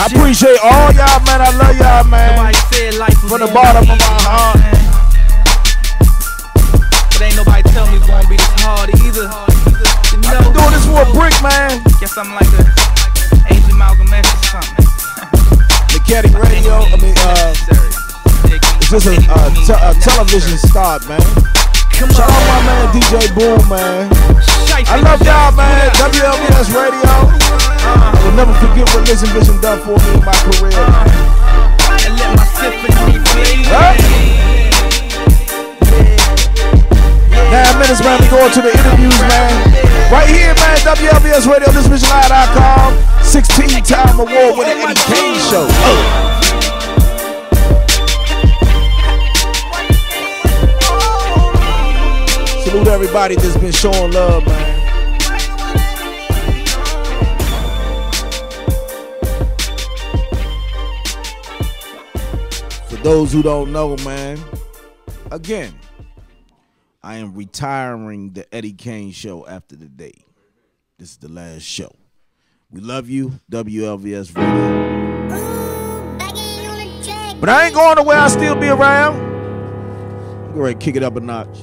I appreciate all y'all, man. I love y'all, man. From the bottom of my heart. But ain't nobody tell me it's gonna be this hard either. You know, I'm doing this for a brick, man. Guess I'm like a Asian Malcolm X or something. Mechanic radio, it's just a television start, man. Shout out my man DJ Boom, man. I love y'all, man. WLVS radio. I will never forget what Listen Vision done for me in my career. And let my symphony play. 9 minutes, man. We going to the interviews, man. Right here, man. WLVS radio, ListenVisionLive.com. 16-time award-winning Eddie Kayne show. Salute everybody that's been showing love, man. For those who don't know, man, again, I am retiring the Eddie Kayne show after the day. This is the last show. We love you, WLVS Radio. But I ain't going nowhere. I'll still be around. Go ahead and kick it up a notch.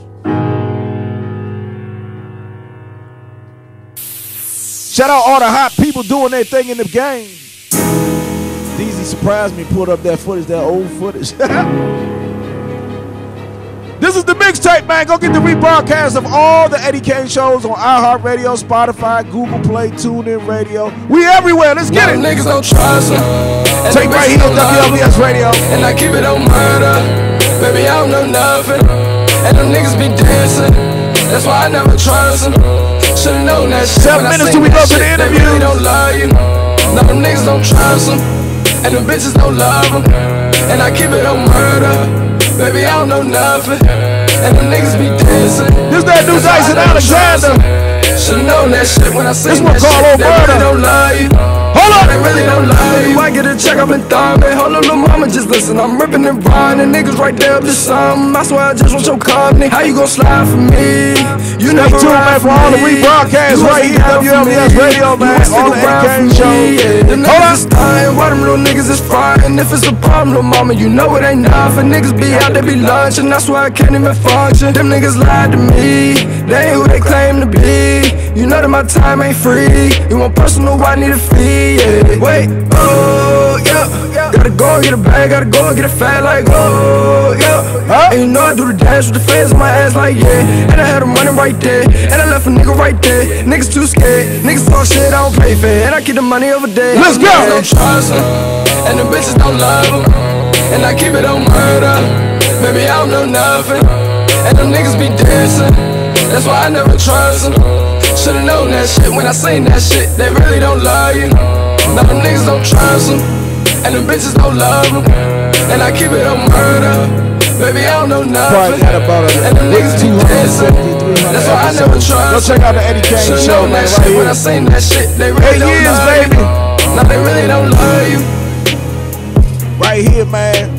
Shout out all the hot people doing their thing in the game. DZ surprised me, pulled up that footage, that old footage. This is the mixtape, man. Go get the rebroadcast of all the Eddie Kayne shows on iHeartRadio, Spotify, Google Play, TuneIn Radio. We everywhere. Let's get it. Niggas don't trust them. Take right here on WLVS Radio. And I keep it on murder. Baby, I don't know nothing. And them niggas be dancing. That's why I never trust them. Should've known that shit. 7 minutes till we go to the interview. They really don't love you. No, them niggas don't trust them. And them bitches don't love them. And I keep it on murder. Baby, I don't know nothing. And them niggas be dancing. This that new Dyson Alexander. Should've known that shit when I seen that shit. They really don't love you. Hold on. They really don't love you. I get a check, I've been thumbing. Hold on, little mama, just listen. I'm ripping and riding. Niggas right there up to something. I swear I just want your company. How you gon' slide for me? You never ride for all the rebroadcasts right here, WLVS Radio, man. All the Eddie Kayne shows. Them niggas dying, why them little niggas is frying? If it's a problem, little mama, you know it ain't nothing. Niggas be out, they be lunching. That's why I can't even function. Them niggas lied to me. They ain't who they claim to be. You know that my time ain't free. You want personal, I need a fee, yeah. Wait, oh, yeah. Gotta go and get a bag, gotta go and get a fat like, oh, yeah. And you know I do the dance with the fans on my ass like, yeah. And I had them running right there. And I left a nigga right there. Niggas too scared. Niggas talk shit, I don't pay fair. And I keep the money over there. Let's go. Don't trust them. And the bitches don't love them. And I keep it on murder. Baby, I don't know nothing. And them niggas be dancing. That's why I never trust them. Should've known that shit when I seen that shit. They really don't love you. Now them niggas don't trust them. And them bitches don't love them. And I keep it on murder. Baby, I don't know nothing. And them niggas be dancing. That's why I never trust. Go check out the Eddie Kayne show, man, right here. When I seen that shit, they really don't love baby. you. Now they really don't love you. Right here, man.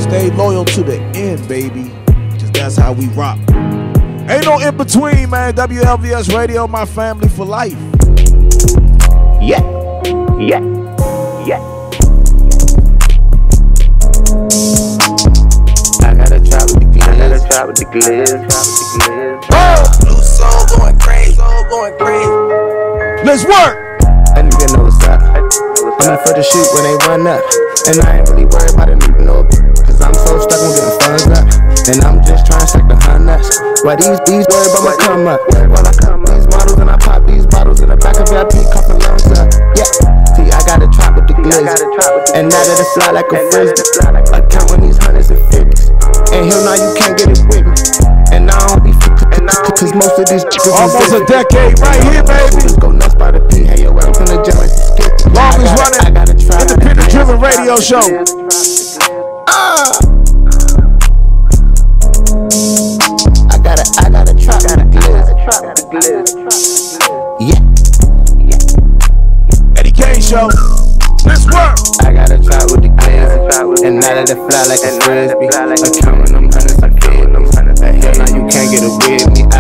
Stay loyal to the end, baby. Cause that's how we rock. Ain't no in between, man. WLVS Radio, my family for life. Yeah, yeah, yeah. I gotta try with the gliz. I gotta try with the gliz. Blue soul going crazy. Let's work. A nigga know what's up. I'm in for the shoot when they run up. And I ain't really worried about a nigga no bit. Cause I'm so stuck on getting funds up. And I'm just trying to stack the hundreds. Why these worry about my come up? While I come these models and I pop these bottles in the back of VIP coughing lungs up. Yeah, see I got a trap with the gliz. And now that it fly like a frisbee. I counting these hundreds and fifties. And hell now you can't get it with me. And I don't be cause most of these chicks almost a decade right here, baby. Just go nuts by the P. Hey yo, I'm from the gym like skip. Longest running independent driven radio show. I gotta try the gliz. Yeah. Eddie Kayne show. Let's work. I gotta try with the gliz. And now that it fly like a frisbee. I'm counting them hundreds and fifties. Hell now you can't get it with me. I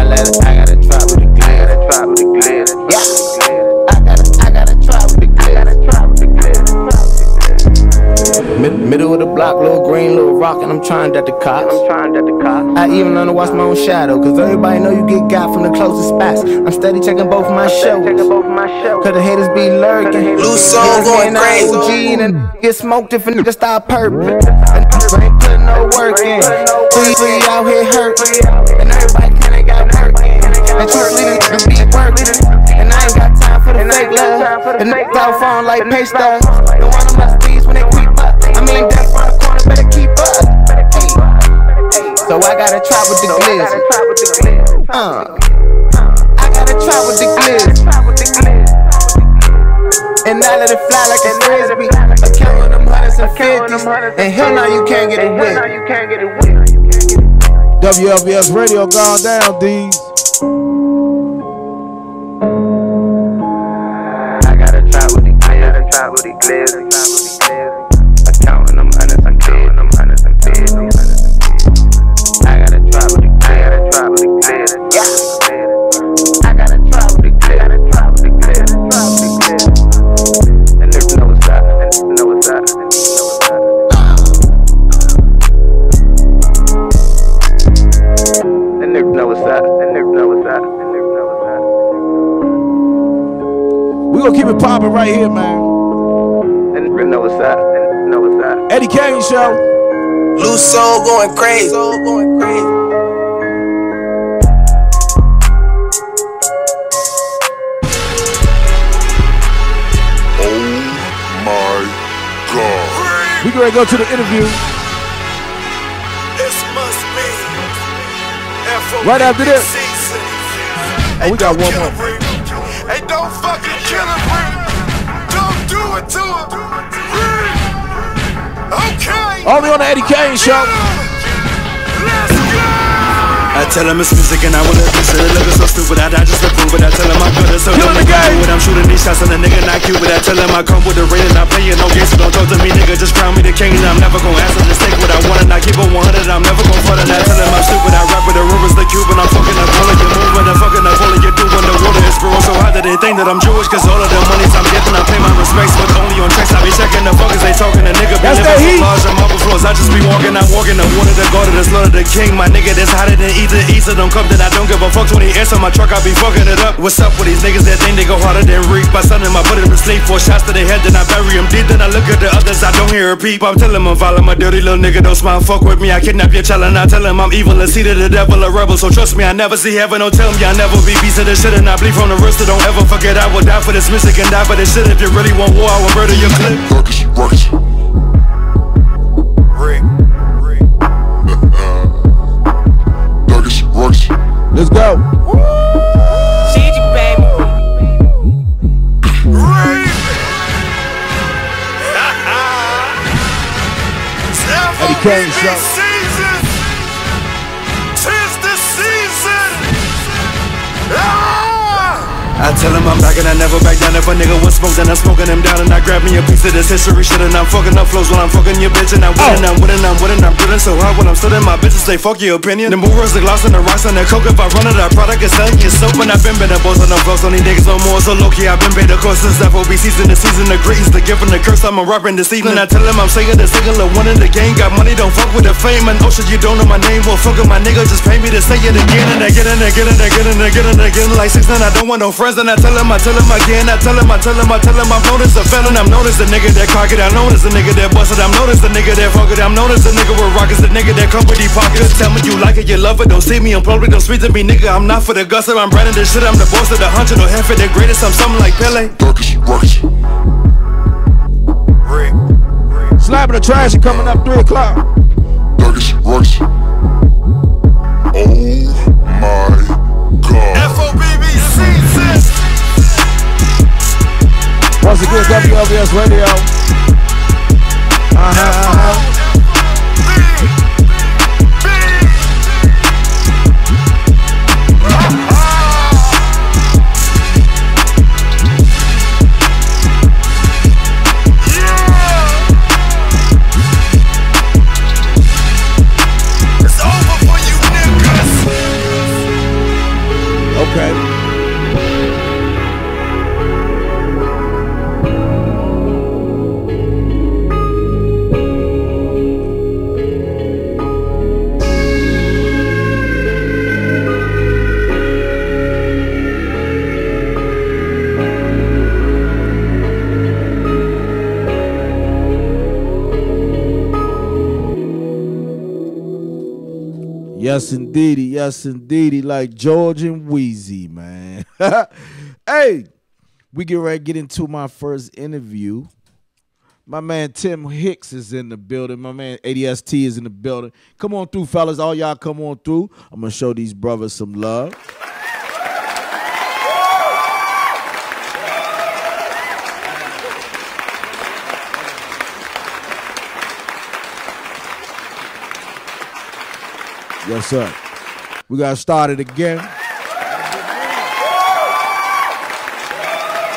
gotta try with the gliz. Yeah. I gotta try with the gliz. Middle of the block, little green, little rock, and I'm trying that the cops. I even learned to watch my own shadow, cause everybody know you get got from the closest spots. I'm steady checking both my shows, cause the haters be lurking. Loose song going crazy. OG and then get smoked if a nigga stop purping. And ain't putting no work in. Free out here hurt, and everybody kinda got work in. And truthfully, the niggas be working, and I ain't got time for the fake love. The niggas out phone like pay stubs. Don't want them less these when they creep up. I mean, death round the corner, better keep up. So I gotta try with the glizzy. I gotta try with the glizzy. And I let it fly like a frisbee. I count on them hundreds and fifties. And hell no, you can't get it with. WLVS radio gone down, D's. I gotta try with the glizzy. I count on them hundreds and fifties. I gotta try with the glizzy. Yeah. I gotta try with the glizzy. And niggas know what's up. And niggas know what's up. We gonna keep it popping right here, man. And niggas know what's up. Eddie Kayne show. Loose soul going crazy. We gonna go to the interview. Right after this. Oh, we got one more. Hey, don't fucking kill him, don't do it to him. Okay. Only on the Eddie Kayne show. Let's go. I tell him it's music and I will let this shit. Looking so stupid, I just to prove it. I tell him I'm good, so killing the game. I'm shooting these shots and the nigga not cute, but I tell him I come with the rating. I play it, no games, so don't talk to me, nigga. Just crown me the king, and I'm never gonna ask him to take what I want, and I keep it 100. I'm never gonna front, and I tell him I'm stupid. I rap with the rumors, the Cuban. I'm fucking up all of you moving and fucking up all of you doing. The water is growing so hot that they think that I'm Jewish, cause all of the monies I'm getting, I pay my respects, but only on tracks. I be checking the fuckers, they talking. The nigga be living so large and marble floors. I just be walking, I'm walking. The water, the God of the slaughter, the king. My nigga that's hotter than either. Don't come that I don't give a fuck. 20 air on my truck, I be fucking it up. What's up with these niggas that think they go harder than Reek? My son in my put him to sleep. 4 shots to their head, then I bury him deep. Then I look at the others, I don't hear a peep. I'm telling him I'm violent, my dirty little nigga. Don't smile, fuck with me. I kidnap your child and I tell him I'm evil and see to the devil, a rebel. So trust me, I never see heaven. Don't tell me I never be beast of this shit. And I bleed from the wrist, so don't ever forget I will die for this music and die for this shit. If you really want war, I will murder your clip. Let's go. Gigi, baby. Eddie Kayne show. Tis the season. I tell him I'm back and I never back down. If a nigga was smoke, then I'm smoking him down. And I grab me a piece of this history shit. And I'm fucking up flows while I'm fucking your bitch. And I'm winning, I'm breathing so hard when I'm stood in my bitches. They fuck your opinion. The movers, the gloss, and the rocks, and the coke. If I run it, our product is selling your soap. And I've been a boss on the flows. On these niggas no more. So low key, I've been paid. Of course, since FOB season, the season, the greatest, the gift and the curse. I'm a rapper in this evening. I tell him I'm saying the single one in the game. Got money, don't fuck with the fame. And oh shit, you don't know my name. Well, fuck with my nigga, just pay me to say it again and again and again and again and again and again. Like 6 9, I don't want no friends. And I tell him again, I tell him I'm known as a felon. I'm known as the nigga that cock it. I'm known as the nigga that busted. I'm known as the nigga that fuck it. I'm known as the nigga with rockets, the nigga that come with these pockets. Tell me you like it, you love it. Don't see me in public, don't speak to me, nigga. I'm not for the gusto. I'm branding this shit. I'm the boss of the 100 or half of the greatest. I'm something like Pele. Slapping the trash and coming up 3 o'clock. Oh my God. FOBB season. Once again, WLVS radio. It's over for you niggas. Okay. Yes, indeedy. Yes, indeedy. Like George and Wheezy, man. Hey, we get ready to get into my first interview. My man Tim Hicks is in the building. My man ADST is in the building. Come on through, fellas. All y'all come on through. I'm going to show these brothers some love. Yes, sir. We got started again.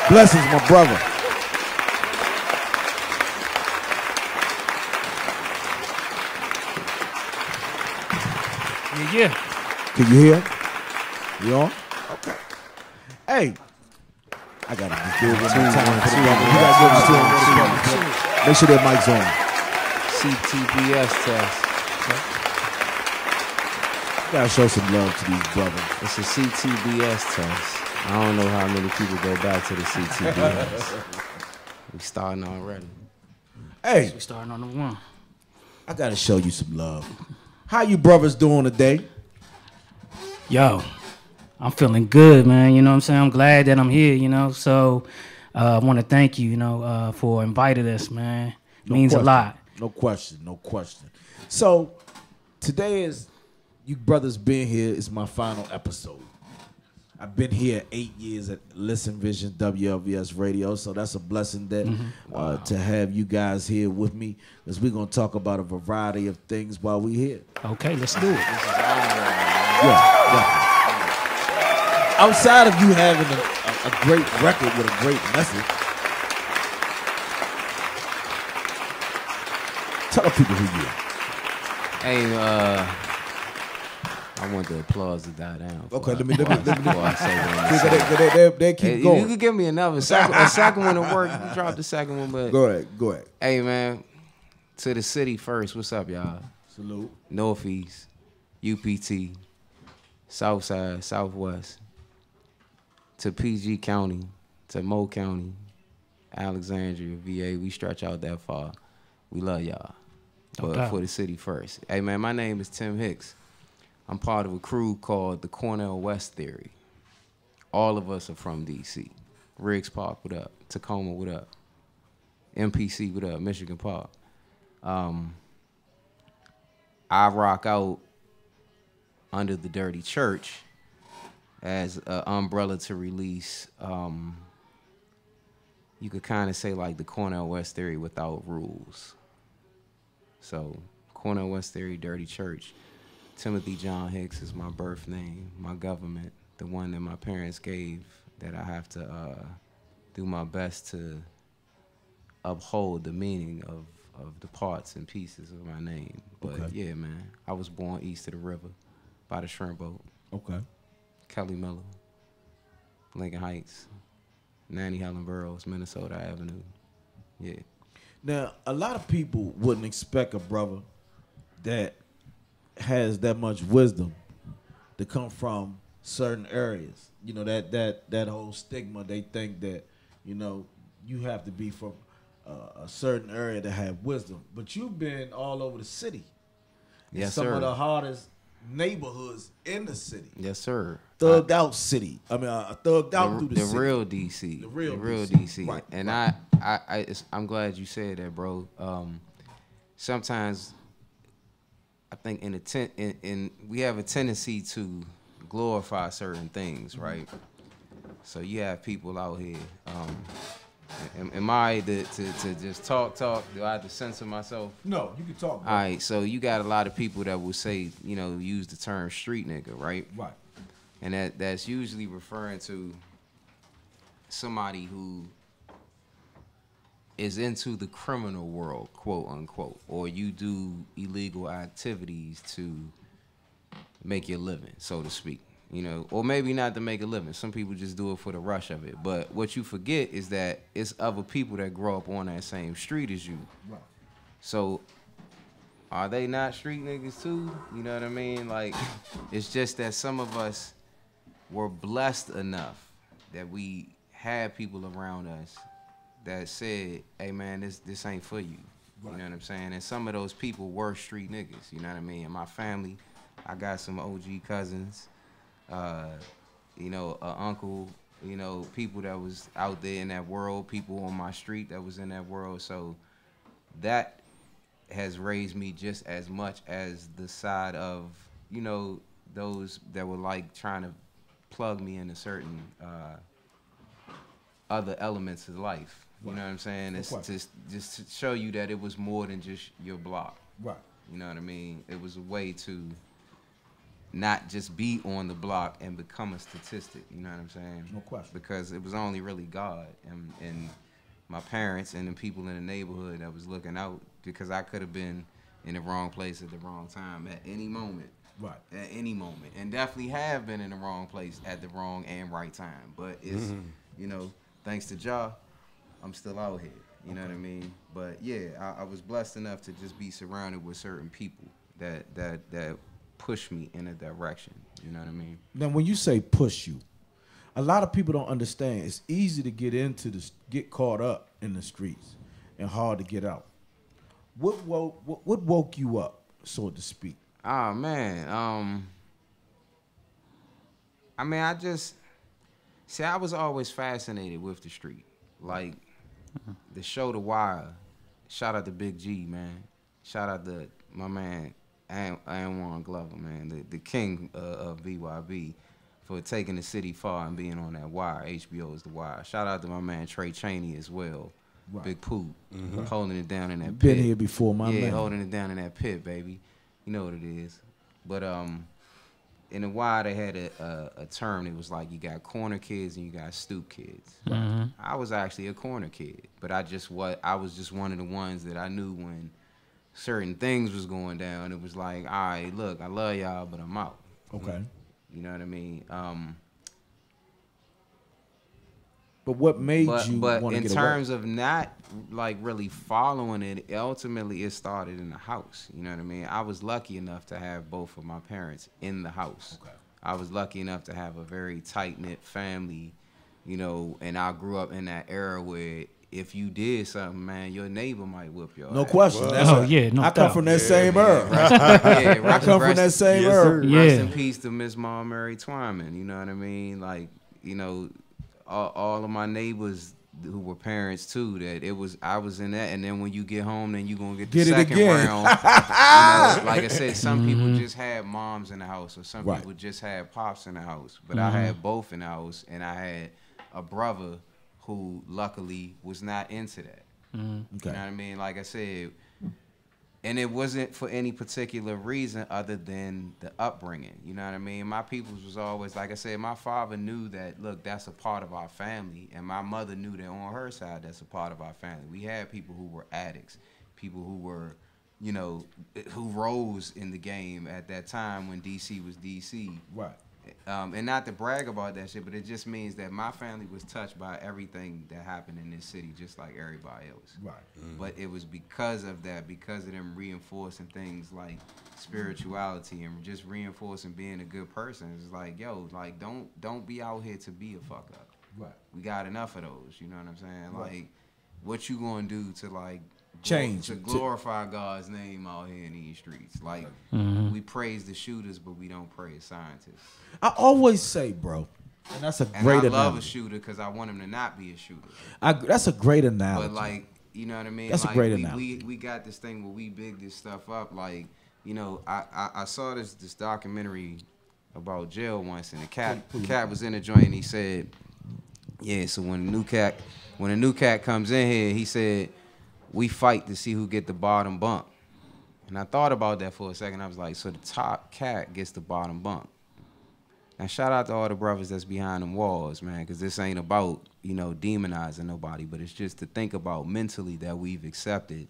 Blessings, my brother. Yeah. Can you hear? You on? Okay. Hey, I gotta just do it one more time for the brother. You guys give this to him. Make sure that mic's on. CTBS test. Gotta show some love to these brothers. It's a CTBS test. I don't know how many people go back to the CTBS. We starting already. Hey, We starting on the one. I gotta show you some love. How you brothers doing today? Yo, I'm feeling good, man. You know what I'm saying? I'm glad that I'm here, you know. So I want to thank you, for inviting us, man. Means a lot. No question, no question. So today is you brothers being here is my final episode. I've been here 8 years at Listen Vision WLVS Radio, so that's a blessing that to have you guys here with me, because we're gonna talk about a variety of things while we're here. Okay, let's do it. Yeah. Outside of you having a great record with a great message, tell the people who you are. Hey, I want the applause to die down. Okay, let me. Before I say what They keep hey, going. you could give me a second one to work. You drop the second one, but Go ahead. hey, man, to the city first. What's up, y'all? Salute. Northeast, UPT, Southside, Southwest, to PG County, to Mo County, Alexandria, VA. We stretch out that far. We love y'all. But for the city first. Hey, man, my name is Tim Hicks. I'm part of a crew called the Cornell West Theory. All of us are from D.C. Riggs Park, what up? Tacoma, what up? MPC, what up? Michigan Park. I rock out under the Dirty Church as an umbrella to release, you could kind of say like the Cornell West Theory without rules. So Cornell West Theory, Dirty Church. Timothy John Hicks is my birth name, my government, the one that my parents gave, that I have to do my best to uphold the meaning of the parts and pieces of my name. But yeah, man, I was born east of the river by the shrimp boat. Okay. Kelly Miller, Lincoln Heights, Nanny Helen Burroughs, Minnesota Avenue. Yeah. Now, a lot of people wouldn't expect a brother that has that much wisdom to come from certain areas. You know, that whole stigma, they think that, you have to be from a certain area to have wisdom. But you've been all over the city. Yes, some sir. of the hardest neighborhoods in the city. Yes, sir. Thugged out city. I mean, thugged out through the city. Real DC. The real DC. Right, And right. I'm glad you said that, bro. Sometimes I think in we have a tendency to glorify certain things, right? So you have people out here. Am I to just talk? Do I have to censor myself? No, you can talk. Bro. All right, so you got a lot of people that will say, use the term street nigga, right? Right. And that's usually referring to somebody who is into the criminal world, quote unquote, or you do illegal activities to make your living, so to speak. Or maybe not to make a living. Some people just do it for the rush of it. But what you forget is that it's other people that grow up on that same street as you. Right. So are they not street niggas too? You know what I mean? Like, it's just that some of us were blessed enough that we had people around us that said, hey man, this ain't for you. Right. You know what I'm saying? And some of those people were street niggas, you know what I mean? And my family, I got some OG cousins, you know, an uncle, you know, people that was out there in that world, people on my street that was in that world. So that has raised me just as much as the side of, you know, those that were like trying to plug me into certain other elements of life. You know what I'm saying? It's just to show you that it was more than just your block. Right. You know what I mean? It was a way to not just be on the block and become a statistic. You know what I'm saying? No question. Because it was only really God and my parents and the people in the neighborhood that was looking out, because I could have been in the wrong place at the wrong time at any moment. Right. At any moment. And definitely have been in the wrong place at the wrong and right time. But it's, you know, thanks to Jah, I'm still out here. You know what I mean? But yeah, I was blessed enough to just be surrounded with certain people that push me in a direction. You know what I mean? Now, when you say push you, a lot of people don't understand. It's easy to get caught up in the streets and hard to get out. What woke you up, so to speak? Oh man, I mean, I was always fascinated with the street. Like the show The Wire. Shout out to Big G, man. Shout out to my man Anwan Glover, man, the king of VYB, for taking the city far and being on that Wire. HBO is The Wire. Shout out to my man Trey Chaney as well. Right. Big Pooh, holding it down in that pit. Been here before, my man. Yeah, holding it down in that pit, baby. You know what it is. But in The Wire, they had a term. It was like you got corner kids and you got stoop kids. I was actually a corner kid, but I was just one of the ones that I knew when certain things was going down. It was like, all right, look, I love y'all, but I'm out. Okay. You know what I mean? But what made you want to get away? But in terms of not like really following it, ultimately it started in the house. You know what I mean? I was lucky enough to have both of my parents in the house. Okay. I was lucky enough to have a very tight-knit family, you know, and I grew up in that era where if you did something, man, your neighbor might whoop your no ass. question. I come from that same era. I come from that same era. Rest in peace to Miss Ma Mary Twyman. You know what I mean? Like, you know, all of my neighbors who were parents too, I was in that, and then when you get home, then you gonna get the second round. You know, like I said, some people just had moms in the house, or some people just had pops in the house. But I had both in the house, and I had a brother who luckily was not into that. Okay. You know what I mean? Like I said, and it wasn't for any particular reason other than the upbringing. You know what I mean? My peoples was always, like I said, my father knew that, look, that's a part of our family. And my mother knew that on her side, that's a part of our family. We had people who were addicts, people who were, you know, who rose in the game at that time when DC was DC. Right. And not to brag about that shit, but it just means that my family was touched by everything that happened in this city, just like everybody else. Right. But it was because of that, because of them reinforcing things like spirituality and just reinforcing being a good person. It's like, yo, like don't be out here to be a fuck up. Right. We got enough of those. You know what I'm saying? Right. Like, what you gonna do to like change to glorify God's name out here in these streets? Like, we praise the shooters, but we don't praise scientists. I always say, bro, and that's a great analogy. I love a shooter because I want him to not be a shooter. That's a great analogy. But like, you know what I mean? That's like, a great analogy. We got this thing where we big this stuff up. Like, you know, I saw this documentary about jail once, and the cat was in the joint, and he said, yeah, so when a new cat comes in here, he said, we fight to see who get the bottom bunk. And I thought about that for a second. I was like, so the top cat gets the bottom bunk. Now, shout out to all the brothers that's behind them walls, man, because this ain't about, you know, demonizing nobody, but it's just to think about mentally that we've accepted,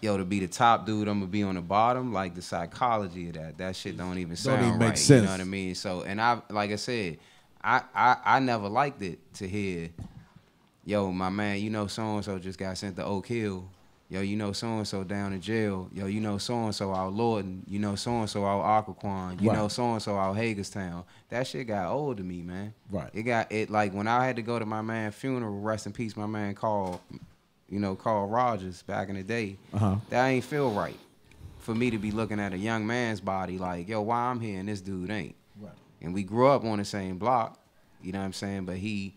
yo, to be the top dude, I'm going to be on the bottom. Like, the psychology of that shit don't even sound right. Sense. You know what I mean? So, and like I said, I never liked it to hear, yo, my man, you know, so-and-so just got sent to Oak Hill. Yo, you know, so-and-so down in jail. Yo, you know, so-and-so out Lawton. You know, so-and-so out Occoquan. You know, so-and-so out Hagerstown. That shit got old to me, man. Right. It like, when I had to go to my man's funeral, rest in peace, my man Carl Rogers back in the day, that ain't feel right for me to be looking at a young man's body like, yo, why I'm here and this dude ain't. Right. And we grew up on the same block, you know what I'm saying? But he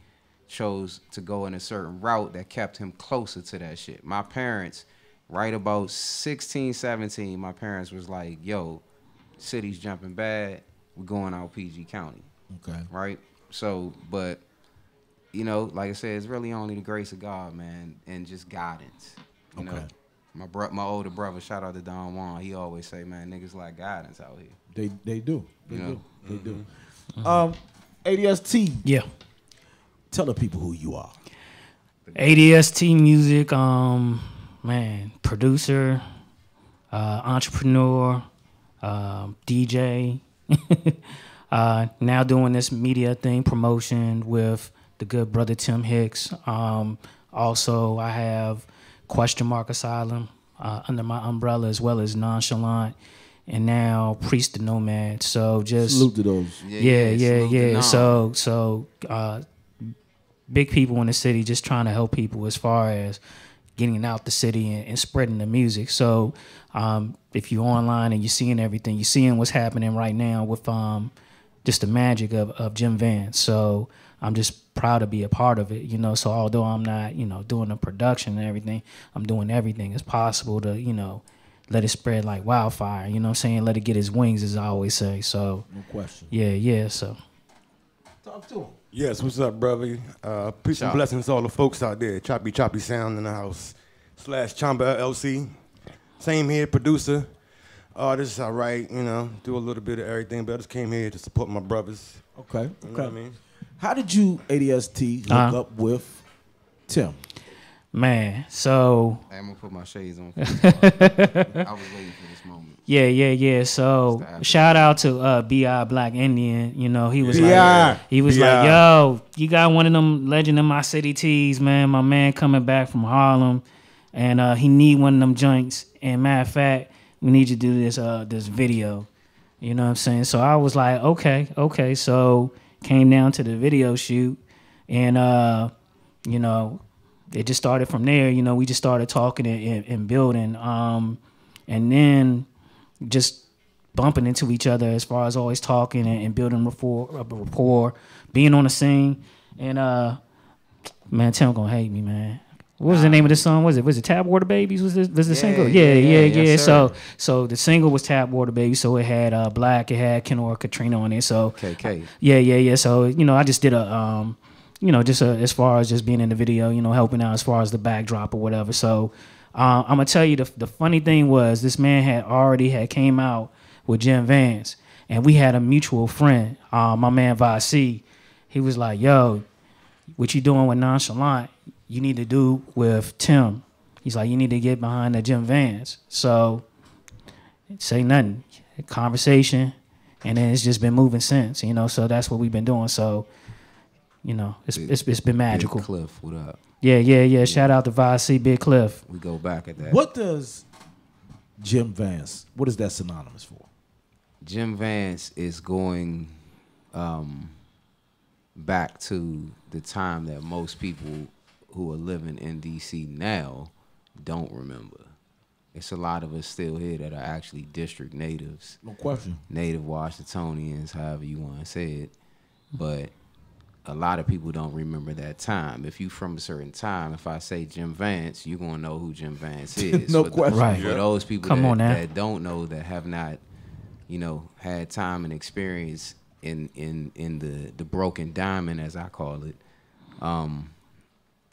chose to go in a certain route that kept him closer to that shit. My parents, right about 16, 17, my parents was like, yo, city's jumping bad. We're going out PG County. Okay. Right? So, but, you know, like I said, it's really only the grace of God, man, and just guidance. You know, my older brother, shout out to Don Juan, he always say, man, niggas like guidance out here. They do. They You do. know? They do. ADST. Yeah. Tell the people who you are. ADST Music, man, producer, entrepreneur, DJ. Now doing this media thing, promotion with the good brother Tim Hicks. Also, I have Question Mark Asylum under my umbrella, as well as Nonchalant, and now Priest the Nomad. So just salute to those. Yeah. So big people in the city, just trying to help people as far as getting out the city and spreading the music. So if you're online and you're seeing everything, you're seeing what's happening right now with just the magic of Jim Vance. So I'm just proud to be a part of it, you know. So although I'm not, you know, doing the production and everything, I'm doing everything as possible to, you know, let it spread like wildfire, you know what I'm saying? Let it get its wings, as I always say. So No question. Yeah, so. Talk to him. Yes, what's up, brother? Peace and blessings to all the folks out there. Choppy Sound in the house. /Chamba LLC. Same here, producer. Artist, I write, you know, do a little bit of everything, but I just came here to support my brothers. Okay. You know what I mean? How did you, ADST, hook up with Tim? Man, so Hey, I'm gonna put my shades on. I was waiting for this moment. Yeah. So shout out to B.I. Black Indian. You know, he was like, B.I. yo, you got one of them Legend in My City tees, man. My man coming back from Harlem, and he need one of them joints. And matter of fact, we need you to do this video. You know what I'm saying? So I was like, okay. So came down to the video shoot, and you know, it just started from there. You know, we just started talking and building, and then just bumping into each other as far as always talking and building rapport, being on the scene. And man, Tim gonna hate me, man. What was the name of the song? Was it Tap Water Babies? Was the single? Yeah. Yes, so the single was Tap Water Babies. So it had Black, it had Kenora Katrina on it. So KK. Yeah. So you know, I just did a you know, just as far as just being in the video, you know, helping out as far as the backdrop or whatever. So I'm gonna tell you the funny thing was this man had already came out with Jim Vance, and we had a mutual friend, my man Vasi. He was like, yo, what you doing with Nonchalant, you need to do with Tim. He's like, you need to get behind the Jim Vance. So say nothing, conversation, and then it's just been moving since, you know. So that's what we've been doing. So you know, it's been magical. Big Cliff, what up? Yeah. Shout out to Vasi, Big Cliff. We go back at that. What does Jim Vance, what is that synonymous for? Jim Vance is going back to the time that most people who are living in D.C. now don't remember. It's a lot of us still here that are actually district natives. No question. Native Washingtonians, however you want to say it. But a lot of people don't remember that time. If you from a certain time, if I say Jim Vance, you're going to know who Jim Vance is. No question. Right. For those people that don't know, that have not, you know, had time and experience in the broken diamond, as I call it,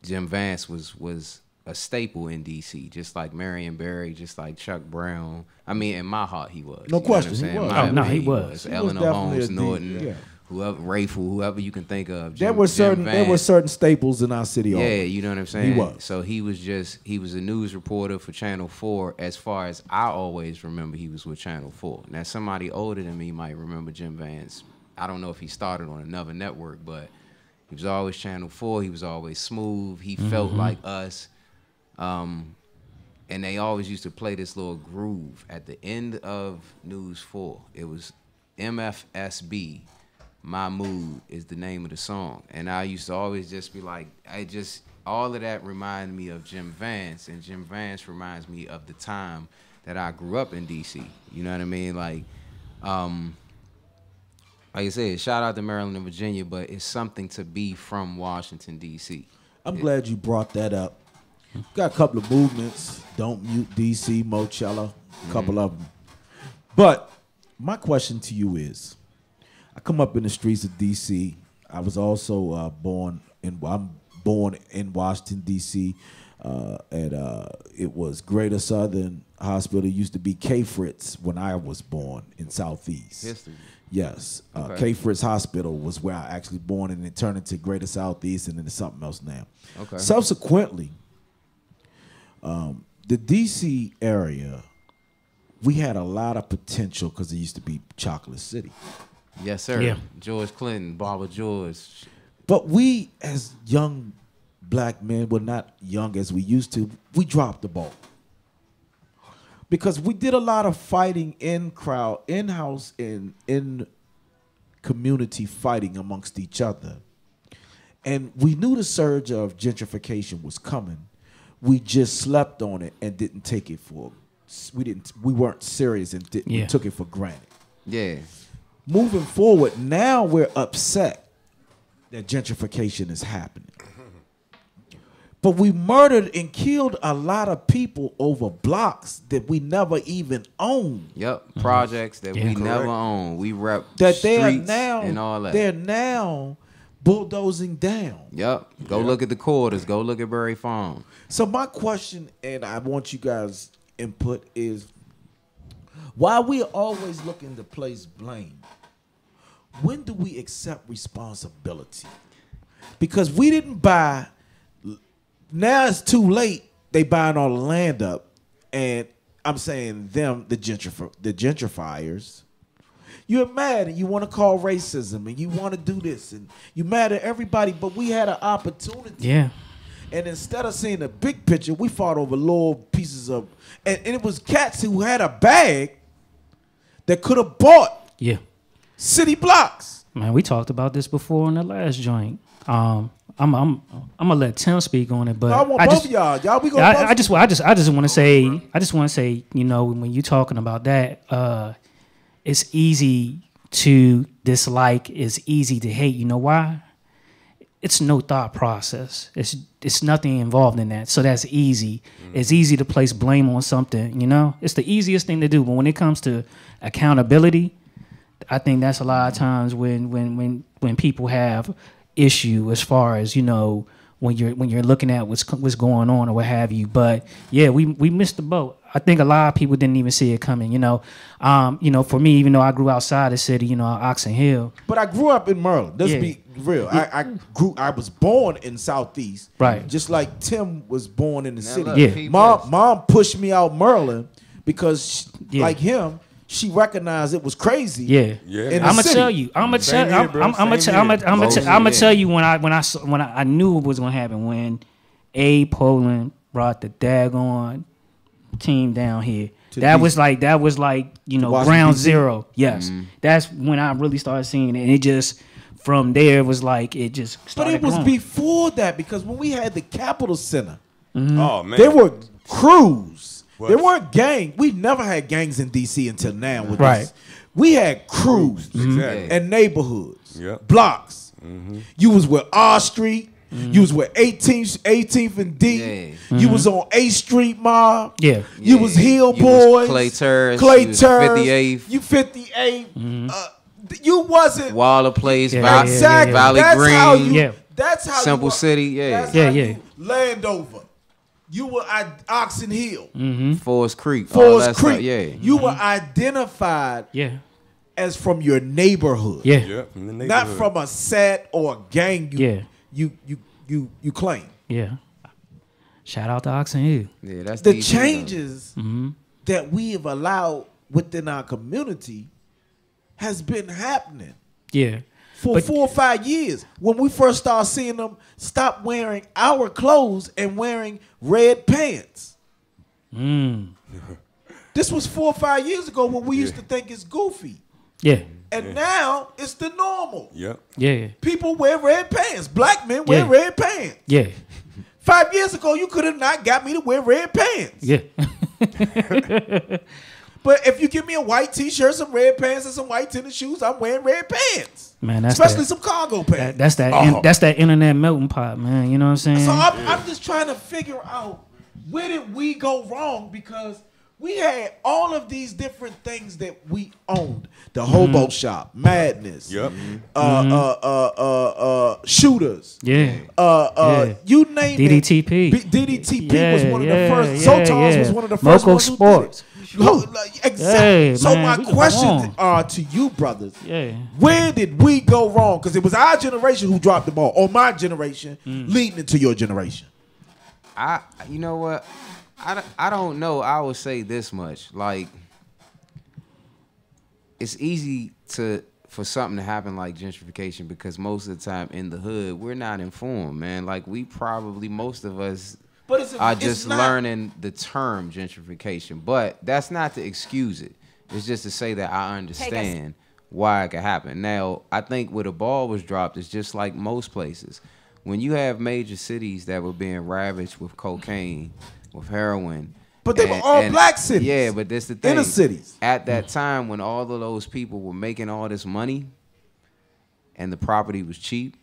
Jim Vance was a staple in D.C., just like Marion Barry, just like Chuck Brown. I mean, in my heart, he was. No question, he was. He was. Eleanor Holmes, Norton. Yeah. Whoever, Rayful, whoever you can think of. There were certain staples in our city. Yeah, you know what I'm saying? He was. So he was a news reporter for Channel 4. As far as I always remember, he was with Channel 4. Now, somebody older than me might remember Jim Vance. I don't know if he started on another network, but he was always Channel 4. He was always smooth. He felt like us. And they always used to play this little groove at the end of News 4. It was MFSB. My Mood is the name of the song. And I used to always just be like, all of that reminded me of Jim Vance, and Jim Vance reminds me of the time that I grew up in DC. You know what I mean? Like I said, shout out to Maryland and Virginia, but it's something to be from Washington, D.C. I'm glad you brought that up. Got a couple of movements. Don't Mute DC, Mochella, a couple of them. But my question to you is, I come up in the streets of D.C. I was also born in Washington, D.C. It was Greater Southern Hospital. It used to be K. Fritz when I was born in Southeast. History. Yes. Okay. K. Fritz Hospital was where I actually born, and it turned into Greater Southeast, and then it's something else now. Okay. Subsequently, the D.C. area, we had a lot of potential because it used to be Chocolate City. Yes, sir. Yeah. George Clinton, Barbara George. But we, as young black men, well, not young as we used to, we dropped the ball. Because we did a lot of fighting in-house, in community fighting amongst each other. And we knew the surge of gentrification was coming. We just slept on it and didn't take it we weren't serious and we took it for granted. Yeah. Moving forward, now we're upset that gentrification is happening. But we murdered and killed a lot of people over blocks that we never even owned. Yep, projects that we never owned. We rep that they are streets now, and all that. They're now bulldozing down. Yep, go look at the quarters. Go look at Berry Farm. So my question, and I want you guys' input, is why we're always looking to place blame. When do we accept responsibility? Because we didn't buy. Now it's too late. They buying all the land up, and I'm saying them, the gentrifiers. You're mad and you want to call racism and you want to do this and you mad at everybody, but we had an opportunity. Yeah. And instead of seeing the big picture, we fought over little pieces of, and it was cats who had a bag that could have bought city blocks. Man, we talked about this before in the last joint. I'm gonna let Tim speak on it, but I want both of y'all. Y'all, we gonna. I just want to say, you know, when you talking about that, it's easy to dislike. It's easy to hate. You know why? It's no thought process. It's nothing involved in that. So that's easy. It's easy to place blame on something. You know, it's the easiest thing to do. But when it comes to accountability, I think that's a lot of times when people have issue as far as, you know, when you're looking at what's going on or what have you. But yeah, we missed the boat. I think a lot of people didn't even see it coming. You know, for me, even though I grew outside the city, you know, Oxon Hill. But I grew up in Maryland. Let's be real. I was born in Southeast, right? Just like Tim was born in the city. Yeah. Mom pushed me out Maryland because, like him, she recognized it was crazy. Yeah. I'm gonna tell you. I'm gonna tell you when I knew it was gonna happen when Poland brought the daggone team down here. That was like you know, ground zero. Yes, that's when I really started seeing it, and it just from there was like it just started. But it was growing. before that, because when we had the Capitol Center, oh man, there were crews. There weren't gangs. We never had gangs in D.C. until now. With this. We had crews and neighborhoods, blocks. You was with R Street. You was with 18th and D. You was on 8th Street Mob. You was Hill Boys. Clay Terrace. 58th. You 58th. You wasn't Waller Place. Exactly. Valley Green. That's how Simple City. That's how you Landover. You were at Oxon Hill. Forest Creek. Forest Creek. Stuff, You were identified as from your neighborhood. From the neighborhood. Not from a set or a gang you claim. Yeah. Shout out to Oxon Hill. Yeah, that's the changes that we have allowed within our community has been happening. Yeah. For 4 or 5 years, when we first started seeing them stop wearing our clothes and wearing red pants. This was 4 or 5 years ago when we used to think it's goofy. Yeah. And now it's the normal. Yeah. People wear red pants. Black men wear red pants. Yeah. 5 years ago, you could have not got me to wear red pants. Yeah. But if you give me a white T-shirt, some red pants, and some white tennis shoes, I'm wearing red pants. Man, that's especially some cargo pants. That's that internet melting pot, man. You know what I'm saying? So I'm just trying to figure out where did we go wrong, because we had all of these different things that we owned. The hobo shop, Madness. Yep. Shooters. Yeah. You name DDTP. it. DDTP was one of the first. Zotars was one of the first Moco ones who Sports. did it. Exactly. So man, my questions are to you, brothers. Yeah. Where did we go wrong? Because it was our generation who dropped the ball, or my generation leading into your generation. You know what? I don't know. I would say this much. Like, it's easy for something to happen like gentrification, because most of the time in the hood, we're not informed, man. Like, most of us are just learning the term gentrification. But that's not to excuse it. It's just to say that I understand why it could happen. Now, I think where the ball was dropped is just like most places. When you have major cities that were being ravaged with cocaine, with heroin. But they were all black cities. Yeah, but that's the thing. Inner cities. At that time, when all of those people were making all this money and the property was cheap,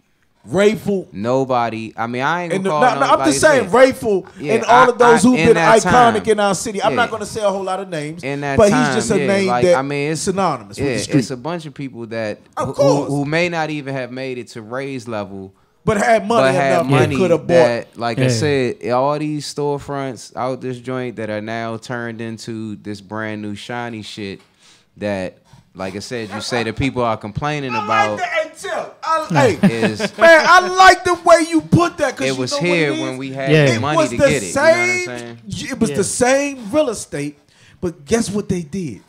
Rayful. Nobody. I mean, I ain't gonna call nobody. I'm just saying, Rayful and all of those who've been iconic in our city. I'm not gonna say a whole lot of names, but he's just a name that it's synonymous with the street. It's a bunch of people that who may not even have made it to Ray's level, but had money enough that could have bought. Like I said, all these storefronts out this joint that are now turned into this brand new shiny shit that, like I said, you say that people are complaining about. Hey, man, I like the way you put that. It was here when we had money to get it. You know what I'm saying? It was the same real estate, but guess what they did?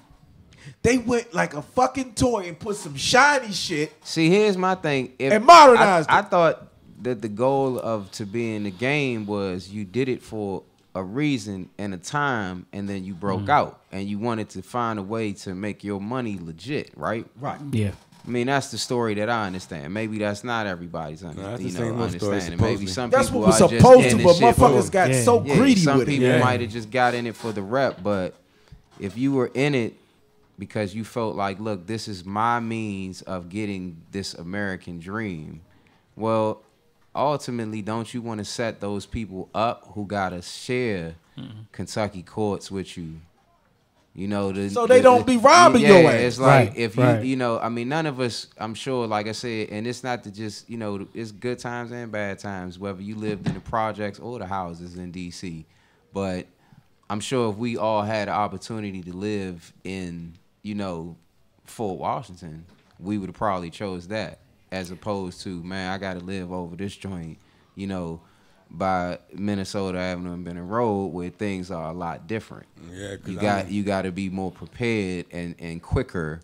They went like a fucking toy and put some shiny shit. See, here's my thing. And modernized it. I thought that the goal to be in the game was you did it for a reason and a time, and then you broke out and you wanted to find a way to make your money legit, right? Right. Yeah. I mean, that's the story that I understand. Maybe that's not everybody's understanding. Maybe some that's people what we're are supposed just to, but motherfuckers got so greedy some with it. Some people might have just got in it for the rep, but if you were in it because you felt like, look, this is my means of getting this American dream, well, ultimately, don't you want to set those people up who got to share Kentucky courts with you? You know, so they don't be robbing your ass. It's like if you know, I mean, none of us, I'm sure, like I said, and it's not to just, you know, it's good times and bad times, whether you lived in the projects or the houses in D.C. But I'm sure if we all had an opportunity to live in, you know, Fort Washington, we would have probably chose that as opposed to, man, I got to live over this joint, you know, by Minnesota Avenue and Benning Road, where things are a lot different. Yeah, you got to be more prepared and quicker,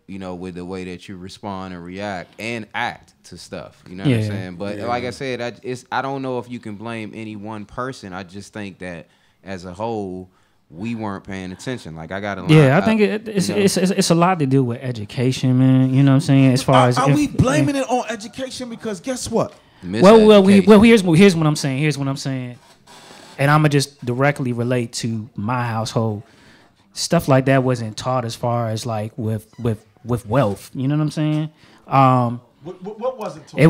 you know, with the way that you respond and react and act to stuff. You know what I'm saying? But like I said, I don't know if you can blame any one person. I just think that as a whole, we weren't paying attention. Like I got to. I think it's a lot to do with education, man. You know what I'm saying? As far as are we blaming it on education? Because guess what? Here's what I'm saying. Here's what I'm saying, and I'm gonna just directly relate to my household. Stuff like that wasn't taught as far as like with wealth. You know what I'm saying? What wasn't taught?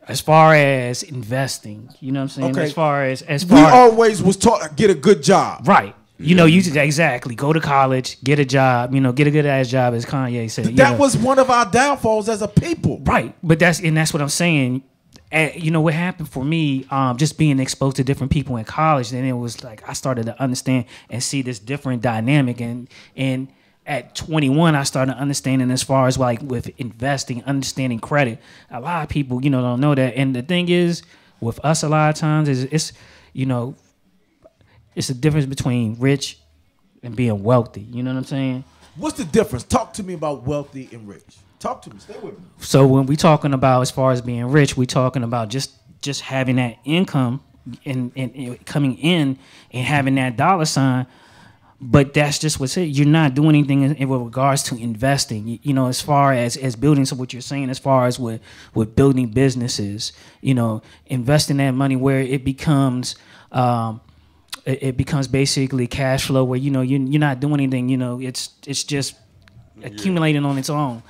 As far as investing. You know what I'm saying? Okay. As far as we always was taught get a good job. Right. You know, you exactly go to college, get a job. You know, get a good ass job, as Kanye said. That was one of our downfalls as a people. Right. But that's what I'm saying. You know what happened for me, just being exposed to different people in college, then it was like I started to understand and see this different dynamic, and at 21 I started understanding as far as like with investing, understanding credit. A lot of people, you know, don't know that, and the thing is with us a lot of times is it's, you know, it's the difference between rich and being wealthy. You know what I'm saying? What's the difference? Talk to me about wealthy and rich. Talk to me. Stay with me. So when we talking about as far as being rich, we talking about just having that income and coming in and having that dollar sign. But that's just what's it. You're not doing anything in regards to investing. You know, as far as building. So what you're saying, as far as with building businesses, you know, investing that money where it becomes it becomes basically cash flow where you're not doing anything. It's just accumulating on its own.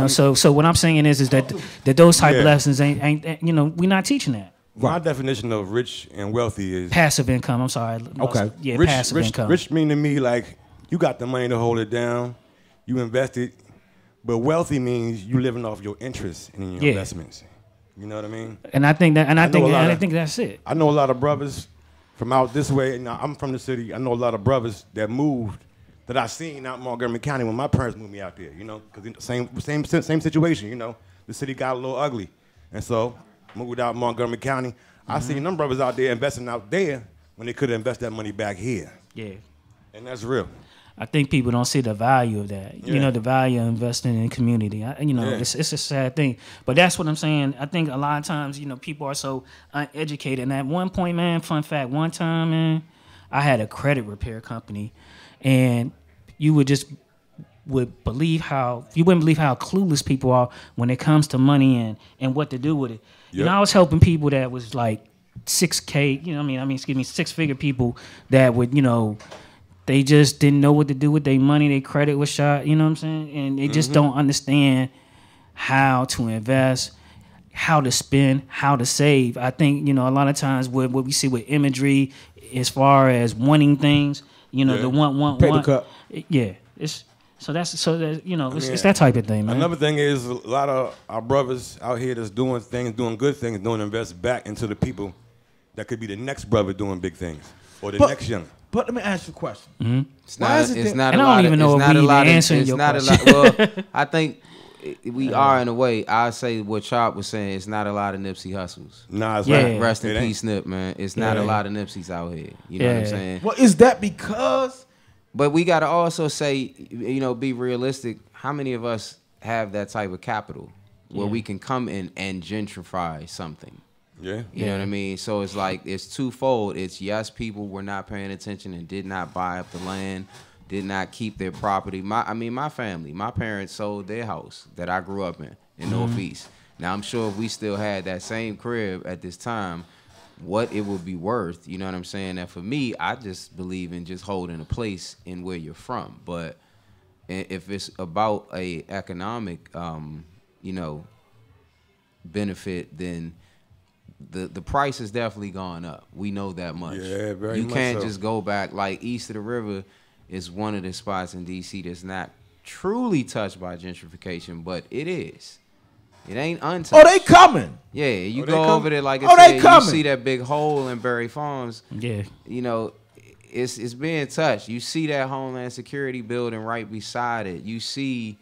So what I'm saying is that those type of lessons ain't we're not teaching that. My definition of rich and wealthy is passive income. I'm sorry. Okay. Yeah, rich, passive income. Rich mean to me like you got the money to hold it down, you invest it, but wealthy means you living off your interest in your investments. You know what I mean? And I think that's it. I know a lot of brothers from out this way. Now I'm from the city. I know a lot of brothers that moved that I seen out in Montgomery County when my parents moved me out there. Because same situation. The city got a little ugly, and so moved out in Montgomery County. I seen them brothers out there investing out there when they could have invested that money back here. Yeah, and that's real. I think people don't see the value of that. Yeah. The value of investing in community. It's a sad thing. But that's what I'm saying. I think a lot of times, people are so uneducated. And at one point, man, fun fact, one time, man, I had a credit repair company, and you wouldn't believe how clueless people are when it comes to money and what to do with it. Yep. I was helping people that was like 6K, six-figure people that would, they just didn't know what to do with their money. Their credit was shot, you know what I'm saying? And they just don't understand how to invest, how to spend, how to save. I think, a lot of times what we see with imagery as far as wanting things, the want. Pay the cup. Yeah. It's that type of thing, man. Another thing is a lot of our brothers out here that's doing good things, don't invest back into the people that could be the next brother doing big things or the next young. But let me ask you a question. Mm-hmm. Well, I think we are in a way. I say what Chop was saying. It's not a lot of Nipsey Hussles. Nah, it's right. Rest in peace, Nip, man. It's not a lot of Nipseys out here. You know what I'm saying? Well, is that because? But we got to also say, be realistic. How many of us have that type of capital where we can come in and gentrify something? Yeah. You know what I mean? So it's like, it's twofold. It's yes, people were not paying attention and did not buy up the land, did not keep their property. My family, my parents sold their house that I grew up in Northeast. Now, I'm sure if we still had that same crib at this time, what it would be worth, you know what I'm saying? And for me, I just believe in just holding a place in where you're from. But if it's about a economic, benefit, then the price has definitely gone up. We know that much. Yeah, very much. You can't so. just go back. Like east of the river is one of the spots in D.C. that's not truly touched by gentrification, but it is. It ain't untouched. Oh, they coming. Yeah, you go over there like they coming. You see that big hole in Berry Farms. Yeah. It's being touched. You see that Homeland Security building right beside it. You see,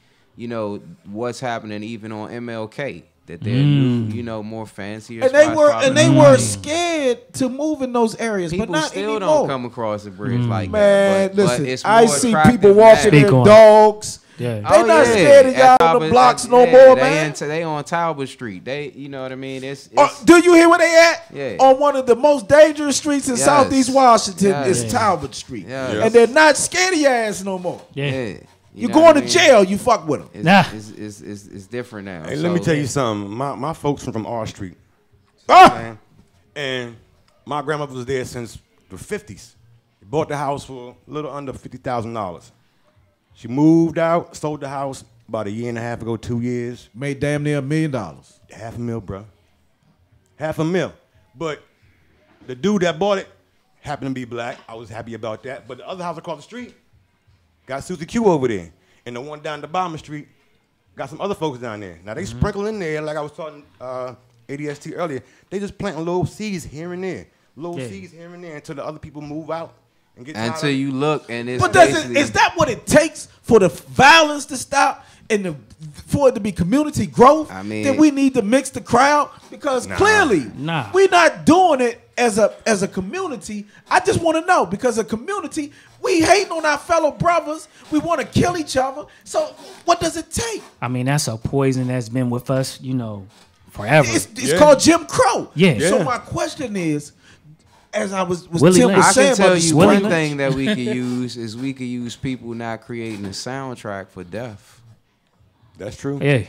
what's happening even on MLK. That they're new, more fancier. And they were scared to move in those areas, people but not still anymore. don't come across the bridge like that. Man, listen, it's I more see attractive people walking their dogs. Yeah. They not scared of y'all on the blocks no more, man. They on Talbot Street. You know what I mean? It's do you hear where they at? Yeah. On one of the most dangerous streets in Southeast Washington is Talbot Street. Yes. And they're not scared of your ass no more. Yeah. You going to jail, you fuck with them. It's different now. Hey, let me tell you something. My folks from R Street. And my grandmother was there since the 50s. They bought the house for a little under $50,000. She moved out, sold the house about a year and a half ago, 2 years. Made damn near $1 million. $500,000, bro. $500,000. But the dude that bought it happened to be black. I was happy about that. But the other house across the street got Susie Q over there. And the one down the bottom street got some other folks down there. Now, they sprinkle in there, like I was talking ADST earlier, they just planting little seeds here and there. Seeds here and there until the other people move out. And get until you look and it's but is that what it takes for the violence to stop and for it to be community growth? I mean, then we need to mix the crowd because clearly we're not doing it as a community. I just want to know because a community, we hating on our fellow brothers. We want to kill each other. So what does it take? I mean, that's a poison that's been with us, forever. It's called Jim Crow. Yeah. So my question is, as I was Tim I was saying can tell about you one thing that we could use is we could use people not creating a soundtrack for death. That's true. Yeah.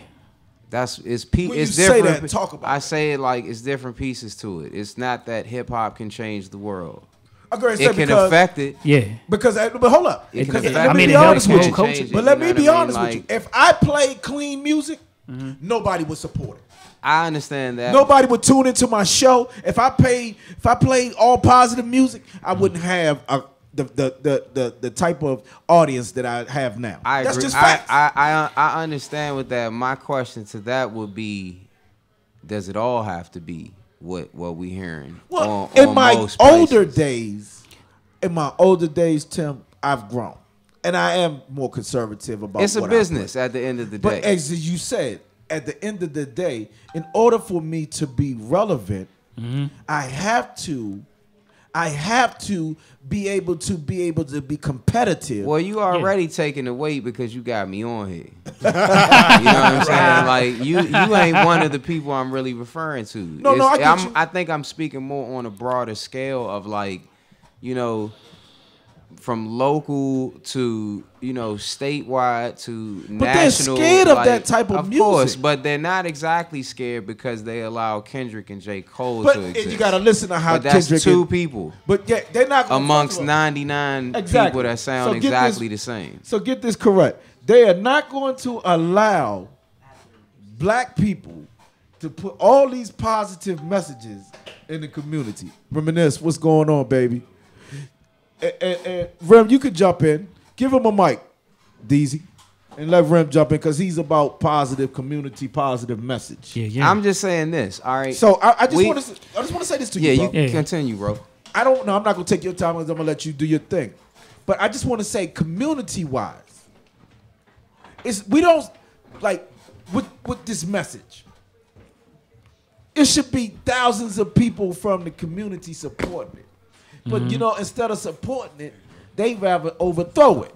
When It's you different. say that, talk about I say it like it's different pieces to it. It's not that hip hop can change the world. it can affect it. Yeah. Because, but hold up. It can Because affect let I me mean, be it honest helps with mold you. culture. But let me be honest Like, with you. If I played clean music, nobody would support it. I understand that. Nobody would tune into my show. If I played all positive music, I wouldn't have the type of audience that I have now. I That's agree. just facts. I understand with that. My question to that would be, does it all have to be what we hearing? Well, on in my most older places? days, Tim, I've grown, and I am more conservative about. It's a what business I play. at the end of the day. But as you said, at the end of the day, in order for me to be relevant, I have to be able to be competitive. Well, you already taking the weight because you got me on here. You know what I'm saying? Like you ain't one of the people I'm really referring to. No, I get you. I think I'm speaking more on a broader scale of like, you know, from local to, you know, statewide to But national. they're scared of like, that type of music. Of course, but they're not exactly scared because they allow Kendrick and J. Cole But to exist. you gotta listen to how but that's Kendrick two and- people. But yeah, they're not gonna amongst first of all- 99 Exactly. people that sound So get exactly this- the same. So get this correct. They are not going to allow black people to put all these positive messages in the community. Reminisce, what's going on, baby? And Rem, you could jump in. Give him a mic, Deezy, and let Rem jump in because he's about positive community, positive message. Yeah. I'm just saying this, all right? So I just want to say this to you, Yeah, bro. you continue, bro. I don't know. I'm not gonna take your time. I'm gonna let you do your thing. But I just want to say, community-wise, we don't like with this message. It should be thousands of people from the community supporting it. But you know, instead of supporting it, they rather overthrow it.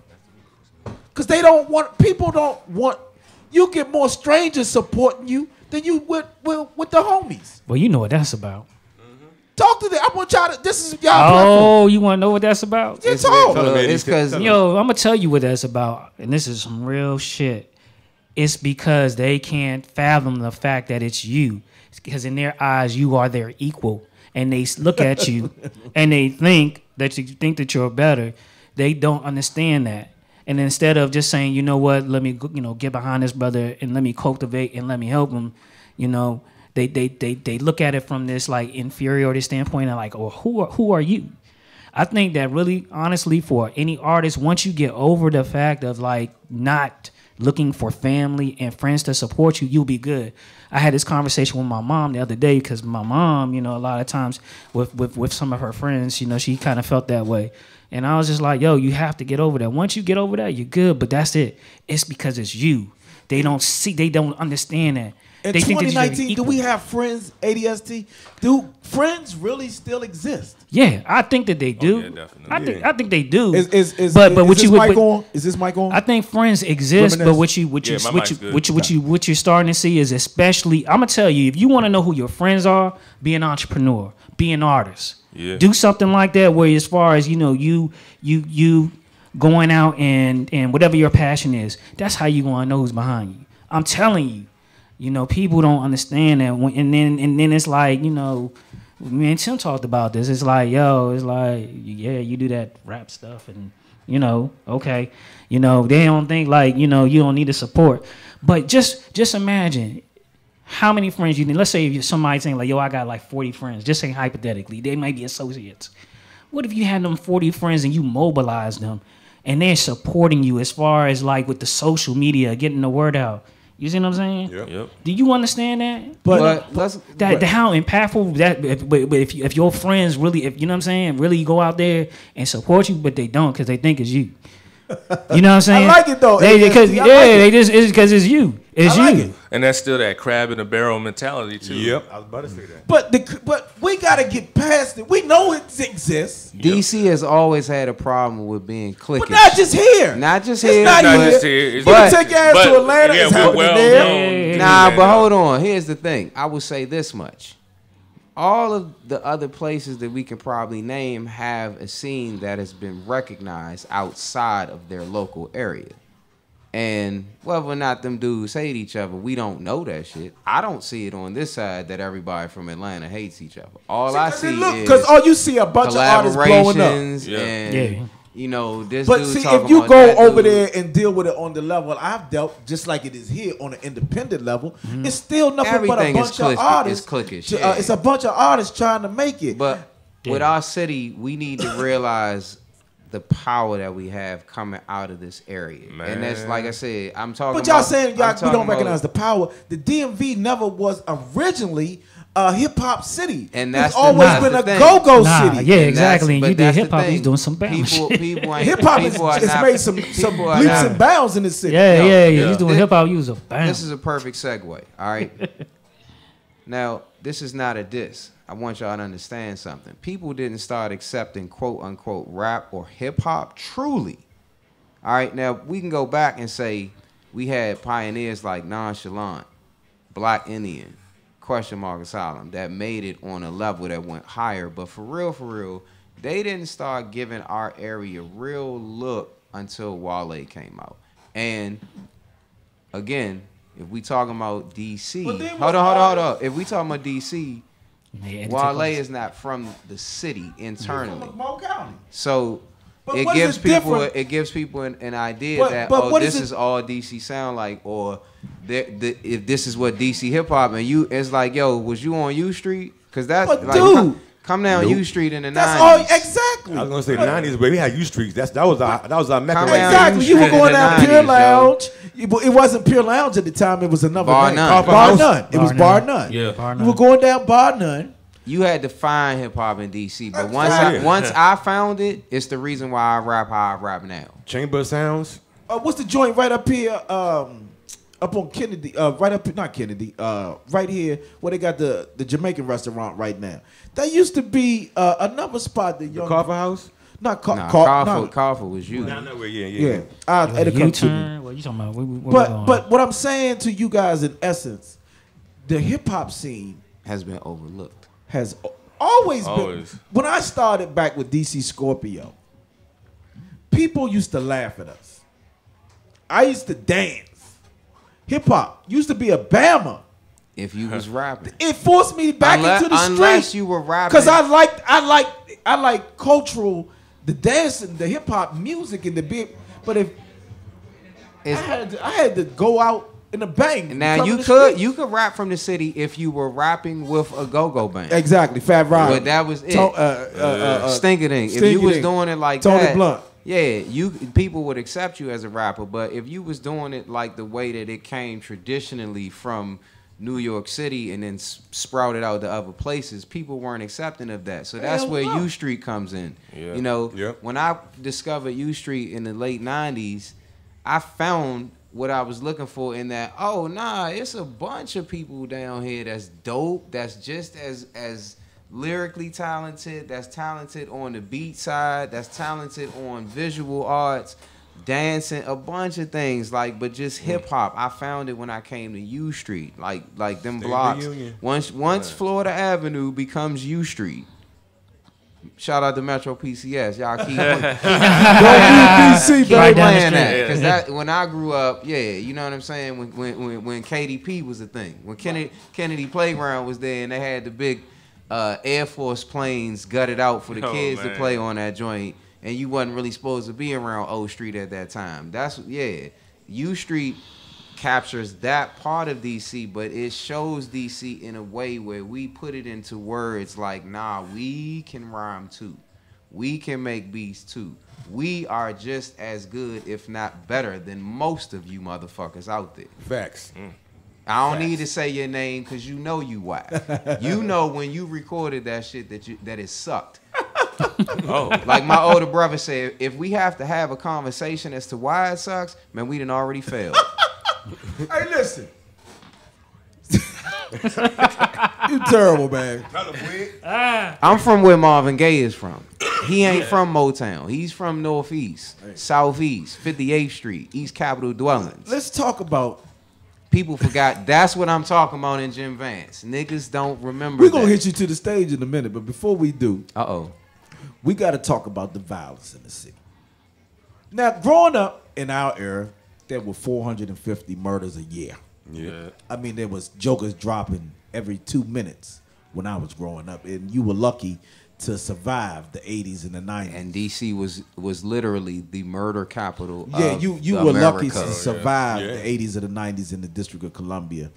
Cause people don't want. You get more strangers supporting you than you would with the homies. Well, you know what that's about. Talk to them. I want y'all to. This is y'all. Oh, platform. you want to know what that's about? Just talk. It's because Yo, I'm gonna tell you what that's about, and this is some real shit. It's because they can't fathom the fact that it's you, because in their eyes you are their equal, and they look at you and they think that you're better. They don't understand that, and instead of just saying, you know what, let me get behind this brother and let me cultivate and let me help him, you know. They look at it from this like inferiority standpoint and like, oh, who are you? I think that really, honestly, for any artist, once you get over the fact of like not looking for family and friends to support you, you'll be good. I had this conversation with my mom the other day because my mom, you know, a lot of times with some of her friends, you know, she kind of felt that way. And I was just like, yo, you have to get over that. Once you get over that, you're good, but that's it. It's because it's you. They don't understand that. In They think that you're 2019, do equal. we have friends, ADST? Do friends really still exist? Yeah, I think that they do. yeah, definitely. I think they do. Is but this what you mic on? Is this mic on? I think friends exist, but what you're starting to see is, especially, I'm gonna tell you, if you want to know who your friends are, be an entrepreneur, be an artist. Yeah. Do something like that where, as far as you going out and whatever your passion is, that's how you gonna know who's behind you. I'm telling you. You know, people don't understand that, and then it's like, you know, me and Tim talked about this. It's like, yo, it's like, yeah, you do that rap stuff, and you know, okay, you know, they don't think like, you know, you don't need the support, but just imagine how many friends you need. Let's say if somebody's saying like, yo, I got like 40 friends. Just saying hypothetically, they might be associates. What if you had them 40 friends and you mobilize them, and they're supporting you as far as like with the social media, getting the word out? You see what I'm saying? Yep. Do you understand that? But how impactful that if your friends really, if you know what I'm saying, really go out there and support you, but they don't because they think it's you. You know what I'm saying? I like it though. Because it's because it's you. It's I like you. it. And that's still that crab in a barrel mentality too. Yep, I was about to say that. But we gotta get past it. We know it exists, DC has always had a problem with being cliquish. but not just here. Not just It's here. not Not here. just here. You can take your ass to Atlanta. again, It's we're happening well there. known to Nah, that, but though. hold on. Here's the thing. I would say this much. All of the other places that we can probably name have a scene that has been recognized outside of their local area. And whether or not them dudes hate each other, we don't know that shit. I don't see it on this side that everybody from Atlanta hates each other. All I see is because all you see a bunch of artists blowing up. And, you know, this but dude see, talking if you about go that over dude. there and deal with it on the level I've dealt, just like it is here on an independent level, it's still nothing Everything but a bunch of artists. It's cliquish. It's a bunch of artists trying to make it. But with our city, we need to realize the power that we have coming out of this area. Man. And that's, like I said, I'm talking But y'all about, saying y'all we don't recognize about, the power. The DMV never was originally a hip-hop city. And that's it's always been a go-go city. Yeah, exactly. You did hip-hop, he's doing some bounce. People hip-hop has made some leaps and bounds in the city. Yeah. He's doing hip-hop, you was a bounce. This is a perfect segue, all right? Now, this is not a diss. I want y'all to understand something. People didn't start accepting quote-unquote rap or hip-hop truly. All right, now, we can go back and say we had pioneers like Nonchalant, Black Indian, Question Mark Asylum that made it on a level that went higher. But for real, they didn't start giving our area real look until Wale came out. And again, if we talking about DC, hold on. If we talking about DC, Wale is not from the city internally. So it gives people an idea that this is all DC sound like, or if this is what DC hip hop, and it's like, yo, was you on U Street? Because that's like, come down U Street in the 90s. That's all exactly. I was gonna say the 90s, but we had U Streets. That was our mecca. Exactly. You were going down Pure Lounge. It wasn't Pure Lounge at the time. It was another Bar name. None. Bar None. It was Bar None. Yeah. Bar You None. were going down Bar None. You had to find hip hop in DC, but once I found it, it's the reason why I rap how I rap now. Chamber Sounds. What's the joint right up here? Up on Kennedy, not Kennedy, right here where they got the Jamaican restaurant right now. That used to be another spot that The Coffee House. Not Carver was you. Yeah. U-turn. What you talking about? But what I'm saying to you guys, in essence, the hip hop scene has been overlooked. Has always been. When I started back with DC Scorpio, people used to laugh at us. I used to dance. Hip hop used to be a Bama. If you was rapping, it forced me back into the street. Unless you were rapping, because I like cultural, the dancing, the hip hop music, and the big. But if I had to go out in a bang. Now you could rap from the city if you were rapping with a go-go band. Exactly, Fat Rod. But that was it. Stinking. If you was doing it like Tony that, Blunt. Yeah, people would accept you as a rapper. But if you was doing it like the way that it came traditionally from New York City and then sprouted out to other places, people weren't accepting of that. So that's where U Street comes in. Yeah. You know, when I discovered U Street in the late 90s, I found what I was looking for in that, it's a bunch of people down here that's dope, that's just as lyrically talented, that's talented on the beat side, that's talented on visual arts, dancing, a bunch of things, but just hip hop. I found it when I came to U Street, like them blocks. Once Florida Avenue becomes U Street. Shout out to Metro PCS. Y'all keep playing that. Because when I grew up, you know what I'm saying? When KDP was a thing. When Kennedy Playground was there and they had the big Air Force planes gutted out for the kids to play on that joint, and you wasn't really supposed to be around O Street at that time. U Street captures that part of DC, but it shows DC in a way where we put it into words like, nah, we can rhyme too. We can make beats too. We are just as good, if not better, than most of you motherfuckers out there. Facts. I don't need to say your name because you know you whack. You know when you recorded that shit that it sucked. Like my older brother said, if we have to have a conversation as to why it sucks, man, we done already failed. Hey, listen. You terrible, man. I'm from where Marvin Gaye is from. He ain't from Motown. He's from Northeast, Southeast, 58th Street, East Capitol Dwellings. Let's talk about. People forgot. That's what I'm talking about in Jim Vance. Niggas don't remember. We're going to hit you to the stage in a minute, but before we do, we got to talk about the violence in the city. Now, growing up in our era, there were 450 murders a year. Yeah. I mean, there was jokers dropping every 2 minutes when I was growing up, and you were lucky to survive the 80s and the 90s. And DC was literally the murder capital. Yeah, of you were America. lucky to survive the 80s and the 90s in the District of Columbia.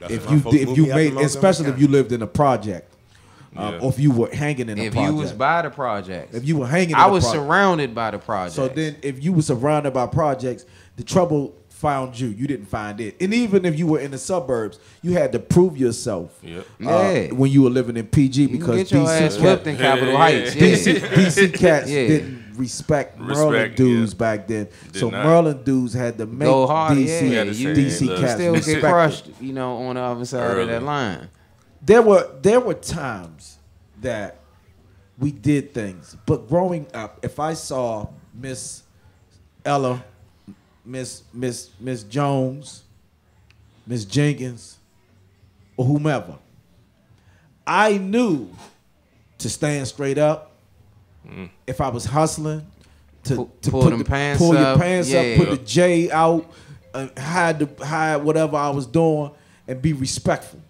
If you made, especially if you lived in a project, or if you were hanging in a project. If you was by the projects. If you were hanging, I was surrounded by the projects. So then, if you were surrounded by projects, the trouble found you. You didn't find it. And even if you were in the suburbs, you had to prove yourself. When you were living in PG, because get your ass whipped in Capitol Heights. DC cats didn't respect Maryland dudes back then. So Maryland dudes had to make go hard. DC cats still get respected. crushed, on the other side of that line. There were times that we did things, but growing up, if I saw Miss Ella, Miss Jones, Miss Jenkins, or whomever, I knew to stand straight up. If I was hustling, to pull your pants up, put the J out, hide whatever I was doing, and be respectful.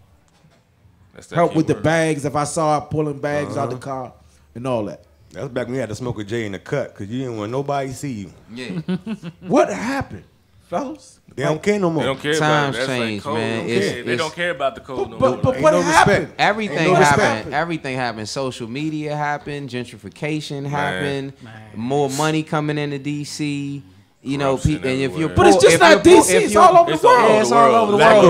Help with the bags if I saw her pulling bags out the car and all that. That was back when you had to smoke a J in the cut because you didn't want nobody to see you. Yeah. What happened, fellas? They don't care no more. They don't care Times about it. change, like man. They don't care about the code no more. But what happened? Everything happened. Everything happened. Social media happened. Gentrification happened. More money coming into DC. People, and if you're but it's just not DC. It's all over the world. Yeah, it's all over the world.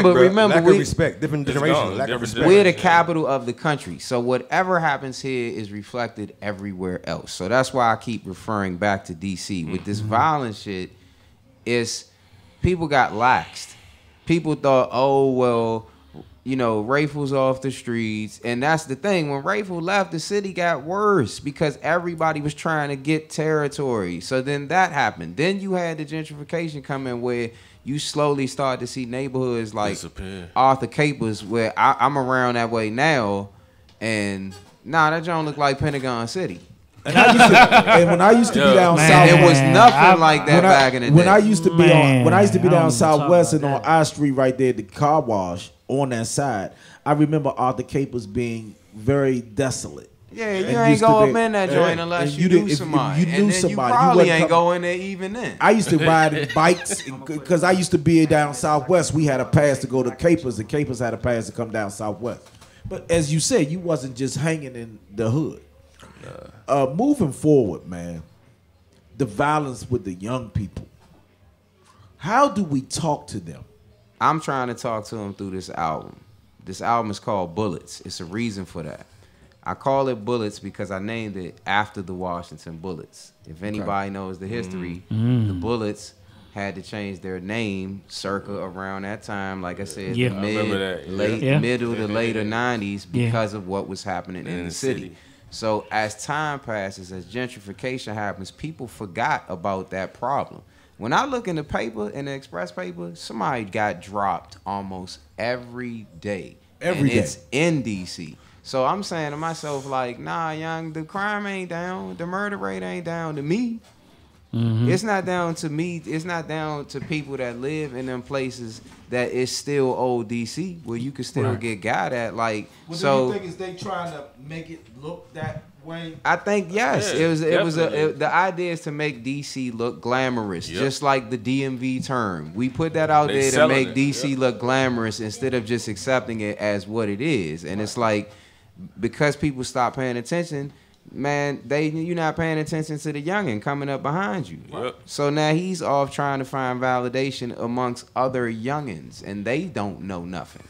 But remember, lack of respect, different generation. Lack of respect. We're the capital of the country, so whatever happens here is reflected everywhere else. So that's why I keep referring back to DC. With this violent shit, people got laxed. People thought, Rafe was off the streets. And that's the thing. When Rafe left, the city got worse because everybody was trying to get territory. So then that happened. Then you had the gentrification come in where you slowly start to see neighborhoods like Arthur Capers, where I'm around that way now. And that joint look like Pentagon City. And when I used to be down south, it was nothing like that back in the day. When I used to be down Southwest and on I Street right there at the car wash on that side, I remember Arthur Capers being very desolate. Yeah, you ain't go up in that joint unless you knew somebody. You knew somebody. You probably ain't go in there even then. I used to ride in bikes because I used to be down Southwest. We had a pass to go to Capers, and Capers had a pass to come down Southwest. But as you said, you wasn't just hanging in the hood. Moving forward, man, the violence with the young people. How do we talk to them? I'm trying to talk to them through this album. This album is called Bullets. It's a reason for that. I call it Bullets because I named it after the Washington Bullets. If anybody knows the history, the Bullets had to change their name circa around that time. Like I said, the middle to later 90s because of what was happening in the city. So as time passes, as gentrification happens, people forgot about that problem. When I look in the paper, in the Express paper, somebody got dropped almost every day. It's in DC. So I'm saying to myself, like, nah, young, the crime ain't down. The murder rate ain't down to me. It's not down to me. It's not down to people that live in them places that is still old DC, where you can still get got at. Like, do so you think is they trying to make it look that way? I think yes. The idea is to make DC look glamorous, just like the DMV term. We put that out there to make DC look glamorous instead of just accepting it as what it is. And it's like, because people stop paying attention, man, you're not paying attention to the youngin' coming up behind you. So now he's off trying to find validation amongst other youngins, and they don't know nothing.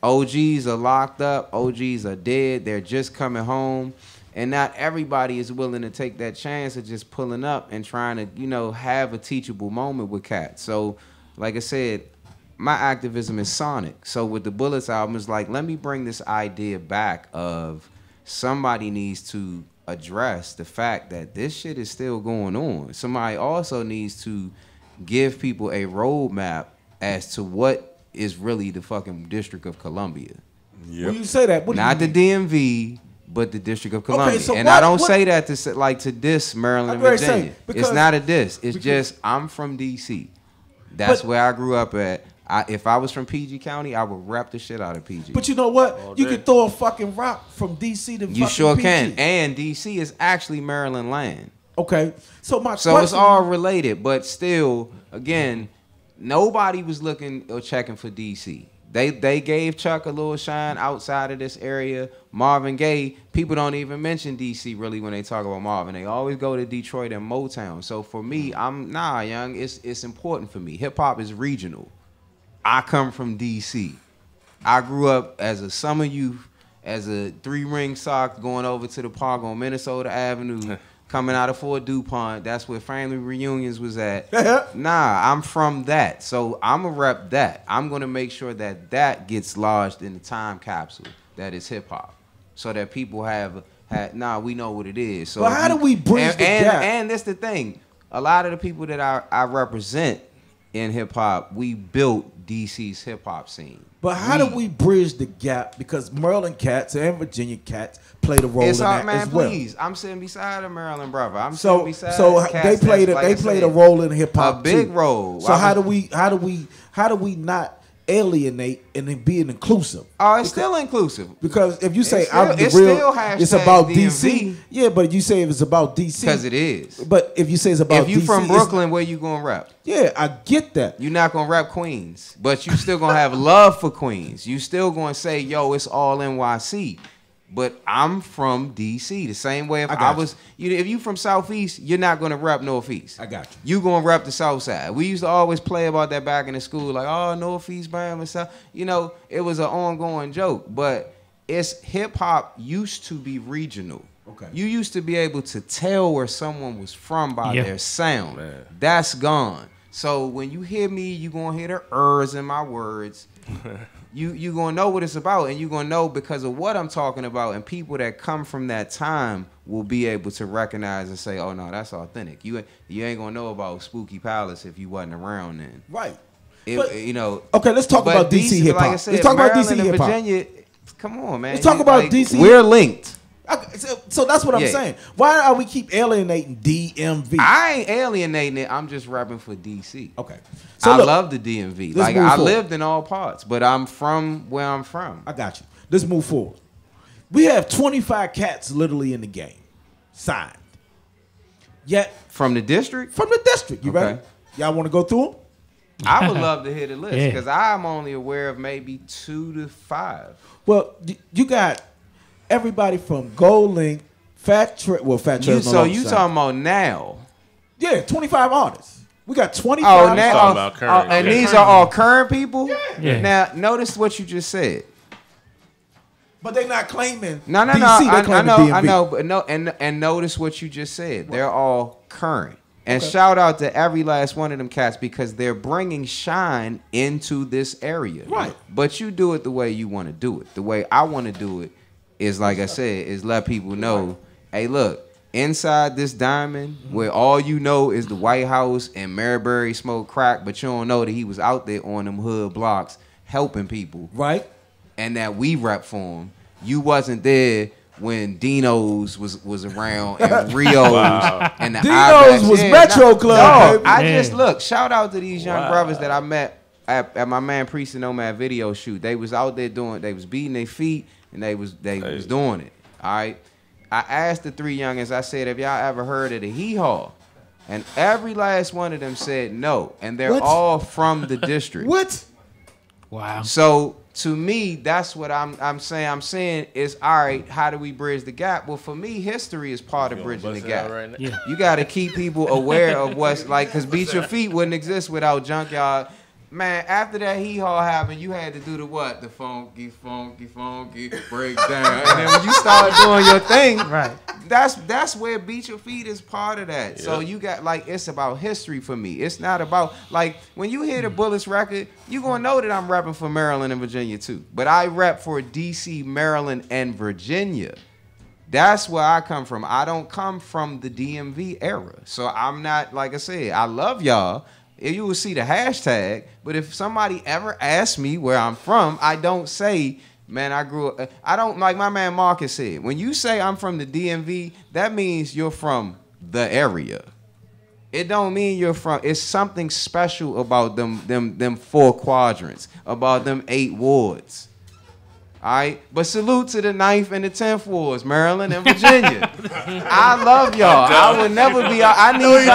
OGs are locked up. OGs are dead. They're just coming home. And not everybody is willing to take that chance of just pulling up and trying to, have a teachable moment with cats. So, like I said, my activism is sonic. So with the Bullets album, it's like, let me bring this idea back of somebody needs to address the fact that this shit is still going on. Somebody also needs to give people a roadmap as to what is really the fucking District of Columbia. When you say that, what not do you the mean? DMV, but the District of Columbia. so and what- I don't what- say that to diss Maryland and I'm ready to say, Virginia. because- It's not a diss. It's because- just I'm from D.C. That's But- where I grew up at. If I was from PG County, I would rep the shit out of PG. But you know what? You can throw a fucking rock from DC to You fucking sure PG. can. And D.C. is actually Maryland land. Okay. So my So question, it's all related, but still, again, nobody was looking or checking for DC. They gave Chuck a little shine outside of this area. Marvin Gaye, people don't even mention DC really when they talk about Marvin. They always go to Detroit and Motown. So for me, young, it's important for me. Hip hop is regional. I come from DC. I grew up as a summer youth, as a 3-ring sock going over to the park on Minnesota Avenue. Coming out of Fort DuPont, that's where family reunions was at. Nah, I'm from that. So I'm going to rep that. I'm going to make sure that gets lodged in the time capsule that is hip-hop. So that people we know what it is. So But how do we bridge the gap? And that's the thing. A lot of the people that I represent in hip-hop, we built DC's hip-hop scene. But how do we bridge the gap? Because Maryland cats and Virginia cats played a role in that man, as well. please. I'm sitting beside a Maryland brother. I'm So sitting beside they cats played that's, a role in hip hop. A big too. role. So how do we not alienate and then be inclusive? Oh, it's still inclusive. Because if you say still- I'm the it's real, still hashtag it's about DMV. DC. Yeah, but you say if it's about DC, Because it is. But if you say it's about If you DC, from it's- Brooklyn, where you gonna rap? yeah, I get that. You're not gonna rap Queens, but you still gonna have love for Queens. You still gonna say, yo, it's all NYC. But I'm from DC. The same way if I was, if you from Southeast, you're not gonna rep Northeast. I got you. You gonna rep the South Side. We used to always play about that back in the school, like, oh, Northeast, Bama, South. You know, it was an ongoing joke. But it's hip hop used to be regional. Okay. You used to be able to tell where someone was from by Yeah. their sound. That's gone. So when you hear me, you gonna hear the ers in my words. You gonna know what it's about, and you gonna know because of what I'm talking about, and people that come from that time will be able to recognize and say, "Oh no, that's authentic." You ain't gonna know about Spooky Palace if you wasn't around then. Right. Okay, let's talk about DC hip hop. Like I said, Let's talk about Maryland DC and hip hop. Virginia. Come on, man. Let's talk about DC. We're linked. So that's what I'm Yeah. saying. Why are we keep alienating DMV? I ain't alienating it. I'm just repping for DC. Okay. So I look, love the DMV. let's Like move I forward. lived in all parts, but I'm from where I'm from. I got you. Let's move forward. We have 25 cats literally in the game, signed. Yet From the district? From the district. You Okay. ready? Y'all want to go through them? I would love to hear the list Yeah. because I'm only aware of maybe 2 to 5. Well, you got everybody from Gold Link, Fat Trip. Well, Fat Trip. So you talking about now? Yeah, 25 artists. We got 25. Oh, now, and these are all current people. Yeah. Now, notice what you just said. But they're not claiming No. DC. They I claiming know. DMV. I know. But no. And notice what you just said. They're all current. And shout out to every last one of them cats because they're bringing shine into this area. Right. But you do it the way you want to do it. The way I want to do it is, like I said, is let people know, hey, look, inside this diamond where all you know is the White House and Maryberry smoked crack, but you don't know that he was out there on them hood blocks helping people. Right. And that we rep for him. You wasn't there when Dino's was around and Rio's and the Dino's Ibex. was Metro Club, baby. I Yeah. just look, shout out to these young brothers that I met at my man Priest and Nomad video shoot. They was out there they was beating their feet and they was doing it. All right. I asked the 3 youngins, I said, have y'all ever heard of the Hee Haw? And every last one of them said no. And they're What? all from the district. What? Wow. So to me, that's what I'm saying. I'm saying is, all right, how do we bridge the gap? Well, for me, history is part of bridging the gap. You got to keep people aware of what's like, because Beat Your Feet wouldn't exist without Junkyard. Man, after that Hee Haw happened, you had to do the what? The funky breakdown. And then when you start doing your thing, right? That's where Beat Your Feet is part of that. Yeah. So you got like it's about history for me. It's not about like when you hear the Bullets record, you gonna know that I'm rapping for Maryland and Virginia too. But I rap for DC, Maryland, and Virginia. That's where I come from. I don't come from the DMV era. So I'm not, like I said, I love y'all. You will see the hashtag, but if somebody ever asks me where I'm from, I don't say Man, I grew up. I don't like my man Marcus said. When you say I'm from the DMV, that means you're from the area. It don't mean you're from. It's something special about them 4 quadrants, about them 8 wards. All right, but salute to the 9th and the 10th wards, Maryland and Virginia. I love y'all. I would never be. I need.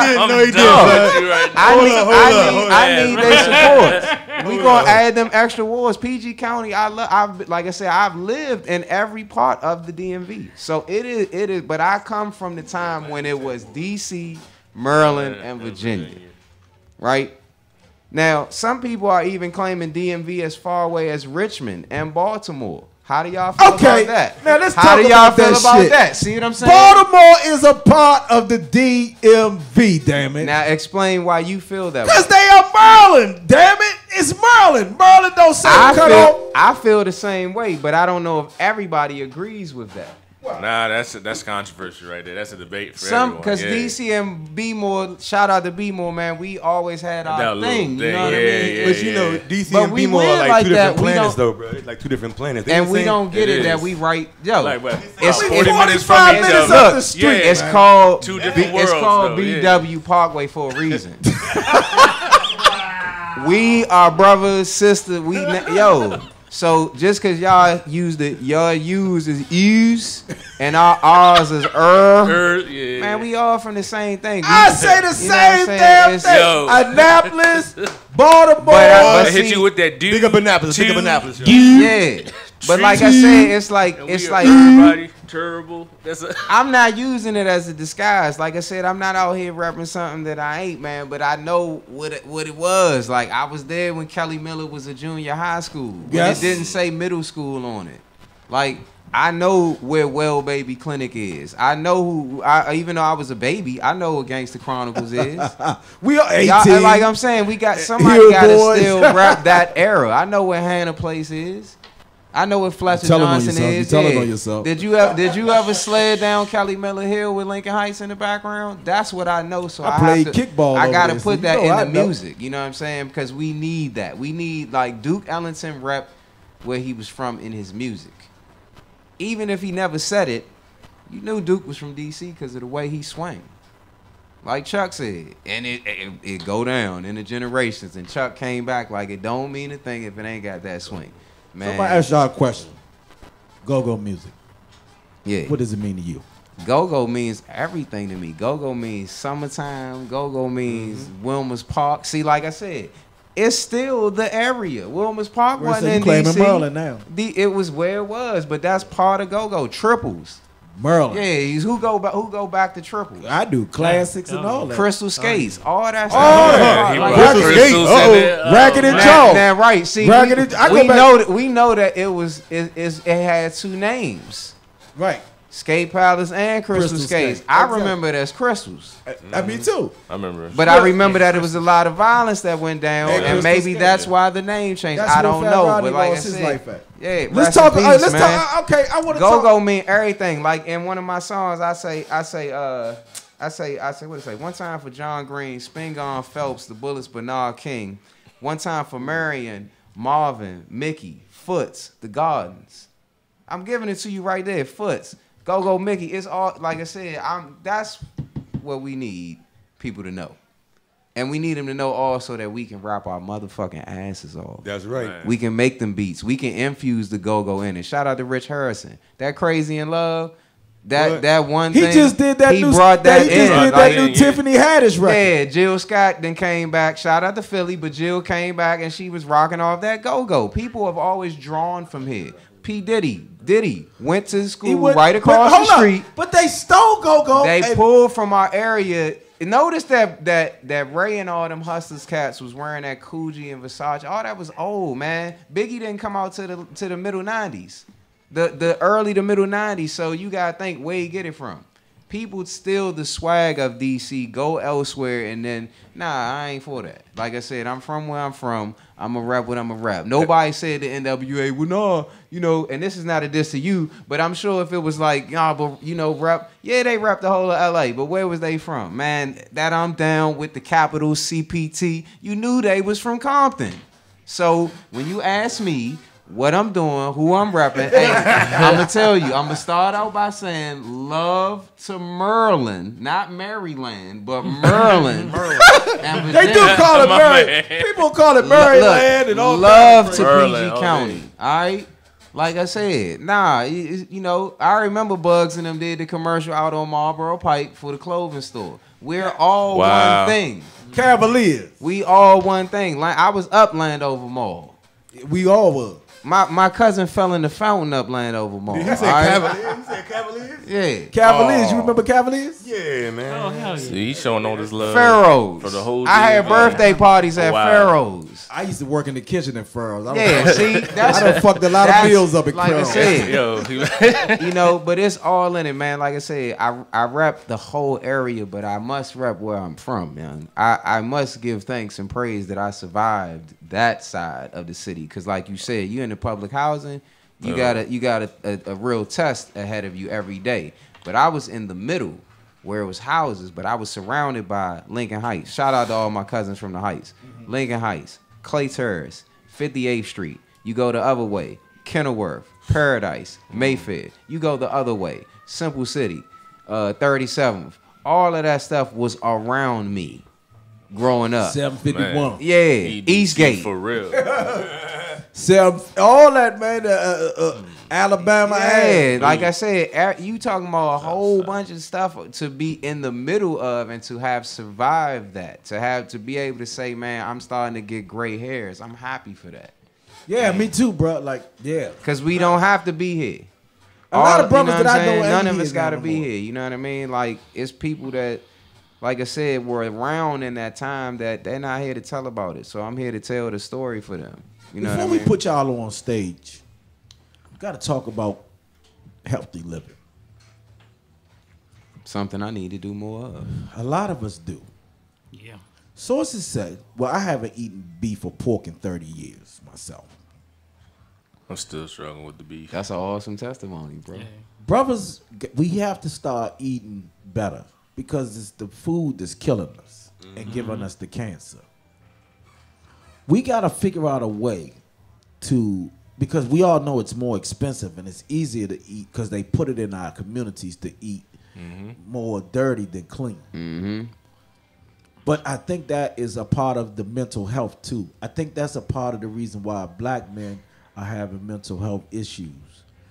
I need their support. We gonna add them extra wards. PG County. Like I said, I've lived in every part of the DMV. So it is. But I come from the time when it was DC, Maryland, and Virginia. Right. Now, some people are even claiming DMV as far away as Richmond and Baltimore. How do y'all feel about that? Now let's How talk do y'all about feel that about shit. that? See what I'm saying? Baltimore is a part of the DMV, damn it. Now explain why you feel that way. Because they are Maryland, damn it. It's Maryland. Maryland don't say cut off. I feel the same way, but I don't know if everybody agrees with that. Nah, that's controversial right there. That's a debate for everyone. Because DC and B-More, shout out to B-More, man, we always had our thing. You know what I mean? But you know, DC and B-More are like 2 different planets, though, bro. It's like 2 different planets. And we don't get it that we write, yo. Like what? It's 40 minutes from each other. Up the street. It's called 2 different worlds. It's called though, BW Parkway for a reason. We are brothers, sisters. Yo. So just cause y'all use is use and our R's is yeah. man, we all from the same thing. I say the same damn thing. Annapolis, Baltimore. But hit you with that dude. Big up Annapolis. Big up Annapolis. Yeah. But like I said, it's like everybody terrible. I'm not using it as a disguise. Like I said, I'm not out here repping something that I ain't, man. But I know what it was. Like I was there when Kelly Miller was a junior high school. Yes. It didn't say middle school on it. Like I know where Well Baby Clinic is. I know who. Even though I was a baby, I know what Gangsta Chronicles is. We are 18. Y'all, like I'm saying, we got somebody got to still rap that era. I know where Hannah Place is. I know what Fletcher Johnson is. Tell it on yourself. Did you ever sled down Kelly Miller Hill with Lincoln Heights in the background? That's what I know. So I played kickball. I gotta over put there, that so in the music. You know what I'm saying? Because we need that. We need like Duke Ellington rep where he was from in his music. Even if he never said it, you knew Duke was from DC because of the way he swang. Like Chuck said, and it go down in the generations. And Chuck came back like it don't mean a thing if it ain't got that swing. Man. Somebody ask y'all a question. Go-go music. Yeah. What does it mean to you? Go-go means everything to me. Go-go means summertime. Go-go means Wilmer's Park. See, like I said, it's still the area. Wilmer's Park wasn't in claiming DC. Maryland now. It was where it was, but that's part of go-go. Triples. Maryland. Yeah, who go back to triples? I do classics and all that. Crystal skates, all that stuff. Crystal skates. Racket and Jaw. Now, right? See, we know that it had 2 names. Right. Skate Palace and Crystal Skates. I remember it as Crystals. Me too. I remember. But I remember that it was a lot of violence that went down, and maybe that's why the name changed. I don't know, but like I said, yeah. Let's talk. Let's talk. Okay, I want to talk. Go mean everything. Like in one of my songs, I say, what did it say? One time for John Green, Spingarn Phelps, the Bullets, Bernard King. One time for Marion, Marvin, Mickey, Foots, the Gardens. I'm giving it to you right there, Foots. Go Mickey. It's all like I said. That's what we need people to know, and we need them to know also that we can rap our motherfucking asses off. That's right. Man. We can make them beats. We can infuse the go in it. Shout out to Rich Harrison. That Crazy in Love. That one thing. He just did that. He brought that in. He just did that new Tiffany Haddish record. Yeah, Jill Scott then came back. Shout out to Philly, but Jill came back and she was rocking off that go. People have always drawn from here. P. Diddy went to school right across the street. But they stole go-go. They pulled from our area. Notice that Ray and all them Hustlers cats was wearing that Coogee and Versace. All that was old, man. Biggie didn't come out to the middle 90s. The early to middle 90s. So you gotta think where you get it from. People steal the swag of DC, go elsewhere, and then, I ain't for that. Like I said, I'm from where I'm from. I'm a rap what I'm a rap. Nobody said the NWA, well, no, and this is not a diss to you, but I'm sure if it was like, rap, they rap the whole of LA, but where was they from? Man, that I'm down with the capital CPT, you knew they was from Compton. So when you ask me, what I'm doing, who I'm repping. Hey, I'm gonna tell you. I'm gonna start out by saying love to Merlin, not Maryland, but Merlin. And They do call it Mary. People call it Maryland and all love kinds to of PG County. All right. Like I said, you know, I remember Bugs and them did the commercial out on Marlboro Pike for the clothing store. We're all one thing. Cavaliers. We all one thing. Like I was up Landover Mall. We all were. My cousin fell in the fountain up Landover Mall. Did he say Cavaliers? You said Cavaliers? Yeah. Cavaliers. You remember Cavaliers? Yeah, man. Oh, hell yeah. See, he's showing all this love. Pharaohs. For the whole I day, had birthday parties at Pharaohs. I used to work in the kitchen at Pharaohs. Yeah, see, that's I done fucked a lot of meals up at like Pharaohs. I said, you know, but it's all in it, man. Like I said, I rep the whole area, but I must rep where I'm from, man. I must give thanks and praise that I survived that side of the city, because like you said, you in the public housing, you got a real test ahead of you every day. But I was in the middle where it was houses, but I was surrounded by Lincoln Heights. Shout out to all my cousins from the Heights. Lincoln Heights, Clay Terrace, 58th Street. You go the other way, Kenilworth, Paradise, Mayfair. You go the other way, Simple City, 37th. All of that stuff was around me growing up. 751. Man. Yeah, Eastgate. For real. All that, man. Alabama. Yeah, like I said, you talking about a whole bunch of stuff to be in the middle of and to have survived that, to be able to say, man, I'm starting to get gray hairs. I'm happy for that. Yeah, me too, bro. Like, yeah. Because we don't have to be here. A lot of brothers that I know ain't none of here us got to no be more. here. You know what I mean? Like, it's people that, like I said, were around in that time that they're not here to tell about it. So I'm here to tell the story for them. You know Before what I mean? we put y'all on stage, we got to talk about healthy living. Something I need to do more of. A lot of us do. Yeah. Sources say, well, I haven't eaten beef or pork in 30 years myself. I'm still struggling with the beef. That's an awesome testimony, bro. Yeah. Brothers, we have to start eating better because it's the food that's killing us and giving us the cancer. We got to figure out a way to, because we all know it's more expensive and it's easier to eat because they put it in our communities to eat more dirty than clean. But I think that is a part of the mental health too. I think that's a part of the reason why black men are having mental health issues.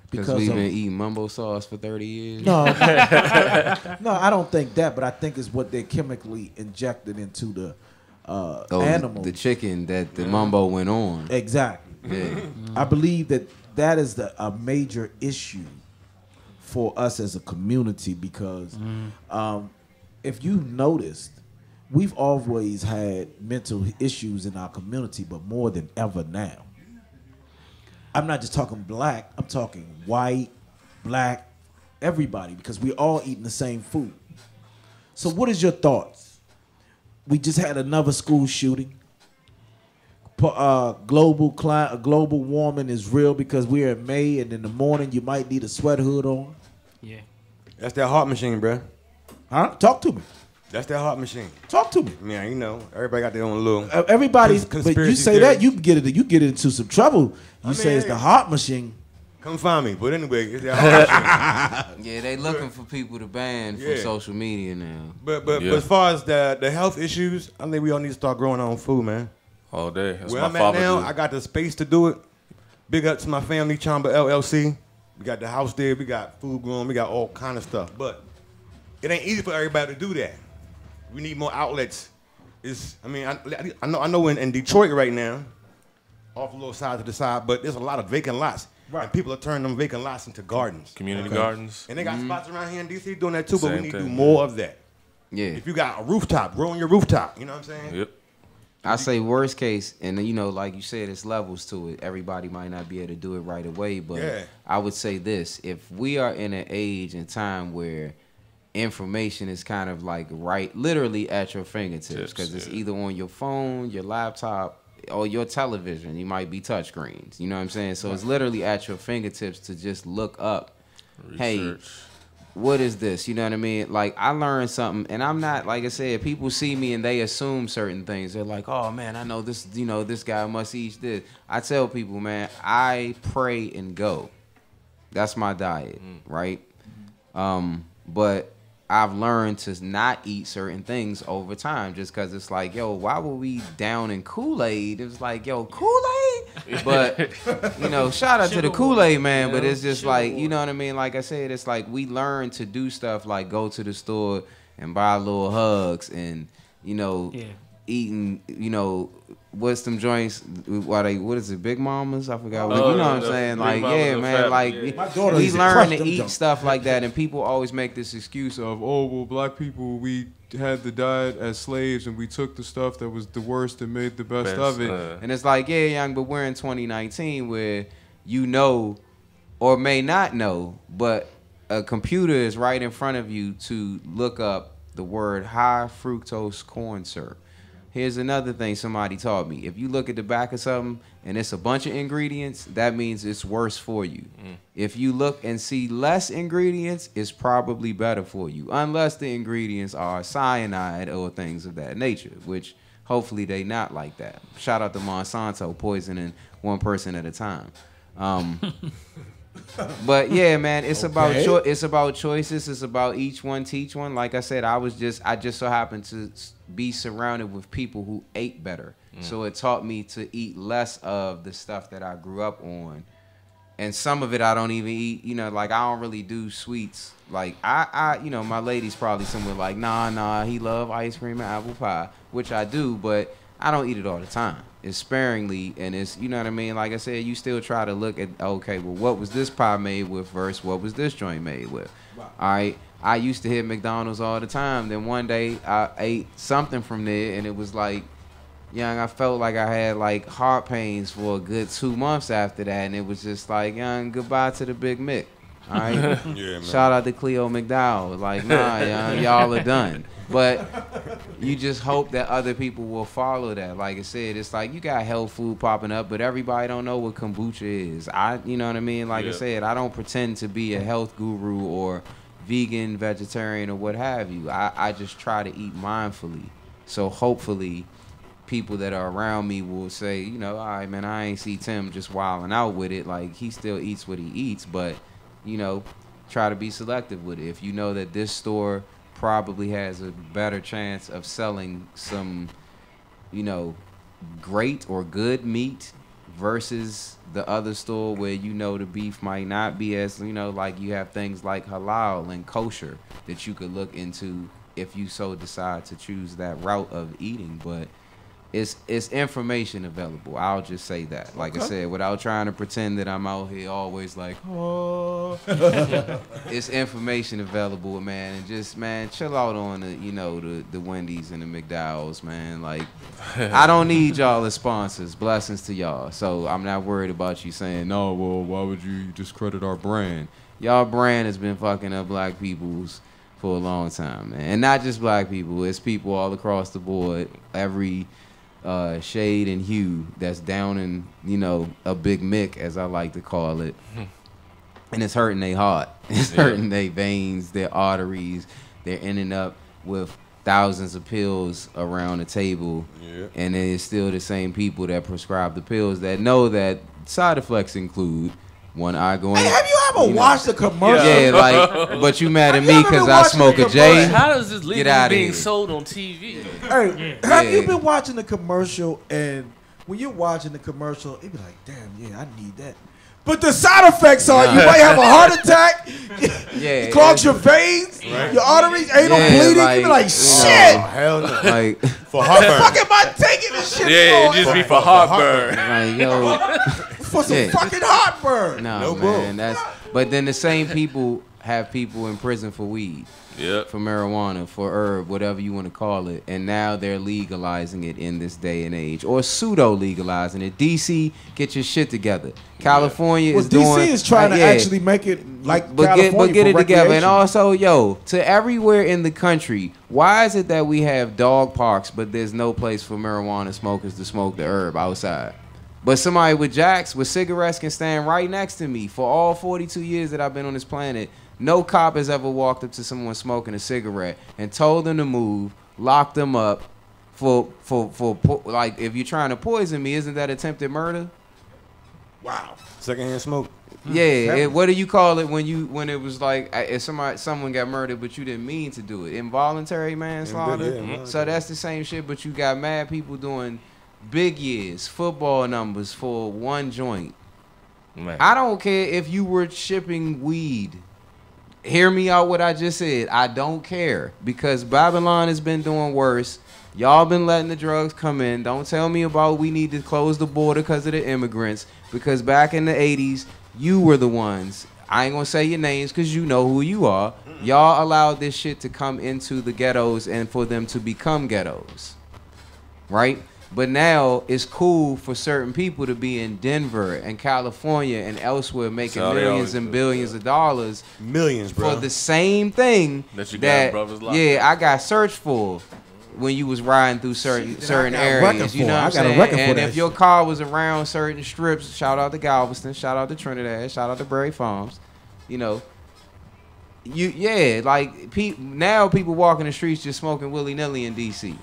Because we've been eating mumbo sauce for 30 years? No, no, I don't think that, but I think it's what they chemically injected into the animal. The chicken that the mumbo went on. Exactly. Yeah. I believe that is a major issue for us as a community because if you noticed, we've always had mental issues in our community, but more than ever now. I'm not just talking black, I'm talking white, black, everybody, because we're all eating the same food. So what is your thoughts? We just had another school shooting. Global warming is real because we're in May, and in the morning you might need a sweat hood on. Yeah. That's that heart machine, bruh. Huh? Talk to me. That's that heart machine. Talk to me. Man, you know, everybody got their own little Everybody's, but you conspiracy say theory. that, you get into some trouble. You say it's the heart machine. Come find me. But anyway, it's that heart machine. Yeah, they looking for people to ban from social media now. But as far as the health issues, I think we all need to start growing our own food, man. All day. That's Where my I'm at father now, do. I got the space to do it. Big up to my family, Chamba LLC. We got the house there. We got food growing. We got all kind of stuff. But it ain't easy for everybody to do that. We need more outlets. I know in Detroit right now, off a little side to the side, but there's a lot of vacant lots. Right. And people are turning them vacant lots into gardens. Community gardens. And they got spots around here in D.C. doing that too, but we Same need to thing, do more of that. Yeah. If you got a rooftop, grow on your rooftop. You know what I'm saying? Yep. I say worst case, and you know, like you said, it's levels to it. Everybody might not be able to do it right away, but I would say this: if we are in an age and time where information is kind of like literally at your fingertips, because it's either on your phone, your laptop, or your television. You might be touchscreens. You know what I'm saying? So it's literally at your fingertips to just look up. Research. Hey, what is this? You know what I mean? Like, I learned something, and I'm not, like I said, people see me and they assume certain things. They're like, oh, man, I know this, you know, this guy must eat this. I tell people, man, I pray and go. That's my diet, right? But I've learned to not eat certain things over time just because it's like, yo, why were we down in Kool-Aid? It was like, yo, Kool-Aid? But, you know, shout out to the Kool-Aid, man. But it's just like, you know what I mean? Like I said, it's like we learn to do stuff like go to the store and buy little hugs and, you know, eating, you know, what's them joints? What is it? Big Mamas? I forgot. You know what I'm saying? Like, yeah, man. Like, we learn to eat stuff like that, and people always make this excuse of, oh, well, black people, we had the diet as slaves, and we took the stuff that was the worst and made the best of it. And it's like, yeah, young, but we're in 2019 where you know, or may not know, but a computer is right in front of you to look up the word high fructose corn syrup. Here's another thing somebody taught me. If you look at the back of something and it's a bunch of ingredients, that means it's worse for you. If you look and see less ingredients, it's probably better for you, unless the ingredients are cyanide or things of that nature, which hopefully they not like that. Shout out to Monsanto, poisoning one person at a time. But yeah, man, it's about it's about choices. It's about each one teach one. Like I said, I just so happened to be surrounded with people who ate better, so it taught me to eat less of the stuff that I grew up on, and some of it I don't even eat. You know, like I don't really do sweets. Like I you know, my lady's probably somewhere like, nah, he love ice cream and apple pie, which I do, but I don't eat it all the time. It's sparingly, and it's, you know what I mean? Like I said, you still try to look at, okay, well, what was this pie made with versus what was this joint made with? Wow. All right, I used to hit McDonald's all the time. Then one day I ate something from there, and it was like, young, I felt like I had like heart pains for a good 2 months after that, and it was just like, young, goodbye to the Big Mick. All right, yeah, man. Shout out to Cleo McDowell. Like, nah, young, y'all are done. But you just hope that other people will follow that. Like I said, it's like you got health food popping up, but everybody don't know what kombucha is. You know what I mean? Like I said, I don't pretend to be a health guru or vegan, vegetarian, or what have you. I just try to eat mindfully. So hopefully people that are around me will say, you know, all right, man, I ain't see Tim just wilding out with it. Like, he still eats what he eats, but, you know, try to be selective with it. If you know that this store probably has a better chance of selling some, you know, great or good meat versus the other store where, you know, the beef might not be as, you know, like you have things like halal and kosher that you could look into if you so decide to choose that route of eating. But it's information available. I'll just say that. Like I said, without trying to pretend that I'm out here always like, oh. It's information available, man. And just, man, chill out on the, you know, the Wendy's and the McDowell's, man. Like, I don't need y'all as sponsors. Blessings to y'all. So I'm not worried about you saying, no, well, why would you discredit our brand? Y'all brand has been fucking up black people's for a long time, man. And not just black people. It's people all across the board. Every shade and hue that's down in, you know, a Big Mick, as I like to call it. And it's hurting their heart. It's hurting their veins, their arteries. They're ending up with thousands of pills around the table. And it's still the same people that prescribe the pills that know that side effects include one eye going. Hey, have you ever watched the commercial? Yeah, like, but you mad at me because I smoke a J? How does this legally being sold on TV? Hey, have you been watching the commercial, and when you're watching the commercial, it be like, damn, yeah, I need that. But the side effects are you might have a heart attack, it clogs your veins, your arteries, anal bleeding. Like, you be like, shit. Hell no. Like, for heartburn. What the fuck am I taking this shit for? Yeah, it just be for heartburn. Like, yo. For some fucking heartburn. No, man. But then the same people have people in prison for weed. For marijuana, for herb, whatever you want to call it, and now they're legalizing it in this day and age, or pseudo legalizing it. DC, get your shit together. California is doing. DC is trying to actually make it like California, but get it together. And recreation. also, yo, to everywhere in the country, why is it that we have dog parks, but there's no place for marijuana smokers to smoke the herb outside? But somebody with jacks, with cigarettes, can stand right next to me. For all 42 years that I've been on this planet, No cop has ever walked up to someone smoking a cigarette and told them to move, locked them up for like, if you're trying to poison me, isn't that attempted murder? Wow. Secondhand smoke. Yeah. What do you call it when it was like if someone got murdered but you didn't mean to do it? Involuntary manslaughter. Yeah, so that's the same shit. But you got mad people doing big years, football numbers for one joint. Man. I don't care if you were shipping weed. Hear me out what I just said. I don't care because Babylon has been doing worse. Y'all been letting the drugs come in. Don't tell me about we need to close the border because of the immigrants. Because back in the 80s, you were the ones. I ain't gonna say your names because you know who you are. Y'all allowed this shit to come into the ghettos and for them to become ghettos. Right? But now it's cool for certain people to be in Denver and California and elsewhere making millions and billions of dollars. Millions, bro. For the same thing that you got brothers locked up. I got searched for when you was riding through certain areas. You know what I'm saying? And if your car was around certain strips, shout out to Galveston, shout out to Trinidad, shout out to Berry Farms, you know. Now people walking the streets just smoking willy-nilly in DC.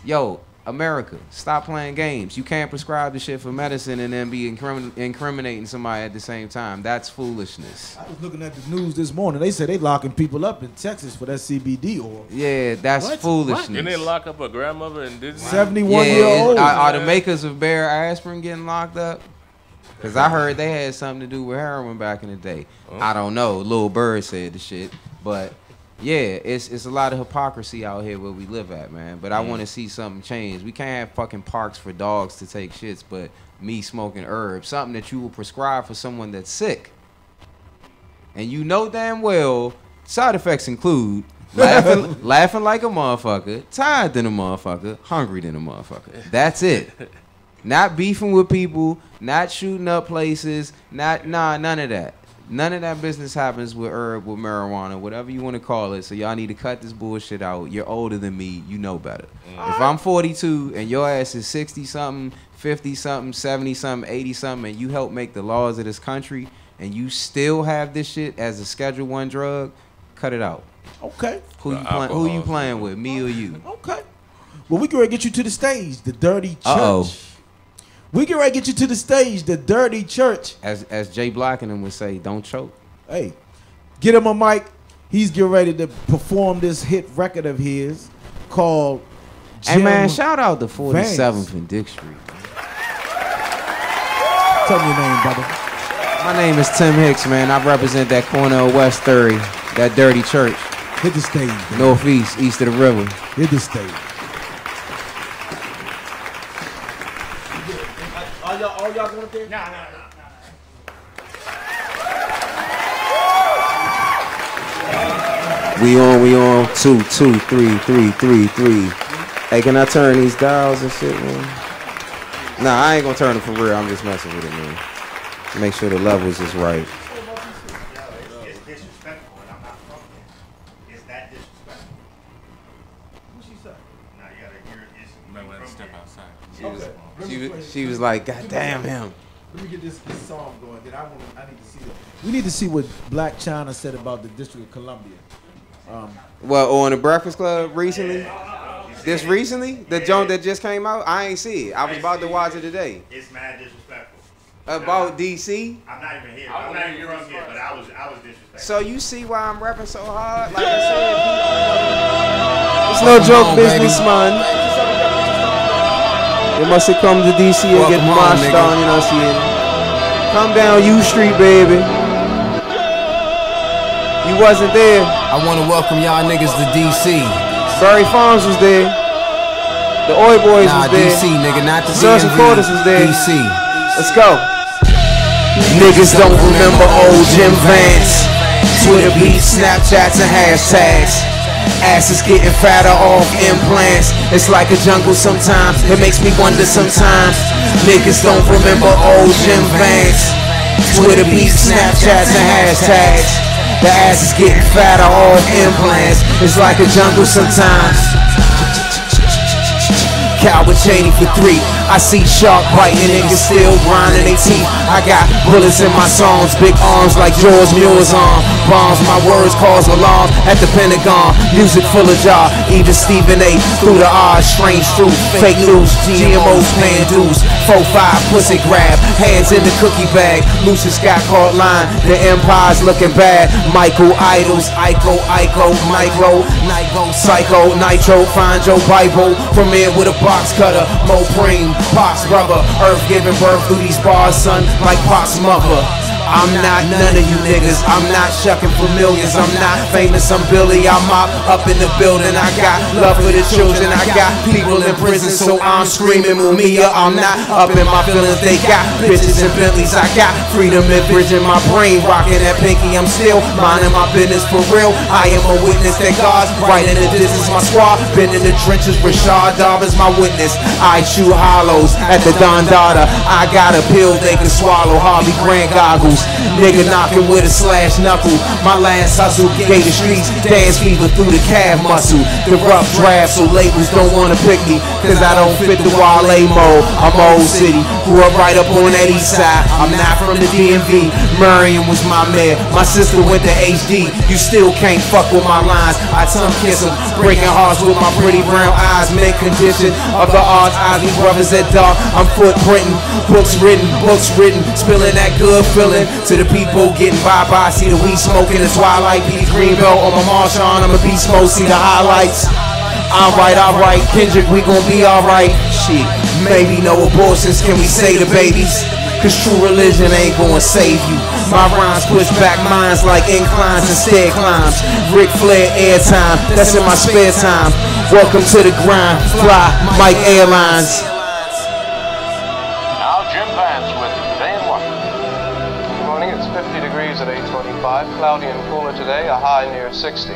Yo, America, stop playing games. You can't prescribe the shit for medicine and then be incriminating somebody at the same time. That's foolishness. I was looking at the news this morning. They said they locking people up in Texas for that CBD oil. Yeah, that's foolishness. Didn't they lock up a grandmother and Disney? 71-year-old. Are the makers of Bear Aspirin getting locked up? Because I heard they had something to do with heroin back in the day. I don't know. Lil Bird said the shit. But yeah, it's a lot of hypocrisy out here where we live at, man. But I want to see something change. We can't have fucking parks for dogs to take shits, but me smoking herbs, something that you will prescribe for someone that's sick. And you know damn well, side effects include laughing like a motherfucker, tired than a motherfucker, hungry than a motherfucker. That's it. Not beefing with people, not shooting up places, none of that. None of that business happens with herb, with marijuana, whatever you want to call it. So y'all need to cut this bullshit out. You're older than me. You know better. If I'm 42 and your ass is 60-something, 50-something, 70-something, 80-something, and you help make the laws of this country, and you still have this shit as a Schedule I drug, cut it out. Okay. Who you playing with, me or you? Okay. Well, we can get you to the stage, the dirty church. Uh-oh. We can get you to the stage, the dirty church. As Jay Black and them would say, don't choke. Hey, get him a mic. He's getting ready to perform this hit record of his called Hey, man, shout out to 47th and Dick Street. Tell me your name, brother. My name is Tim Hicks, man. I represent that corner of West 30, that dirty church. Hit the stage. Man. Northeast, east of the river. Hit the stage. All y'all going up there? Nah. We on 2, 2, 3, 3, 3, 3. Hey, can I turn these dials and shit, man? Nah, I ain't gonna turn them for real. I'm just messing with it, man. Make sure the levels is right. It's disrespectful, and I'm not from it. It's that disrespectful. What she said? Now you gotta hear it. You might want to step outside. She was like, God damn him. Let me get this song going. Then I need to see that. We need to see what Black China said about the District of Columbia. On the Breakfast Club recently? This recently? The joint that just came out? I ain't see it. I was about to watch it today. It's mad disrespectful. About DC? I'm not even here. I'm not even from here, but I was disrespectful. So you see why I'm rapping so hard? Like I said, it's no joke business, man. They must have come to DC and get marched on, you know what I'm saying? Come down U Street, baby. You wasn't there. I want to welcome y'all niggas to DC. Berry Farms was there. The Oi Boys was there. DC, nigga, not the Sons and Quarters was there. DC. Let's go. Niggas don't remember old Jim Vance. Twitter beats, Snapchats, and hashtags. Asses getting fatter off implants. It's like a jungle sometimes. It makes me wonder sometimes. Niggas don't remember old Jim Vance. Twitter beats, Snapchats, and hashtags. The ass is getting fatter off implants. It's like a jungle sometimes. Coward Cheney for 3. I see shark biting, niggas still grinding they teeth. I got bullets in my songs, big arms like George Muir's arm. bombs, my words cause alarm at the Pentagon. Music full of jaw, even Stephen A. Through the odds, strange truth, fake news, GMOs paying dues. 4-5 pussy grab, hands in the cookie bag. Lucius got caught line, the empire's looking bad. Michael Idols, Ico, Micro, Nico, Psycho, Nitro, find your Bible. Premiere with a box cutter, Mo Preem, Pac's brother. Earth giving birth through these bars, son, like Pac's mother. I'm not none of you niggas, I'm not shucking for millions. I'm not famous, I'm Billy, I'm up in the building. I got love for the children, I got people in prison, so I'm screaming Mumia. I'm not up in my feelings, they got bitches and Bentleys. I got freedom and bridge in my brain, rocking that pinky. I'm still minding my business for real. I am a witness that God's right in the distance. My squad been in the trenches, Rashad Dobbins my witness. I shoot hollows at the Don Dada. I got a pill they can swallow, Harvey Grant goggles. Nigga knocking with a slash knuckle. My last hustle gave the streets dance fever through the calf muscle. The rough draft so labels don't wanna pick me, cause I don't fit the Wale mold. I'm old city, grew up right up on that east side. I'm not from the DMV, Marion was my man. My sister went to HD, you still can't fuck with my lines. I tongue kiss them, breaking hearts with my pretty brown eyes. Mint condition of the odds, Ozzy brothers at dark. I'm footprinting, books written, spilling that good feeling. To the people getting bye-bye, see the weed smoking, the twilight, P. Greenbelt on my Marshawn, I'm a beast mode, see the highlights. Alright, Kendrick, we gon' be alright. Shit, maybe no abortions, can we say the babies? Cause true religion ain't gonna save you. My rhymes push back minds like inclines and stair climbs. Ric Flair airtime, that's in my spare time. Welcome to the grind, fly, Mike Airlines. At 8:25, cloudy and cooler today, a high near 60.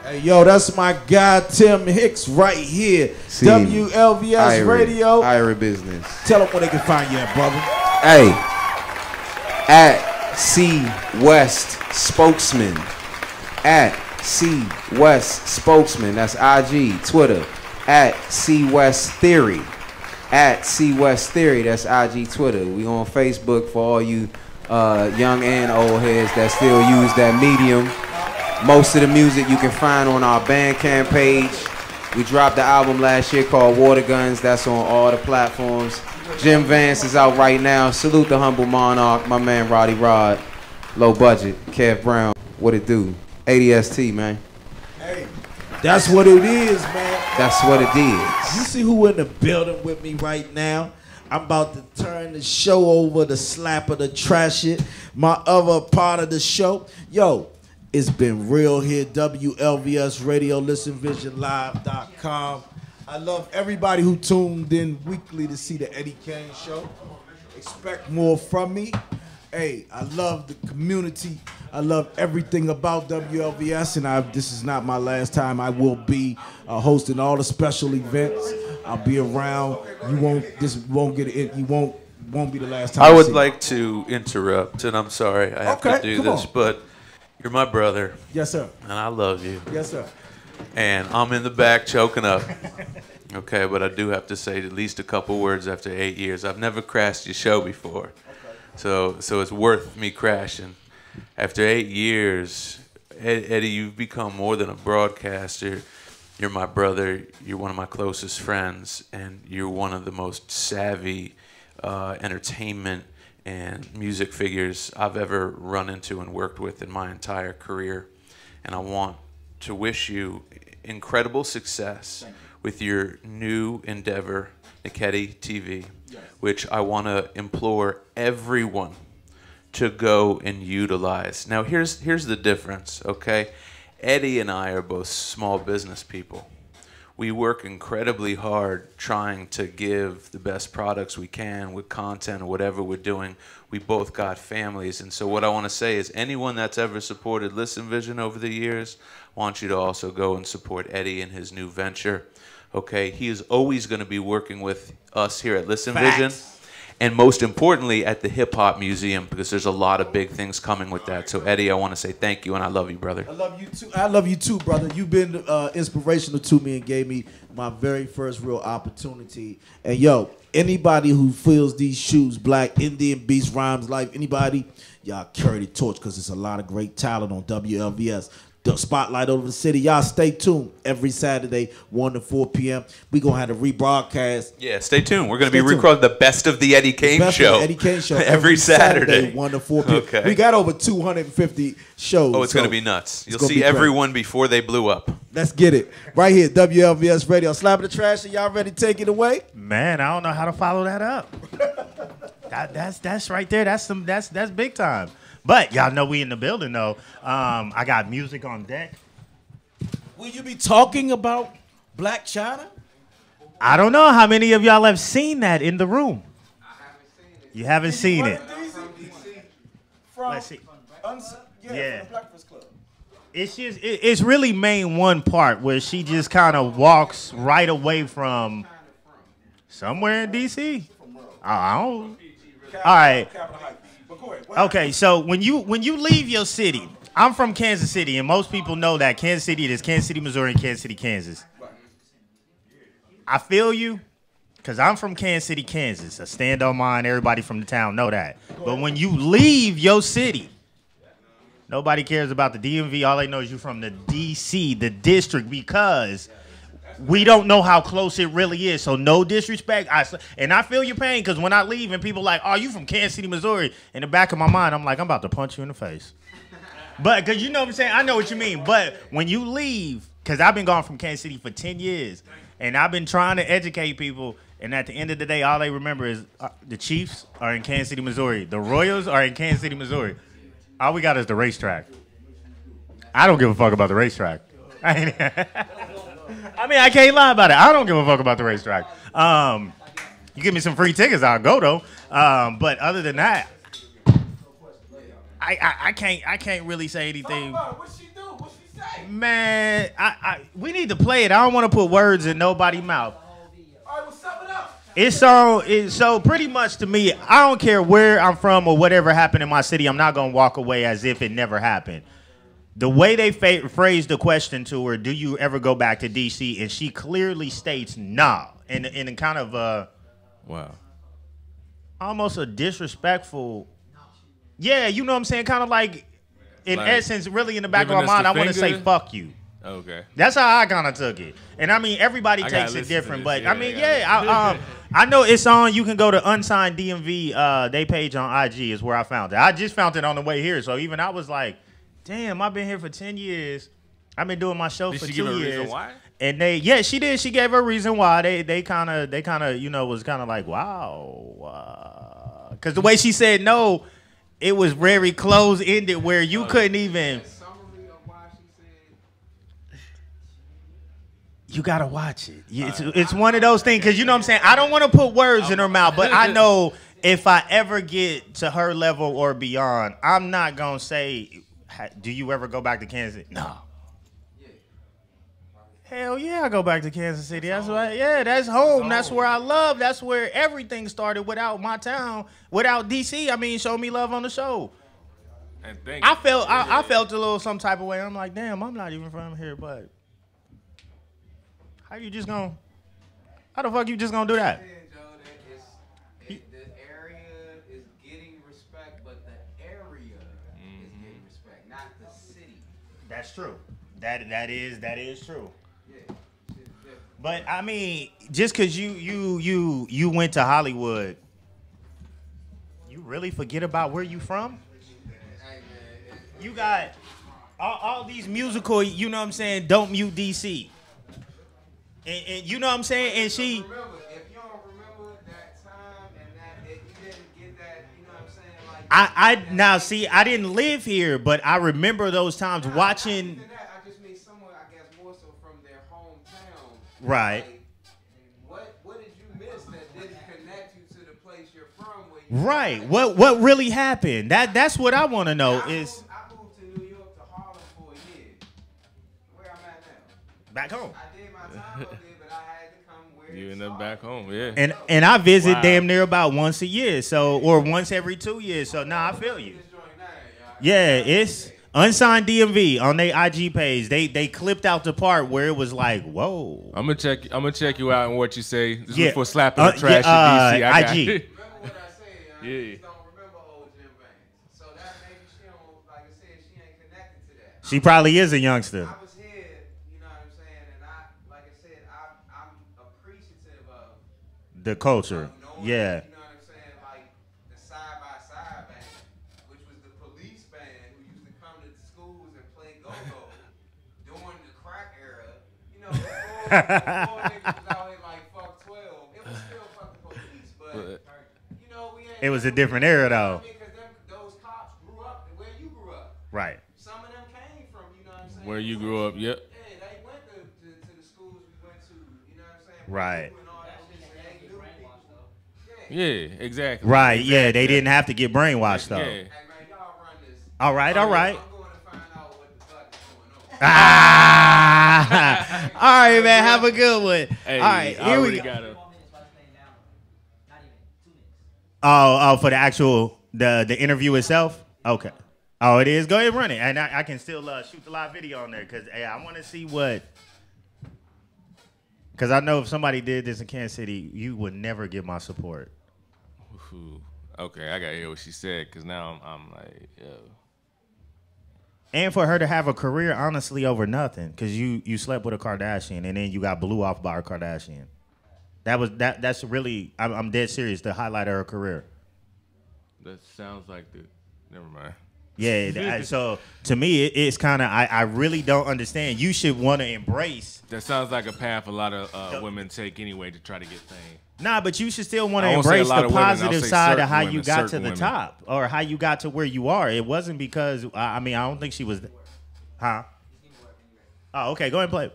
Hey, yo, that's my guy Tim Hicks right here. WLVS Radio. Ira Business. Tell them where they can find you at, brother. Hey, at C West Spokesman. At C West Spokesman. That's IG, Twitter. At C West Theory. At C West Theory, that's IG, Twitter. We on Facebook for all you young and old heads that still use that medium. Most of the music you can find on our Bandcamp page. We dropped the album last year called Water Guns. That's on all the platforms. Jim Vance is out right now. Salute the humble monarch, my man Roddy Rod. Low budget, Kev Brown. What it do? ADST, man. Hey, that's what it is, man. That's what it is. You see who in the building with me right now? I'm about to turn the show over to Slapper the Trash It, my other part of the show. Yo, it's been real here, WLVS Radio, ListenVisionLive.com. I love everybody who tuned in weekly to see the Eddie Kayne show. Expect more from me. Hey, I love the community. I love everything about WLVS, and this is not my last time. I will be hosting all the special events. I'll be around. You won't be the last time. I would like to interrupt, and I'm sorry I have to do this, but you're my brother. Yes, sir. And I love you. Yes, sir. And I'm in the back choking up. Okay, but I do have to say at least a couple words after 8 years. I've never crashed your show before. So it's worth me crashing. After 8 years, Eddie, you've become more than a broadcaster. You're my brother. You're one of my closest friends, and you're one of the most savvy entertainment and music figures I've ever run into and worked with in my entire career. And I want to wish you incredible success with your new endeavor, Niketi TV, which I want to implore everyone to go and utilize. Now, here's the difference, okay? Eddie and I are both small business people. We work incredibly hard trying to give the best products we can with content or whatever we're doing. We both got families, and so what I want to say is anyone that's ever supported Listen Vision over the years, I want you to also go and support Eddie in his new venture. Okay, he is always going to be working with us here at Listen Vision. And most importantly, at the Hip Hop Museum, because there's a lot of big things coming with that. So, Eddie, I want to say thank you, and I love you, brother. I love you too. I love you too, brother. You've been inspirational to me and gave me my very first real opportunity. And yo, anybody who fills these shoes, Black, Indian, Beast, Rhymes, Life, anybody, Y'all carry the torch because there's a lot of great talent on WLVS. The spotlight over the city. Y'all stay tuned every Saturday, 1 to 4 p.m. We going to have a rebroadcast. Yeah, stay tuned. We're going to be recording the best of the Eddie Kayne show. Eddie Kayne show every Saturday. 1 to 4 p.m. Okay. We got over 250 shows. Oh, it's going to be nuts. You'll see everyone before they blew up. Let's get it. Right here, WLVS Radio. Slap the trash. Are y'all ready to take it away? Man, I don't know how to follow that up. That's right there. That's big time. But y'all know we in the building though. I got music on deck. Will you be talking about Black China? I don't know how many of y'all have seen that in the room. You haven't seen it. Let's see. Yeah. It's just it's really main one part where she just kind of walks right away from somewhere in DC. I don't. All right. Okay, so when you leave your city, I'm from Kansas City, and most people know that Kansas City is Kansas City, Missouri, and Kansas City, Kansas. I feel you, because I'm from Kansas City, Kansas. I stand on mine. Everybody from the town know that. But when you leave your city, nobody cares about the DMV. All they know is you're from the DC, the district, because we don't know how close it really is. So no disrespect. I feel your pain because when I leave and people like, oh, you from Kansas City, Missouri. In the back of my mind, I'm like, I'm about to punch you in the face. But because you know what I'm saying? I know what you mean. But when you leave, because I've been gone from Kansas City for 10 years, and I've been trying to educate people, and at the end of the day, all they remember is the Chiefs are in Kansas City, Missouri. The Royals are in Kansas City, Missouri. All we got is the racetrack. I don't give a fuck about the racetrack. I mean, I can't lie about it. I don't give a fuck about the racetrack. You give me some free tickets, I'll go though. But other than that, I can't really say anything. What she do? What she say? Man, we need to play it. I don't want to put words in nobody's mouth. All right, well, sum it up. It's so pretty much to me, I don't care where I'm from or whatever happened in my city. I'm not gonna walk away as if it never happened. The way they phrased the question to her, do you ever go back to D.C.? And she clearly states, nah. In kind of wow, almost a disrespectful, yeah, you know what I'm saying? Kind of like, in essence, really in the back of my mind, I want to say, fuck you. Okay. That's how I kind of took it. And I mean, everybody takes it different. But I mean, I know it's on. You can go to Unsigned DMV, they page on IG is where I found it. I just found it on the way here. So even I was like, damn, I've been here for 10 years. I've been doing my show for 2 years. Did she give a reason why? And she did. She gave a reason why. They kind of, you know, was kind of like, wow. Because the way she said no, it was very close-ended where you couldn't even. You got to watch it. It's one of those things. Because you know what I'm saying? I don't want to put words in her mouth, but I know if I ever get to her level or beyond, I'm not going to say, do you ever go back to Kansas City? No. Hell yeah, I go back to Kansas City. That's right. Yeah, that's home. That's where I love. That's where everything started without my town, without DC. I mean, Show Me Love on the show. And I felt a little some type of way. I'm like, damn, I'm not even from here, but how the fuck you just gonna do that? That's true. That is true. But I mean, just because you went to Hollywood, you really forget about where you from? You got all these musical, you know what I'm saying, Don't Mute DC. And you know what I'm saying? And she... If you don't remember that time and that you didn't get that, you know what I'm saying? Like, now see, I didn't live here, but I remember those times watching... I just mean somewhere, I guess, more so from their hometown. Right. Like, what did you miss that didn't connect you to the place you're from? Right. What really happened? That's what I want to know is... I moved to New York to Harlem for a year. Where I'm at now. Back home. I did my time up there, but I had to come where you end up back home, yeah. And I visit damn near about once a year, or once every 2 years. So I feel you. Yeah, it's Unsigned DMV on their IG page. They clipped out the part where it was like, whoa. I'm gonna check you out on what you say. This is for slapping the trash in DC. IG. Yeah. She probably is a youngster. I was here, you know what I'm saying, and like I said, I'm appreciative of The culture, knowing, yeah. you know what I'm saying, like the side-by-side band, which was the police band who used to come to the schools and play go-go during the crack era. You know, before niggas was out here like fuck 12, it was still fuck the police, but you know we ain't. It was a different era though. Because those cops grew up where you grew up. Right. Some of them came from, you know what I'm saying. Where you grew up, yep. Yeah, they went to the schools we went to, you know what I'm saying. Right. Yeah, exactly. Right, exactly. yeah, they didn't have to get brainwashed though. Yeah. All right, all right. All right, man, have a good one. Hey, all right, here we go. Got Oh, for the actual the interview itself. Okay. Oh, it is. Go ahead and run it, and I can still shoot the live video on there because I want to see what. Because I know if somebody did this in Kansas City, you would never get my support. Ooh, okay, I gotta hear what she said because now I'm like, yo. And for her to have a career, honestly, over nothing, because you slept with a Kardashian and then you got blew off by a Kardashian. That's really I'm dead serious. The highlight of her career. That sounds like the. Never mind. Yeah, so to me, it's kind of I really don't understand. You should want to embrace. That sounds like a path a lot of women take anyway to try to get fame. Nah, but you should still want to embrace the positive side of how you got to the women. top or how you got to where you are. It wasn't because I don't think she was. Huh? Oh, okay. Go ahead and play.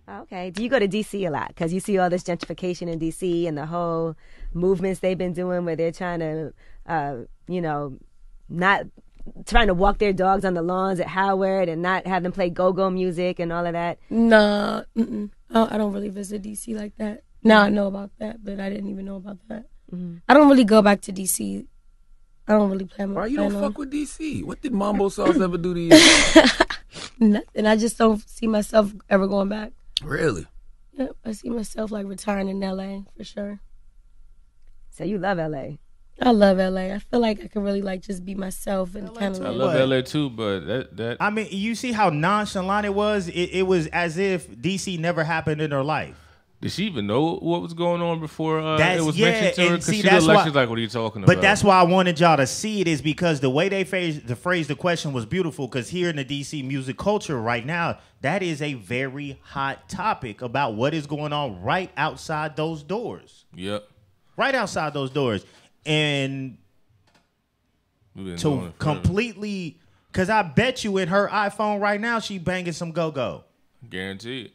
Okay. Do you go to D.C. a lot? Because you see all this gentrification in D.C. and the whole movements they've been doing where they're trying to, not trying to walk their dogs on the lawns at Howard and not have them play go-go music and all of that? Nah, I don't really visit D.C. like that. Now I know about that, but I didn't even know about that. Mm-hmm. I don't really go back to D.C. I don't really plan. Why you don't fuck with D.C.? What did Mambo Sauce ever do to you? Nothing. I just don't see myself ever going back. Really? Yep. I see myself like retiring in L.A. for sure. So you love L.A.? I love L.A. I feel like I can really like just be myself and kind of. I love LA too, but that. I mean, you see how nonchalant it was. It was as if DC never happened in her life. Did she even know what was going on before it was mentioned to her? Because she's like, what are you talking about? But that's why I wanted y'all to see it, is because the way they phrased the question was beautiful. Because here in the DC music culture right now, that is a very hot topic about what is going on right outside those doors. Yep. Right outside those doors. And to completely, because I bet you in her iPhone right now, she banging some go-go. Guaranteed.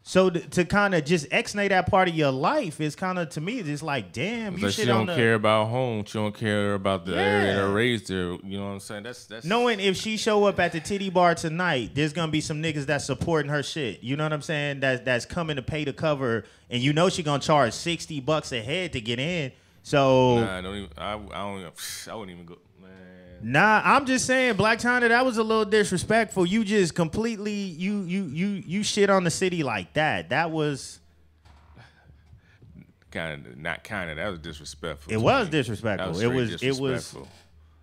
So to kind of just X-nay that part of your life is kind of, to me, just like, damn, you she don't care about home. She don't care about the area that raised her. You know what I'm saying? That's knowing if she show up at the titty bar tonight, there's gonna be some niggas that's supporting her shit. You know what I'm saying? That's coming to pay the cover, and you know she gonna charge $60 a head to get in. So nah, I wouldn't even go. Man. Nah, I'm just saying, Black China, that was a little disrespectful. You just completely you shit on the city like that. That was that was disrespectful. It was disrespectful. It was disrespectful.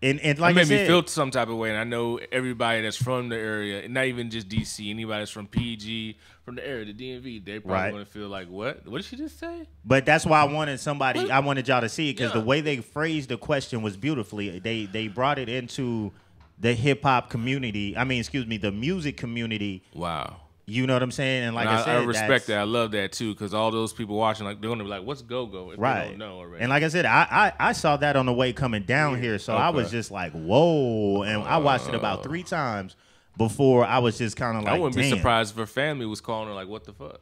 And like it made I said, me feel some type of way, and I know everybody that's from the area, not even just DC, anybody that's from PG, from the area, the DMV, they probably going to feel like, what did she just say? But that's why I wanted y'all to see it, because the way they phrased the question was beautifully. They brought it into the hip hop community. The music community. Wow. You know what I'm saying? And like I said, I respect that. I love that too, because all those people watching, like, they're gonna be like, "What's go-go?" If they don't know already. And like I said, I saw that on the way coming down here, so I was just like, "Whoa!" And I watched it about 3 times before I was just kind of like, I wouldn't be surprised if her family was calling her like, "What the fuck?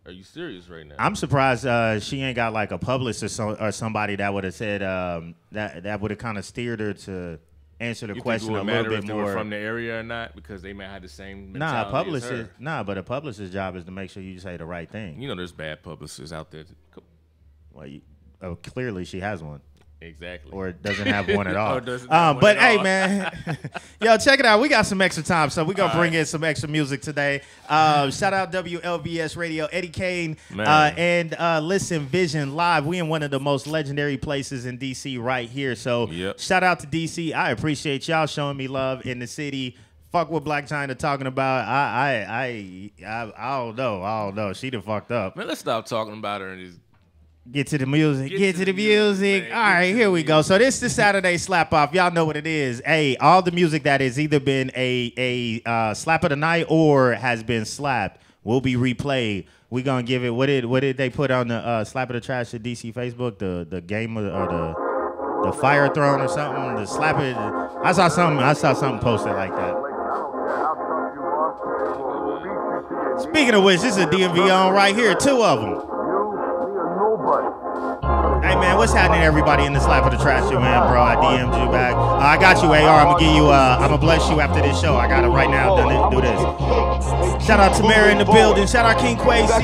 Are you serious right now?" I'm surprised she ain't got like a publicist or somebody that would have said that would have kind of steered her to answer the question a little bit if more. They were from the area or not, because they might have the same mentality as her. But a publicist's job is to make sure you say the right thing. You know, there's bad publicists out there. Well, clearly she has one. Exactly. Or it doesn't have one at all. Or doesn't have one But at hey, all. man, yo, check it out. We got some extra time, so we're going to bring in some extra music today. Shout out WLVS Radio, Eddie Kayne, and Listen Vision Live. We in one of the most legendary places in D.C. right here. So shout out to D.C. I appreciate y'all showing me love in the city. Fuck what Black China talking about. I don't know. She done fucked up. Man, let's stop talking about her and just get to the music. Get to the music. All right, here we go. So this is the Saturday slap off. Y'all know what it is. Hey, all the music that has either been a slap of the night or has been slapped will be replayed. We gonna give it. What did they put on the slap of the trash at DC Facebook? The game of the fire throne or something. The slap it. I saw something posted like that. Speaking of which, this is a DMV on right here, 2 of them. Hey man, what's happening, everybody in the slap of the trash shit, man, bro? I DM'd you back. I got you, AR. I'm gonna give you. I'm gonna bless you after this show. I got it right now. Do this. Shout out to Mary in the building. Shout out King Quay. I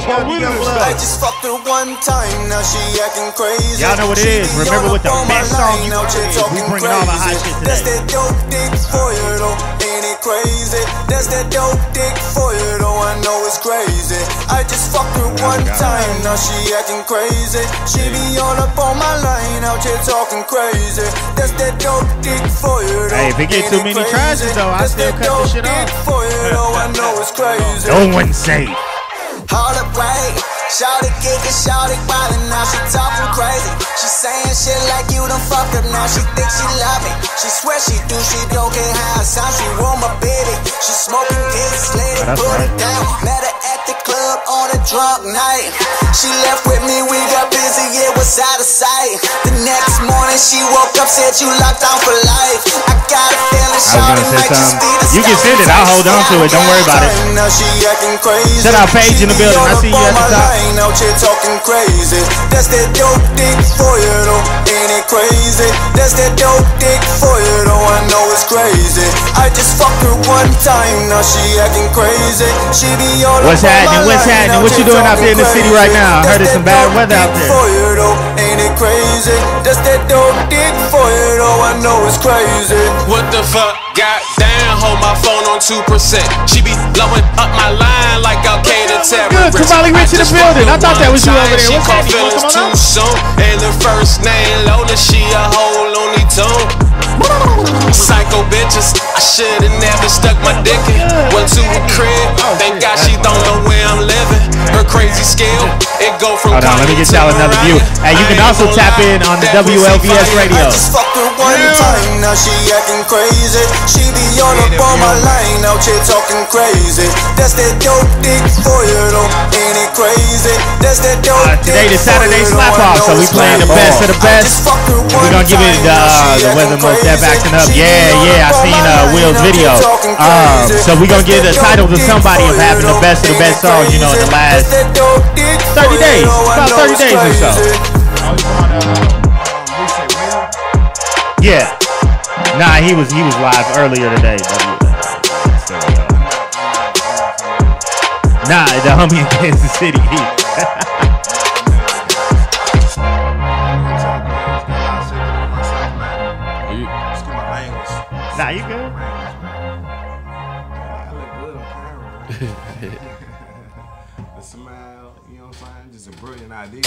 just fucked her one time. Now she acting crazy. Y'all know what it is. Remember what the best song you played. We bringing all the hot shit today. That's that dope dick for you, though. Ain't it crazy? That's that dope dick for you, though. I know it's crazy. I just fucked her one time. Now she acting crazy. She be on my line out here talking crazy. That's that dope dick for you, though. Hey, if it get too many trashes though, I still cut this shit off. For you, though. I know it's crazy. No one's safe. Hold up, wait. Shawty kickin', shawty wildin', now she talking crazy. She saying shit like you done fucked up, now she think she love me. She swear she do, she don't care how it sounds. She want my baby. She smoking this, lady, put it down. Met her at the club on a drunk night. She left with me, we got busy, it was out of sight. The next morning she woke up, said you locked down for life. I got a feeling shawty might just be the You can send it, I'll hold on to it, don't worry about it. Now she acting crazy. Shout out Paige in the building, I see you at the top. Out here talking crazy. That's that dope dick for you, though. Ain't it crazy? That's that dope dick for you, though. I know it's crazy. I just fucked her one time, now she acting crazy. She be all What's happening? What's happening? What you doing out there in the city right now? I heard it's some bad weather out there. For you, though. Ain't it crazy? That's that dope dick for you, though. I know it's crazy. What the fuck? Goddamn, hold my phone on 2%. She be blowing up my line like Al-Qaeda terrorist. Good, Kamali Rich in the building. I thought that was you over there. She What's caught happening? feelings too soon. And the first name Lola, she a whole Looney Tune. Psycho bitches, I should've never stuck my dick in. Went to a crib, thank God she don't know where I'm living. Her crazy skill, it go from Hold on, let me get y'all another view. Hey, you can also tap in on the WLVS radio. I just fucked her one time, now she acting crazy. She be all up on my line, out here talking crazy. That's that dope dick for you, though. Ain't it crazy? That's that dope dick. Today the Saturday slap off, so we playing the best of the best. We're gonna give it the weather most def acting up. Yeah, I seen Will's video. So we gonna give the title to somebody of having the best of the best songs, you know, in the last 30 days, about 30 days or so. Yeah. Nah, he was live earlier today. Nah, the homie in Kansas City. Nah, you good? I look good on camera. The smile, you know what I'm saying? Just a brilliant idea.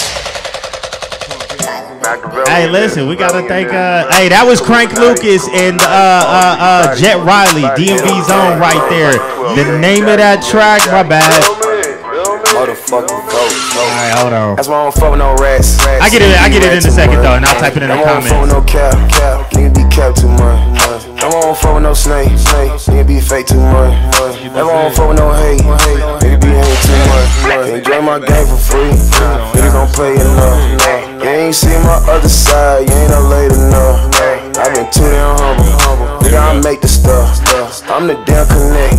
Hey, listen, we gotta thank. Hey, that was Crank Lucas and Jet Riley, DMV Zone right there. The name of that track, my bad. Motherfucking coach. Alright, hold on. That's why I don't fuck with no rats. I get it in a second though, and I'll type it in the comments. I don't fuck with no cap. Nigga be cap too much. I don't fuck with no snake. Nigga be fake too much. Never don't fuck with no hate. Nigga be hate too much. Can't join my game for free. Niggas don't play enough. You ain't seen my other side. You ain't late enough. I been too damn humble. Nigga, I make the stuff. I'm the damn connect.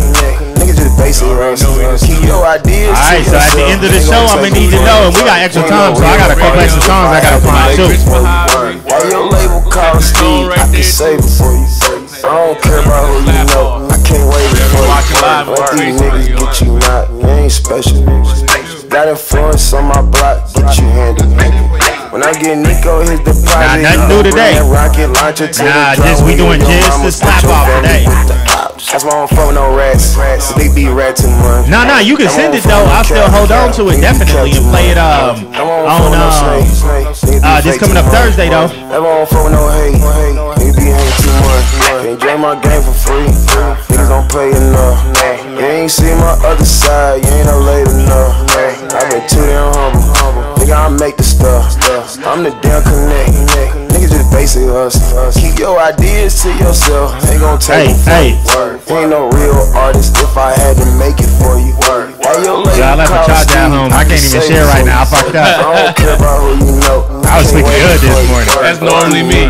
Niggas just basic runs. Keep your ideas. Alright, so at the end of the show, I'm gonna need to know, and we got extra time, so I got a couple extra songs I gotta find too. Hey, your label called Steve. I can save it for you. I don't care about who you know. I can't wait for you. Let these niggas get you not. You ain't special. Got influence on my block. Get you handled. When I get Nico his deposit, nothing new today. Rocket launcher to we doing just the slap off today. That's why I don't fuck no rats. Big B rat too much. No, you can send it though. I'll still hold on to it definitely and play it on this coming up Thursday though. That won't fuck no hate. Maybe ain't too much. Can't join my game for free. Niggas don't pay enough. You ain't seen my other side. You ain't no late enough. I've been too damn humble. Nigga, I make the stuff. I'm the damn connect. Niggas just basic hustle. Keep your ideas to yourself. Ain't gon' take ain't no real artist if I had to make it for you. Y'all left a charge at home. I can't even share right now. I fucked up. I don't care about who you know. I was sleeping good this morning. That's normally me.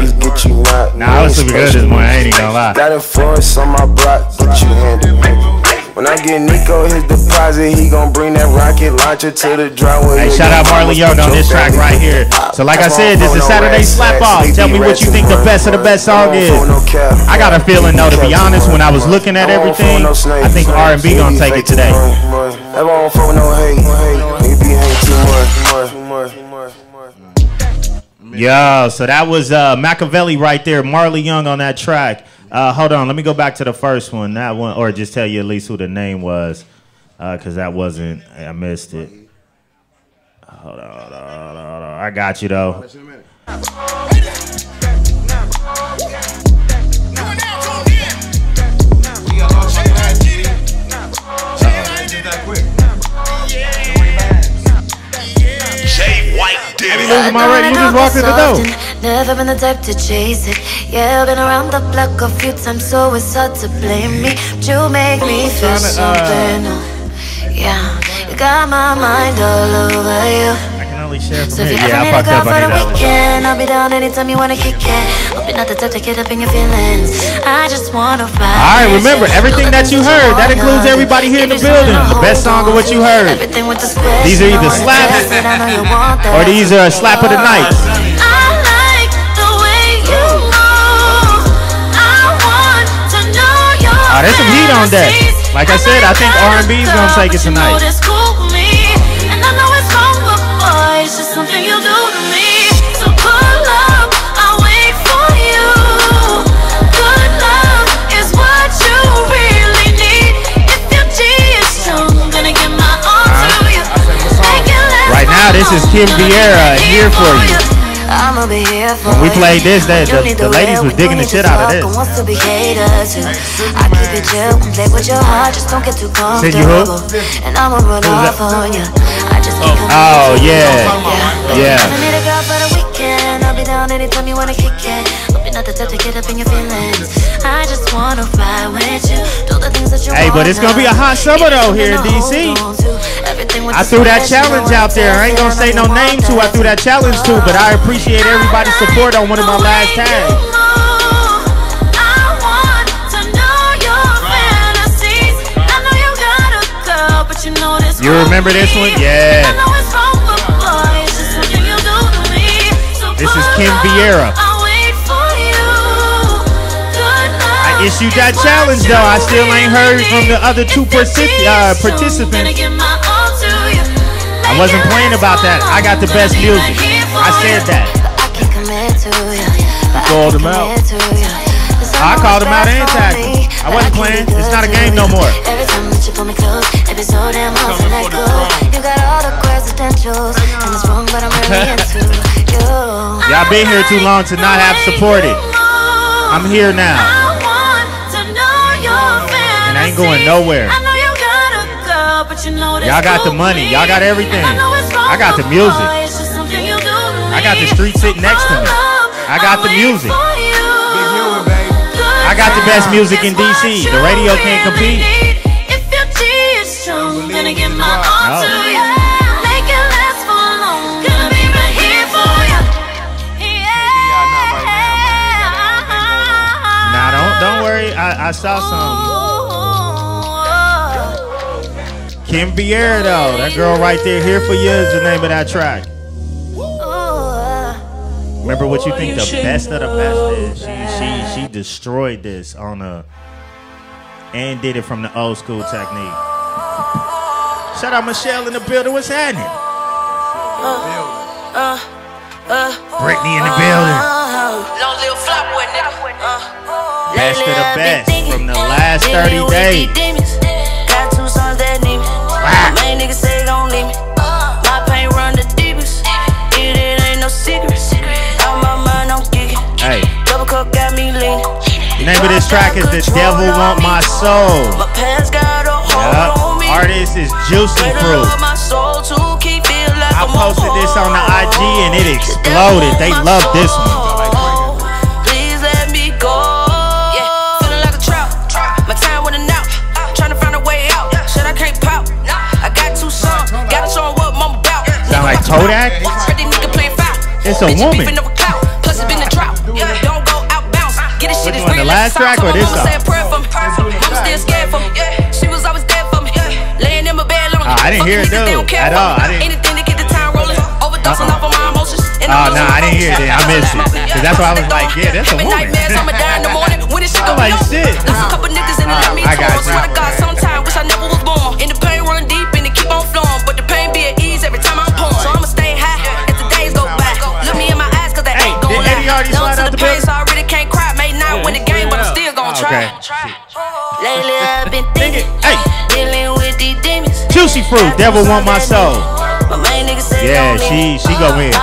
Nah, I was sleeping good this morning. I ain't even gonna lie. Got influence on my block. Get you handed. When I get Nico his deposit, he gon' bring that rocket launcher to the driveway. Hey, shout out Marley Young on this track right here. So like I said, this is Saturday Slap Off. Tell me what you think the best of the best song is. I got a feeling though, to be honest, when I was looking at everything, I think R&B gonna take it today. That won't fuck no hate. Maybe ain't too much. Yo, so that was Machiavelli right there, Marley Young on that track. Hold on, let me go back to the first one. That one, or just tell you at least who the name was, because that wasn't. I missed it. Hold on. I got you though. You just walked in the door. Never been the type to chase it. Yeah, I've been around the block a few times, so it's hard to blame me. But you make me feel something. Yeah, you got my mind all over you. I can only share So from if here. you Yeah, I ever need a fucked girl up. for I the need that one. weekend, I'll be down anytime you wanna kick it. Hope you're not the type to get up in your feelings. I just wanna fight. All right, remember, everything that you heard, that includes everybody here in the building. The best song of what you heard. These are either slaps or these are slap of the night. Oh, there's some heat on that. Like I said, I think R&B's gonna take it tonight. Right now, this is Kim Vieira, Here For You. When we played this, the ladies was digging the shit out of this. Said you who? Oh, yeah. Hey, but it's gonna be a hot summer though here in DC. I threw that challenge out there. I ain't gonna say no names who I threw that challenge to, but I appreciate everybody's support on one of my last tags. You remember this one? Yeah. This is Kim Vieira. I issued that challenge though. I still ain't heard from the other two participants. I wasn't playing about that. I got the best music. I said that. You called him out. I called him out and tagged him. I wasn't playing. It's not a game no more. Y'all been here too long to not have supported. I'm here now. And I ain't going nowhere. Y'all got the money. Y'all got everything. I got the music. I got the street sitting next to me. I got the music. I got the best music in DC. The radio can't compete. Nah, don't worry. I saw something. Kim Vieira though, that girl right there, Here For You is the name of that track. Remember what you think the best of the best is. She destroyed this on and did it from the old school technique. Shout out Michelle in the building. What's happening? Brittany in the building. Best of the best from the last 30 days. Got 2 sons that need me. My main niggas say gon' leave me. My pain run the deepest. It ain't no secret. Out my mind, I'm geeking. Hey. Double cup got me leaning. The name of this track is The Devil Want My Soul. My pants got a hold on me. Artist is Juicy Fruit. I posted this on the IG and it exploded. They love this one. Please let me go. Yeah, feeling like a trout. My time running out. Trying to find a way out. Shit, I can't pout. I got 2 sons. Gotta show 'em what mama about. Sound like Kodak? It's a woman. Plus it's been a drought. Don't go out bounce. Get this shit is real. The last track or this song? Mama still scared for me. She was always there for me. Laying in my bed long. I didn't hear it though at all. I didn't. Anything to get the time rolling. Overdosing off on my emotions. Oh no, I didn't hear it. I missed it. Cause that's why I was like, yeah, that's a woman. I'm like, shit. I got you. Swear to God, sometimes wish I never was born. And the pain run deep and it keep on flowing, but the pain be at ease every time I'm pouring. So I'ma stay high as the days go by. Look me in my eyes 'cause they ain't gon' lie. Long to the pain, so I really can't cry. May not win the game, but I'm still gon' try. Lately I've been thinking, dealing with these demons. Juicy Fruit, Devil Want My Soul. Yeah, she go in.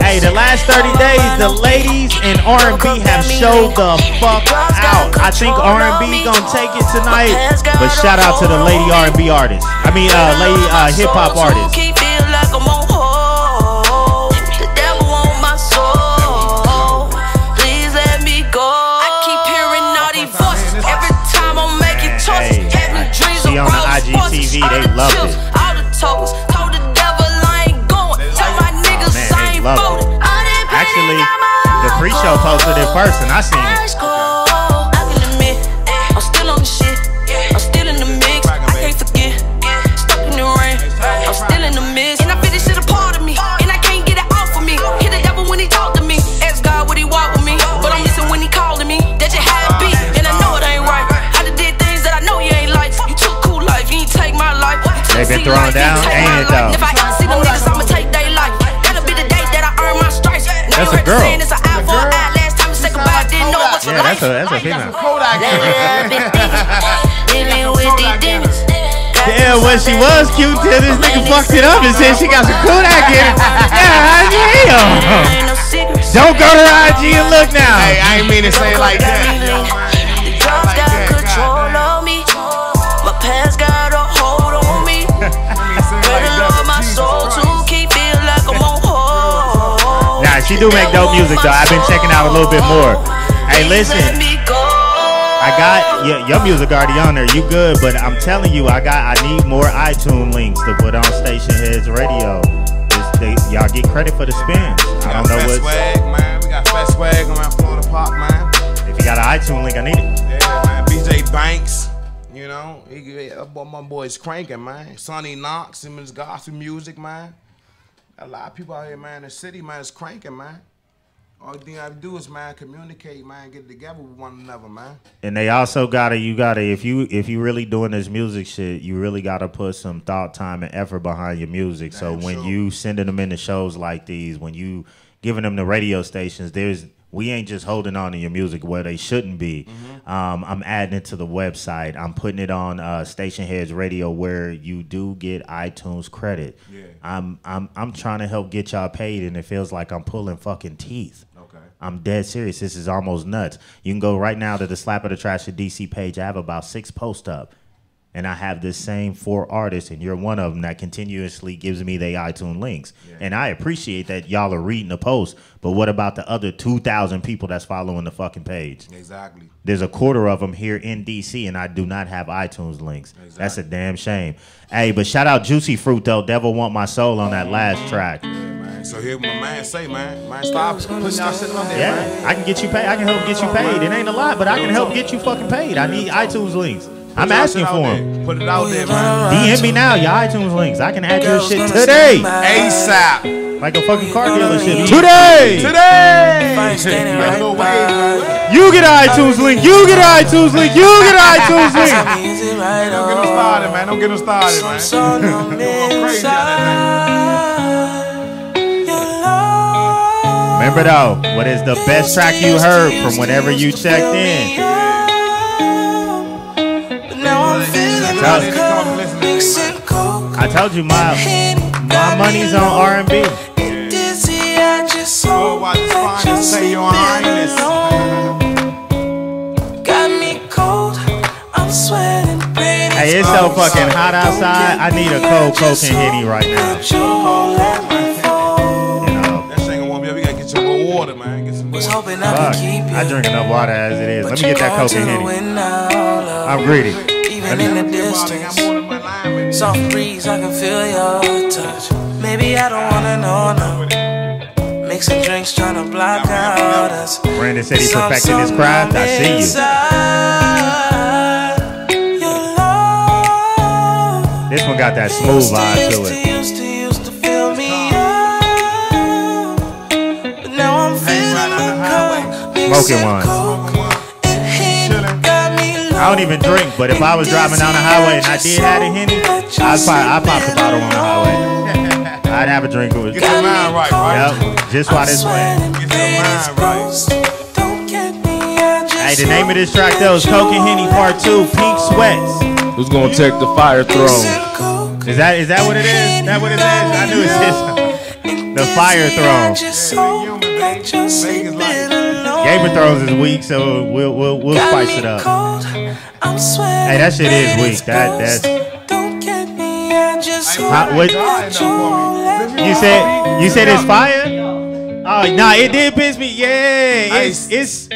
Hey, the last 30 days, the ladies in R&B have showed the fuck out. I think R&B gonna take it tonight, but shout out to the lady R&B artists. I mean, lady hip hop artists. She on the IGTV, they loved it. Actually, the pre-show posted it first, and I seen it. I'm still on the shit. I'm still in the mix. I can't forget. Stuck in the rain. I'm still in the mist. And I feel this shit a part of me. And I can't get it off of me. Hit the devil when he talk to me. Ask God would he walk with me. But I'm listening when he calling me. That you had beat. And I know it ain't right. I done did things that I know you ain't like. You took cool life. You ain't take my life. They've been thrown down, ain't it though? If I ever see them niggas, I'ma take their life. That'll be the day that I earn my stripes. That's a girl. It's an eye for an eye. Last time you said goodbye, didn't know what you Yeah, that's a female. Yeah, when she was cute till this nigga fucked it up and said she got some Kodak in it. Yeah, damn. Don't go to her IG and look now. Hey, I ain't mean to say it like that. My pants got a hold on me. Better love my soul to keep feeling like I'm on hold. Nah, she do make dope music though. I've been checking out a little bit more. Hey, listen. I got your music already on there. You good, but I'm telling you, I need more iTunes links to put on Station Heads Radio. Y'all get credit for the spins. I don't know what. Swag, man. We got fat swag around Florida Park, man. If you got an iTunes link, I need it. Yeah, man. BJ Banks, you know, my boy's cranking, man. Sonny Knox, him and his gospel music, man. A lot of people out here, man, in the city, man, is cranking, man. All the thing I do is, man, communicate, man, get together with one another, man. And they also you gotta, if you really doing this music shit, you really gotta put some thought, time, and effort behind your music. So when you sending them into shows like these, when you giving them the radio stations, we ain't just holding on to your music where they shouldn't be. I'm adding it to the website. I'm putting it on Station Heads Radio where you do get iTunes credit. Yeah. I'm trying to help get y'all paid, and it feels like I'm pulling fucking teeth. I'm dead serious. This is almost nuts. You can go right now to the Slap of the Trash at DC page. I have about 6 posts up. And I have the same 4 artists, and you're one of them that continuously gives me their iTunes links. Yeah. And I appreciate that y'all are reading the post, but what about the other 2,000 people that's following the fucking page? Exactly. There's a quarter of them here in D.C., and I do not have iTunes links. Exactly. That's a damn shame. Hey, but shout out Juicy Fruit, though. Devil Want My Soul on that last track. Yeah, man. So here my man say, man, stop putting y'all shit on there, man. I can get you paid. I can help get you paid. It ain't a lot, but I can help get you fucking paid. I need iTunes links. I'm asking for them. Put it out there, man. DM me now, your iTunes links. I can add your shit today. ASAP. Like a fucking car dealership. Today. You get an iTunes link. You get an iTunes link. You get an iTunes link. Don't get them started, man. Don't get them started, man. Don't go crazy on that, man. Remember though, what is the best track you heard from whenever you checked in? I told you my money's on R&B. Say your highness. Got me cold, I'm sweating. Hey, it's so fucking hot outside. I need a cold Coke and Henny right now. That shit ain't gonna warm you up. You gotta get some more water, man. Get some more. Fuck, I drink enough water as it is. Let me get that Coke and Henny. I'm greedy. Even in the distance, soft breeze, I can feel your touch. Maybe I don't wanna know, no. Make some drinks trying to block out us. Brandon said he perfected his craft. I see you. This one got that smooth vibe to it. Used to fill me up, but now I'm feeling the cold. Smoking one. I don't even drink, but if I was driving down the highway and I did have a Henny, I'd pop the bottle on the highway. I'd have a drink with it. Get your mind right, right? Yep, just while this playing. Get your mind right. Hey, the name of this track though is Coke and Henny Part 2, Pink Sweats. Who's gonna take the fire throne? Is that what it is? Is that what it is? I knew it's his. The Fire Throne. Game of Thrones is weak, so we'll spice it up. Hey, that shit is weak. That's. What? You said it's fire? Oh, nah, it did piss me. Yeah, it's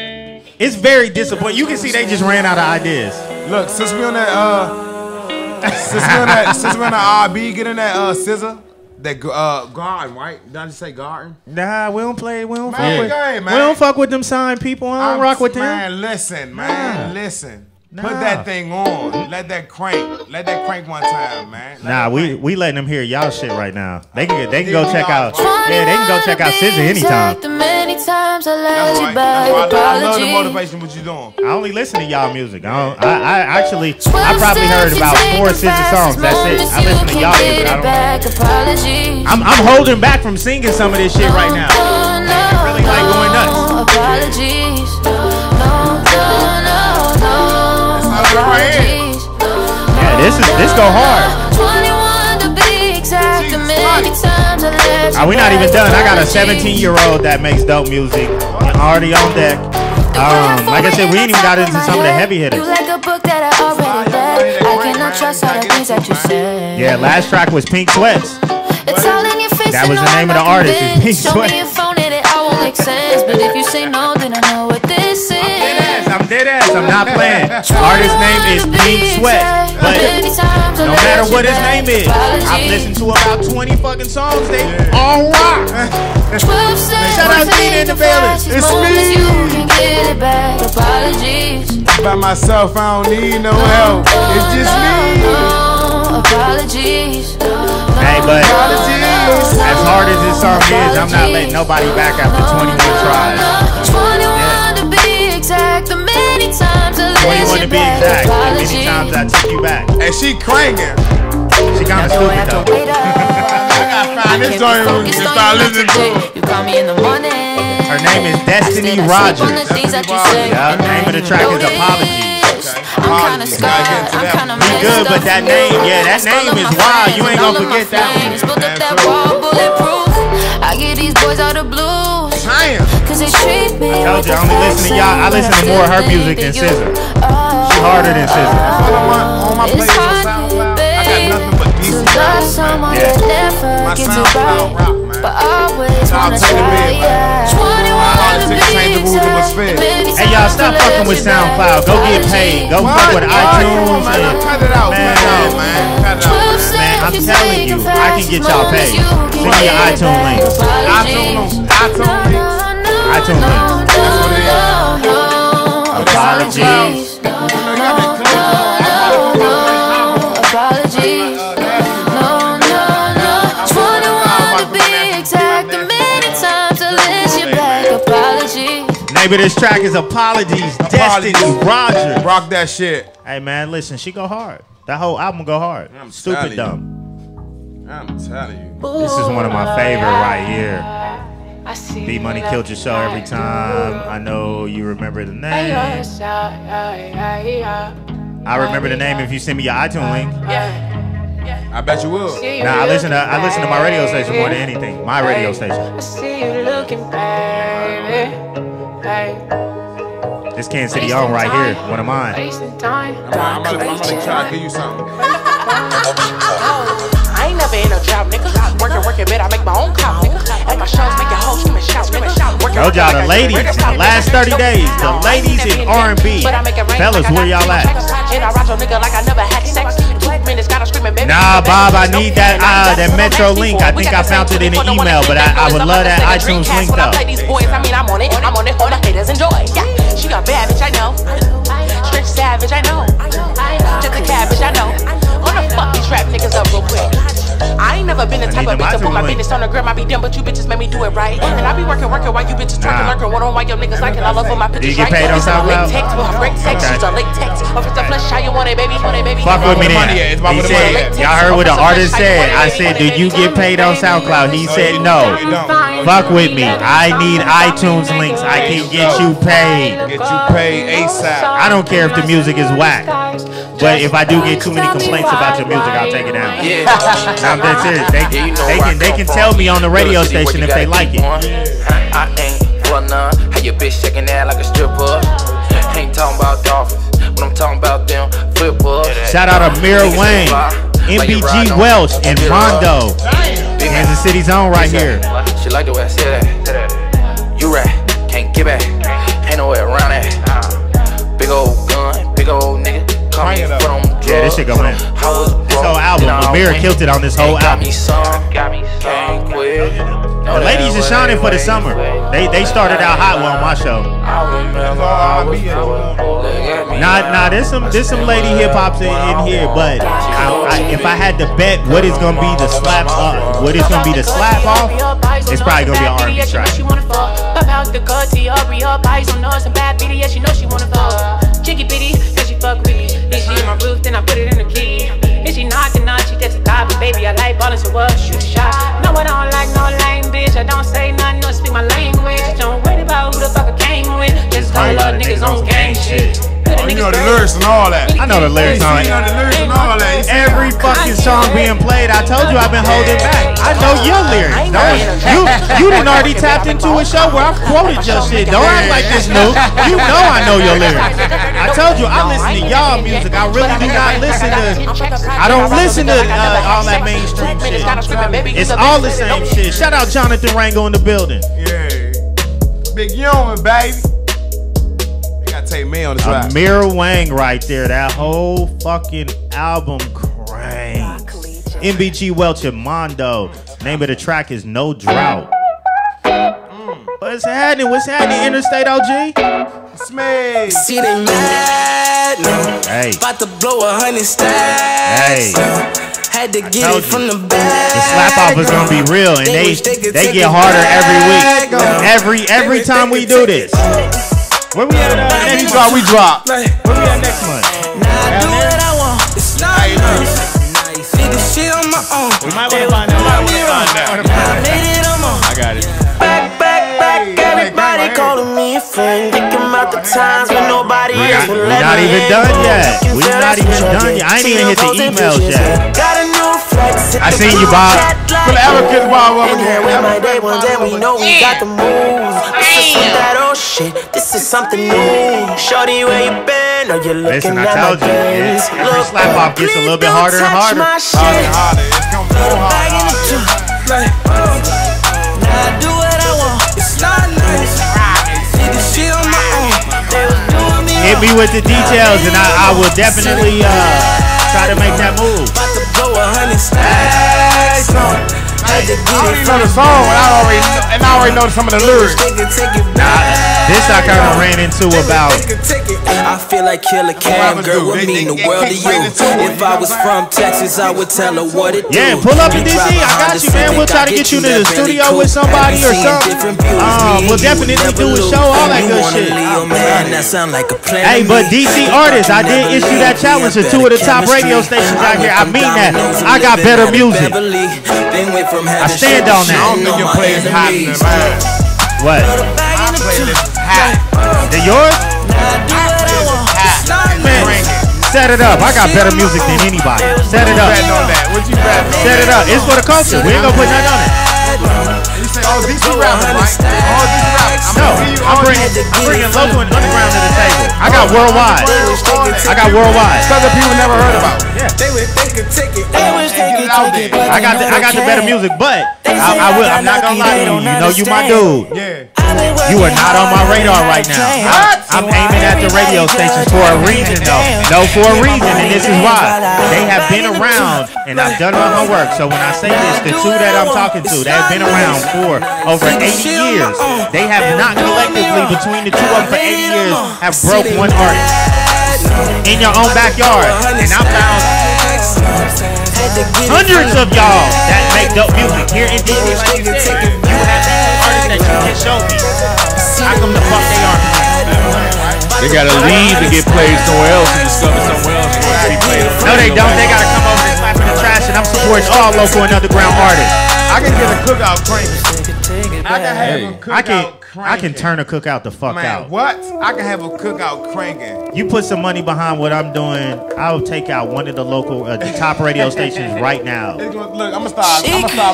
very disappointing. You can see they just ran out of ideas. Look, since we on that since we on that RB, get in that scissor. That garden, right? Did I just say garden? Nah, we don't play. We don't Man, fuck with. go ahead, man. We don't fuck with them signed people. I don't rock with them. Man, listen, man, listen. Put that thing on. Let that crank. Let that crank one time, man. Nah, we letting them hear y'all shit right now. They can go check out. Yeah, they can go check out SZA anytime. Many times I let That's you right. by I love the apology. motivation what you doing. I only listen to y'all music. I probably heard about 4 SZA songs. That's it. I listen to y'all music. I don't. I'm holding back from singing some of this shit right now. I really like going nuts. Apologies. Yeah, this go hard. 21 to be exact. Many times I let you We not even done. I got a 17-year-old that makes dope music already on deck. Like I said, we ain't even got into some of the heavy hitters. You like a book that I already read. I cannot trust all the things that you said. Yeah, last track was Pink Sweats. It's all in your face. That was the name of the artist. Is Pink Show me your Sweats. phone and it all won't make sense. But if you say no, then I know what this is. I'm dead ass. I'm not playing. Artist name is Pink Sweat. But no matter what his name is, I've listened to about 20 fucking songs. They all rock. Shout out Kayne in the building. It's me. By myself, I don't need no help. It's just me. Apologies. Hey, but as hard as this song is, I'm not letting nobody back after 21 tries. 21 to be exact. The many times I let 21 you to be exact. The many times I took you back. And she cranking. She kind of stupid though. I gotta find this joint room and start listening to it. You call me in the morning. Her name is Destiny Rogers. Yeah, the name of the track is Apologies. I'm kinda scared, I'm kinda We good, but that name, that name is wild. You ain't gonna forget that one. I get these boys out of blues. Cause they treat me. I told you, I only listen to y'all. I listen to more of her music than SZA. She harder than SZA. On my playlist on SoundCloud, I got nothing but decent rap. My SoundCloud rock, man. I'll take a bit, man. Hey y'all, stop fucking with SoundCloud. Go get paid. Go fuck with iTunes. Cut it out, man. Man, I'm telling you, I can get y'all paid. Send me your iTunes links. iTunes links. That's what it is. Apologies. Apologies. No. 21 to be exact. The many times I let you back. Apologies. Name of this track is Apologies. Destiny Rogers. Rock that shit. Hey man, listen, she go hard. That whole album go hard. Stupid dumb. I'm telling you. This is one of my favorite right here. B Money killed your show every time. I know you remember the name. I remember the name if you send me your iTunes link. I bet you will. Nah, I listen to my radio station more than anything. My radio station. I see you looking, baby. This Kansas City on right here. One of mine. I'm gonna try to give you something. I ain't never in a job, nigga. Working, bet I make my own cop, nigga. And my shows make your hoes scream and shout, nigga. Told y'all the ladies in the last 30 days. The ladies in R&B. Fellas, where y'all at? Nah, Bob, I need that Metro link. I think I found it in the email, but I would love that iTunes link though. I'm on it, all the haters enjoy. Yeah, she got bad, bitch, I know. Strict savage, I know. Just a cabbage, I know. Wanna fuck these rap niggas up real quick. I ain't never been the type of bitch to put my business on the gram. I be done, but you bitches make me do it right. And I be working while you bitches twerking, lurking. One on why your niggas like it. I love for my pictures right. Do you get paid on SoundCloud? Text with her great text. She's a late text. Or it's the flesh, how you want it, baby. Fuck with me then. He said, y'all heard what the artist said. I said, do you get paid on SoundCloud? He said no. Fuck with me. I need iTunes links. I can get you paid. Get you paid ASAP. I don't care if the music is whack. But if I do get too many complaints about your music, I'll take it down. I'm dead serious. They can tell me on the radio station if they like it. I ain't for none. How your bitch shaking that like a stripper? Ain't talking about dolphins. When I'm talking about them football. Shout out to Amir Wayne, MBG Welsh, and Mondo. Kansas City's on right here. She like the way I say that. You rap, can't get back. Ain't no way around that. Big old gun, big old nigga. Yeah, this shit going in. This whole album, Amir killed it on this whole album. The ladies are shining for the summer. They started out hot on my show. Nah, there's some lady hip hops in here, but if I had to bet what is gonna be the slap up, what is gonna be the slap off, it's probably gonna be an R&B track. About the cut to your eyes on us and bad bitty, yeah, she know she wanna fuck. Chicky bitty, cause she fuck with me. If she in my roof, then I put it in the key. If she not, then not, she gets a die. But baby, I like ballin', so what? Shoot a shot. No, I don't like no lame bitch. I don't say nothing, no speak my language. Don't worry about who the fuck I came with. Just call up niggas on gang shit. Oh, you know the lyrics and all that. I know the lyrics on it. Every fucking song being played, I told you I've been holding back. I know your lyrics. You done already tapped into a show where I've quoted your shit. Don't act like this new. You know I know your lyrics. I told you I listen to y'all music. I really do not listen to. I don't listen to all that mainstream shit. It's all the same shit. Shout out Jonathan Rango in the building. Yeah, Big Yeoman, baby. Take me on the track. Amir Wang right there. That whole fucking album cranks. MBG Welch and Mondo. Name of the track is No Drought. What's happening? What's happening, Interstate OG? It's me. See they mad now. Hey. About to blow 100 stacks. Hey. Had to get it from the back. The slap off is gonna be real, and they get harder every week. Every time we do this. Where we at next month? We drop. Where we at next month? Now I do what I want. It's not nice. Did this shit on my own. We might want to find out. I made it on my own. I got it. Back. Everybody calling me a friend. Thinking about the times when nobody else would let me in. We're not even done yet. We're not even done yet. I ain't even hit the emails yet. Got a new flex. I seen you, Bob. For the Africans, Bob. And here with my day one day, we know we got the moves. This is that old shit. This is something new. Shorty, where you been? Are you looking Listen, at I told you. Every slap off gets a little bit harder and harder. It's gonna be more harder. Now I do what I want. It's not nice. See this shit on my own. They was doing me. Hit me with the details, and I will definitely try to make that move. About to blow 100 stacks. I don't even know the song, and I already know some of the lyrics. Nah, this I kind of ran into about I feel like Killer Cam, girl, would mean the world to you. If I was from Texas, I would tell her what it do. Yeah, pull up to DC. I got you, man. We'll try to get you into the studio with somebody or something. We'll definitely do a show, all that good shit. Hey, but DC artists, I did issue that challenge to 2 of the top radio stations out here. I mean that. I got better music. I stand on that. I don't think your playlist hot enough, man. What? My playlist is hot. The yours? Man, set it up. I got better music than anybody. Set it up. What you betting on? Set it up. It's for the culture. We ain't gonna put nothing on it. You say, oh, DC rappers, right? Oh, DC rappers. No, I'm bringing local and underground to the table. I got worldwide. I got worldwide. Stuff that people never heard about. Yeah. I got the better music, but I'm not gonna lie to you. You know you my dude. Yeah. You are not on my radar right now. I'm aiming at the radio stations for a reason, though. No, for a reason, and this is why. They have been around, and I've done my homework. So when I say this, the 2 that I'm talking to, they have been around for over 80 years. They have not collectively, between the 2 of them for 80 years, have broke one artist in your own backyard. And I found hundreds of y'all that make dope music here in DC. Like you said, you have artists that you can show me. How come the fuck they aren't? They gotta leave to get played somewhere else and discover somewhere else where to be played. No, they don't. They gotta come over and slap in the trash, and I'm supporting all local and underground artists. I can get a cookout cranking. I can have a cookout cranking. I can turn a cookout the fuck out. What? I can have a cookout cranking. You put some money behind what I'm doing, I'll take out one of the local, the top radio stations right now. Look, I'm gonna start.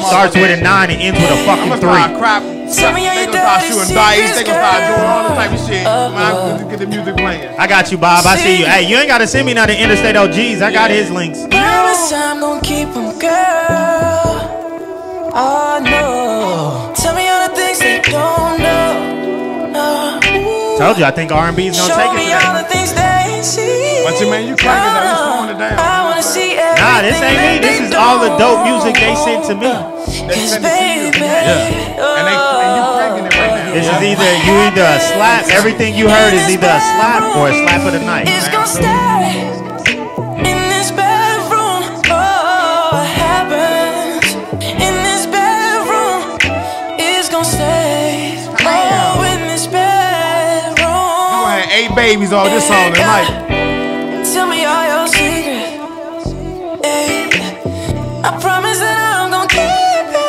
Starts with a 9 and ends with a fucking 3. They gonna start shooting dice. They gonna start doing all this type of shit. Man, get the music playing. I got you, Bob. I see you. Hey, you ain't gotta send me none of the Interstate OGs. I got his links. Promise I'm gonna keep them, girl. Oh no. Tell me all the things they don't know. No. Told you, I think R&B is gonna take it today. All the things they see. What you mean? You cranking that? You slowing it down? I wanna see nah, this ain't me. This is all the dope music they sent to me. Cause baby, and you cranking it right now. This is either a slap. Everything you heard is either a slap or a slap of the night. It's gonna stay in this bedroom. Oh, what happens in this bedroom is gonna stay. Oh, in this bedroom. You had 8 babies all this song tonight. Tell me all your secrets. Hey, I promise that I'm gonna keep it.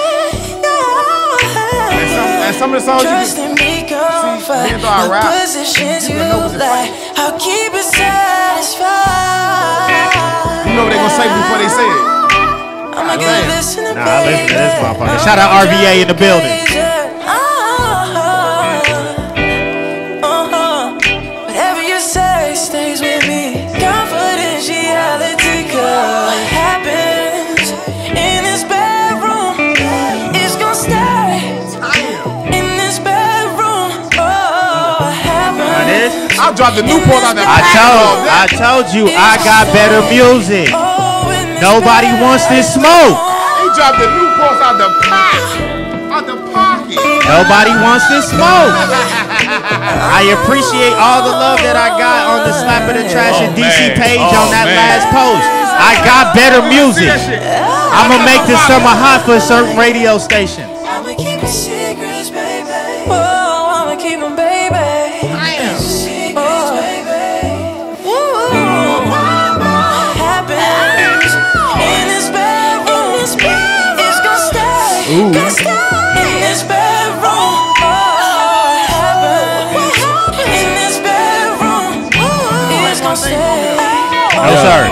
And some of the songs Trust in me, comfort. What positions you like, I'll keep it satisfied. You know what they gonna say before they say it. I'ma keep listening, nah, I listen to this motherfucker. Shout out RVA in the building. Whatever you say stays with me. Confidentiality, cause what happens in this bedroom is gonna stay in this bedroom. Oh, what happens? I dropped the Newport out there. I told you I got better music. Nobody wants this smoke. He dropped the Newports out the pot. Out the pocket. Nobody wants this smoke. I appreciate all the love that I got on the Slap of the Trash and DC page on that last post. I got better music. I'm going to make this summer hot for certain radio stations. I'ma keep it secrets, baby. Oh, I'ma keep them, baby. Secrets, baby. Ooh, what happens in this bedroom is gonna stay. Gonna stay in this bedroom. Oh, what happens in this bedroom is gonna stay. No, sir.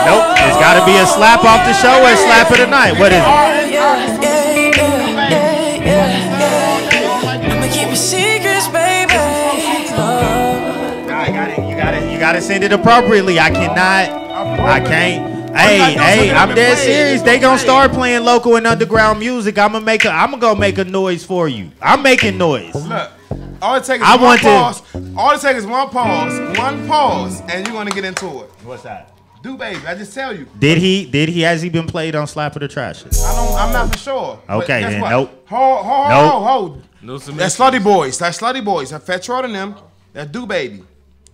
Nope. It's got to be a slap off the show or a slap of the night. What is it? I'ma keep it secrets, baby. You gotta send it appropriately. I can't. Hey, I'm dead serious. They gonna start playing local and underground music. I'm gonna go make a noise for you. I'm making noise. Look, all it takes is one pause. All it takes is one pause, and you're gonna get into it. What's that? Do baby, I just tell you. Has he been played on Slap of the Trash? I'm not for sure. Okay, then nope. Hold. That's Slutty Boys. That's Fat Trot and them. That's Do Baby.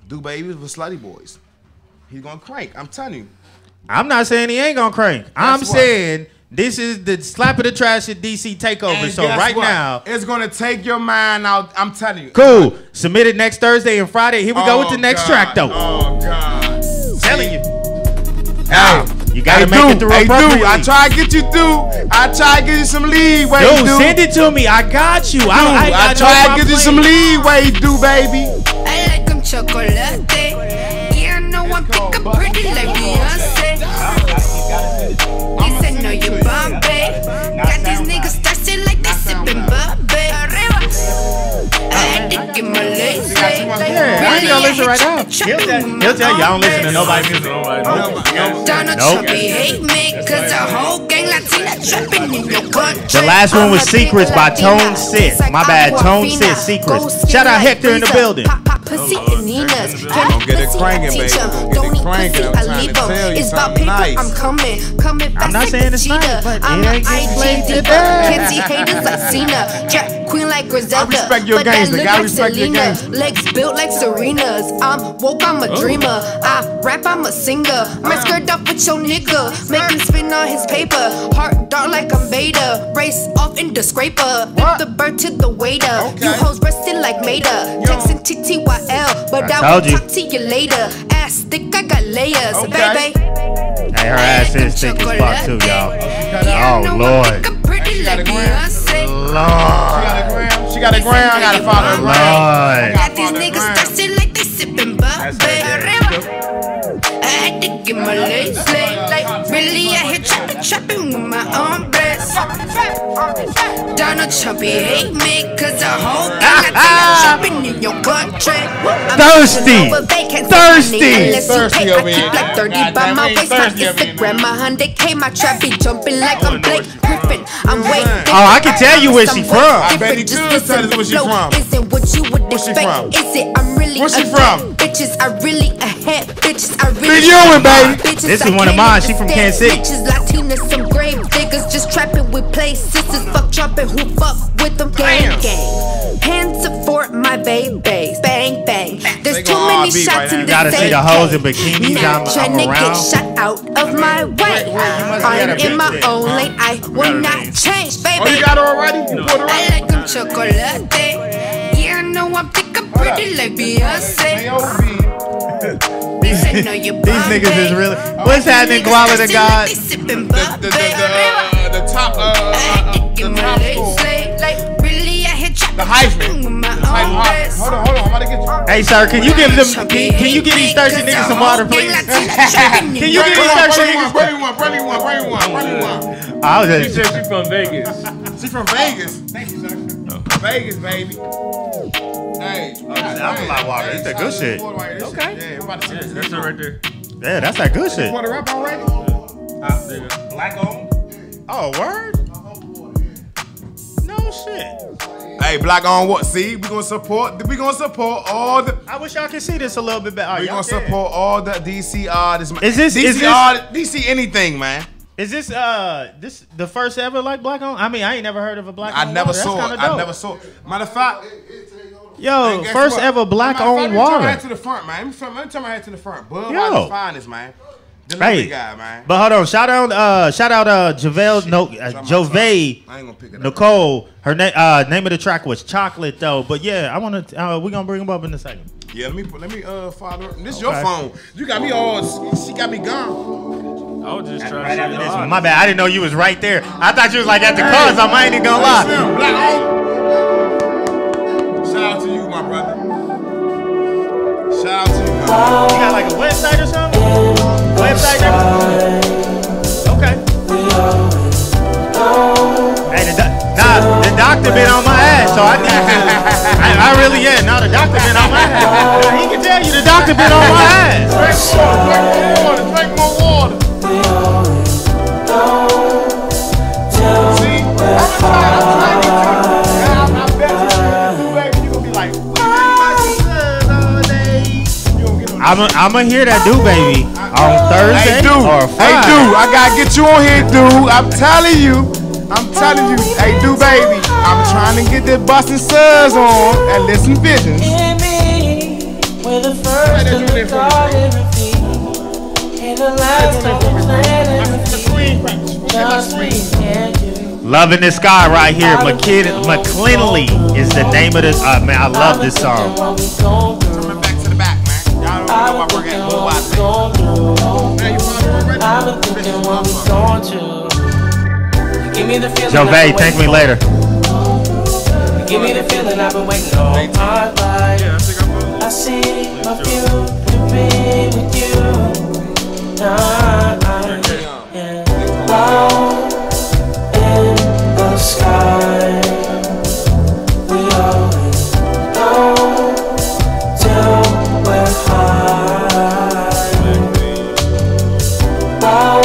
Do Baby with Slutty Boys. He's gonna crank. I'm telling you. I'm not saying he ain't gonna crank. I'm what? saying this is the slap of the trash at DC takeover. And So guess right what? now, it's gonna take your mind out. I'm telling you. cool. Submit it next Thursday and Friday. Here we go with the next God. track though. Oh God. Telling you. Hey, you gotta make it through appropriately. I try to get you through. I try to give you some leeway. Dude, send it to me. I got you. I try to give you some leeway, do baby. I like them chocolate. Yeah, I know I'm picking pretty like Beyonce. He said, no, you Bombay. Got these niggas thirsty like they sipping Bombay. I had to get my legs laid. Yeah, I ain't gonna listen right now. He'll tell you I don't listen to nobody music. Donald Trump, he hate me, cause the whole gang Latina trapping in your country. The last one was Secrets by Tone Sis. My bad, Tone Sis, Secrets. Shout out Hector in the building. Pussy and Nina's. Don't get it cranking, baby. Don't get it cranking. I'm trying to tell you it's about something paper. nice. I'm coming I'm not saying it's nice, but it ain't getting played today. Can't see haters like Cena. Trap queen like Griselda. I respect your but games, that nigga. look I like respect your Selena. games. Legs built like Serena's. I'm woke, I'm a dreamer. I rap, I'm a singer. My skirt up with your nigga. Make him spin on his paper. Heart dark like I'm Vader. Race off in the scraper. Flip the bird to the waiter. You hoes rested like Mater. Texting TTYL, but I will talk to you later. Ass thick, I got layers, baby. Hey, her ass is thick as fuck too, y'all. Oh Lord. Pretty like Beyonce. Lord. She got a gram. I gotta follow her gram. Got these niggas thirsty like they sipping Bombay. I had to get my legs laid. Like really, I hit trapping with my own breasts. Donald Trump, he hate me, cause the whole gang trapping in your country. Thirsty. Thirsty over here. I keep like 30 by my waist. My Instagram, my 100K, my trap be jumping like I'm Blake Griffin. I'm waiting. Oh, I can tell you where she from. I bet he could tell us where she from. Isn't what you would expect. Is it I'm really Where she ahead. from? Bitches, I really ahead. Bitches, I really Big Ewing, baby. Bitches, This I is one of can't mine. She from Kansas City. Bitches, Latinas, some grave diggers, just trapping with play sisters. Fuck trumping, who fuck with them? Gang, gang. Hands support my babies. Bang, bang. There's too many shots in this. Gotta see the hoes in bikinis. Not trying to get around. shot out of my way. I'm in my own lane. I will not change, baby. Oh, you got her already? You put her I like them chocolate. Yeah, I know I'm thick, I'm pretty like Beyonce. These niggas is really. What's happening, Koala the God? The top score. The Heisman. Hold on. I'm about to get you. Hey, sir, can you give them? Can you give these thirsty niggas some water, please? Can you give these thirsty niggas? Bring me one. I was She just. said she's from Vegas. She from Vegas. Thank you, sir. Vegas, baby. Hey, That's a lot of water. That's that good shit. Okay. Yeah, I'm about to see this. That's it right there. Yeah, that's that good shit. You want to rap already? Black on. Oh, word? No shit. Hey, black on what? See, we gonna support all the. I wish y'all could see this a little bit better. We gonna support all the DC artists. Man. Is this DC anything, man? Is this this the first ever like black on? I mean, I ain't never heard of a black. I on never water. saw That's it. kinda I dope. never saw it. Matter of fact, Yo, guess first what? ever black Matter of fact, on let me turn my water. head to the front, man. Let me turn my head to the front. Bud, Yo. Wilder's finest, man. Delivery Hey, guy, man. but hold on. Shout out Javelle, Jove, Nicole. Her name of the track was Chocolate though. But yeah, I want to. We gonna bring them up in a second. Yeah, let me follow. This is your phone. You got me all. She got me gone. I was just Right trying after to this one. My bad. I didn't know you was right there. I thought you was like at the cars. I ain't even gonna lie. Shout out to you, my brother. Shout out to you. You got like a website or something? Website? Okay. Hey, the doctor been on my ass, so I need to. I really, yeah. Now the doctor been on my ass. He can tell you the doctor been on my ass. Drink more water. See, I'm trying to I bet you, baby, you gonna be like, I'ma hear that do baby on Thursday Hey, dude. or Hey, Friday. dude. I gotta get you on here, dude. I'm telling you. Hey, dude, baby. I'm trying to get that Boston Suds on and listen visions. We're the first Loving This Guy right here. McClinley is the name of this. Man, I love this song. Coming back to the back, man. Y'all don't know why we're getting more out Jove, thank me later. Give me the feeling I've been waiting all my life. I see my future being with you. Low in the sky, we always go till we're high. Low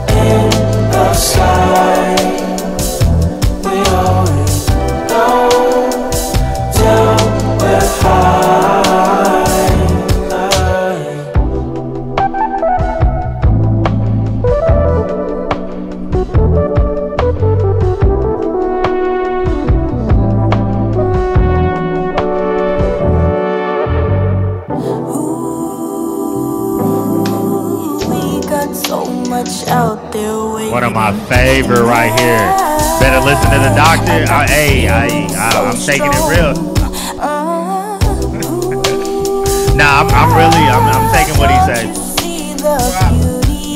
in the sky, we always go till we're high. Out there one of my favorite right here. Better listen to the doctor. I'm taking it real. Nah, I'm taking what he said.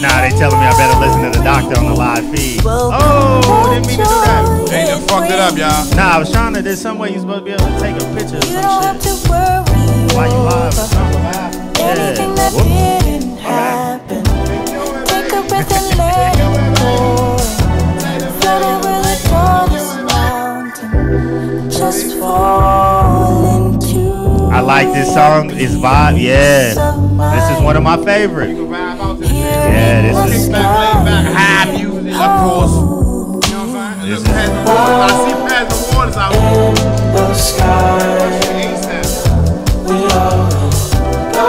Nah, they telling me I better listen to the doctor on the live feed. Oh, didn't mean to do that. They done fucked it up, y'all. Nah, I was trying to. There's some way you're supposed to be able to take a picture of some shit while you live. Yeah. Happen. Take a breath and let it go. Floating with the tallest mountain. Just fall into. I like this song. It's vibe. Yeah. This is one of my favorites. Yeah, this is. High music, of course. You know what I'm saying? I see past the waters out here. In the sky, we always go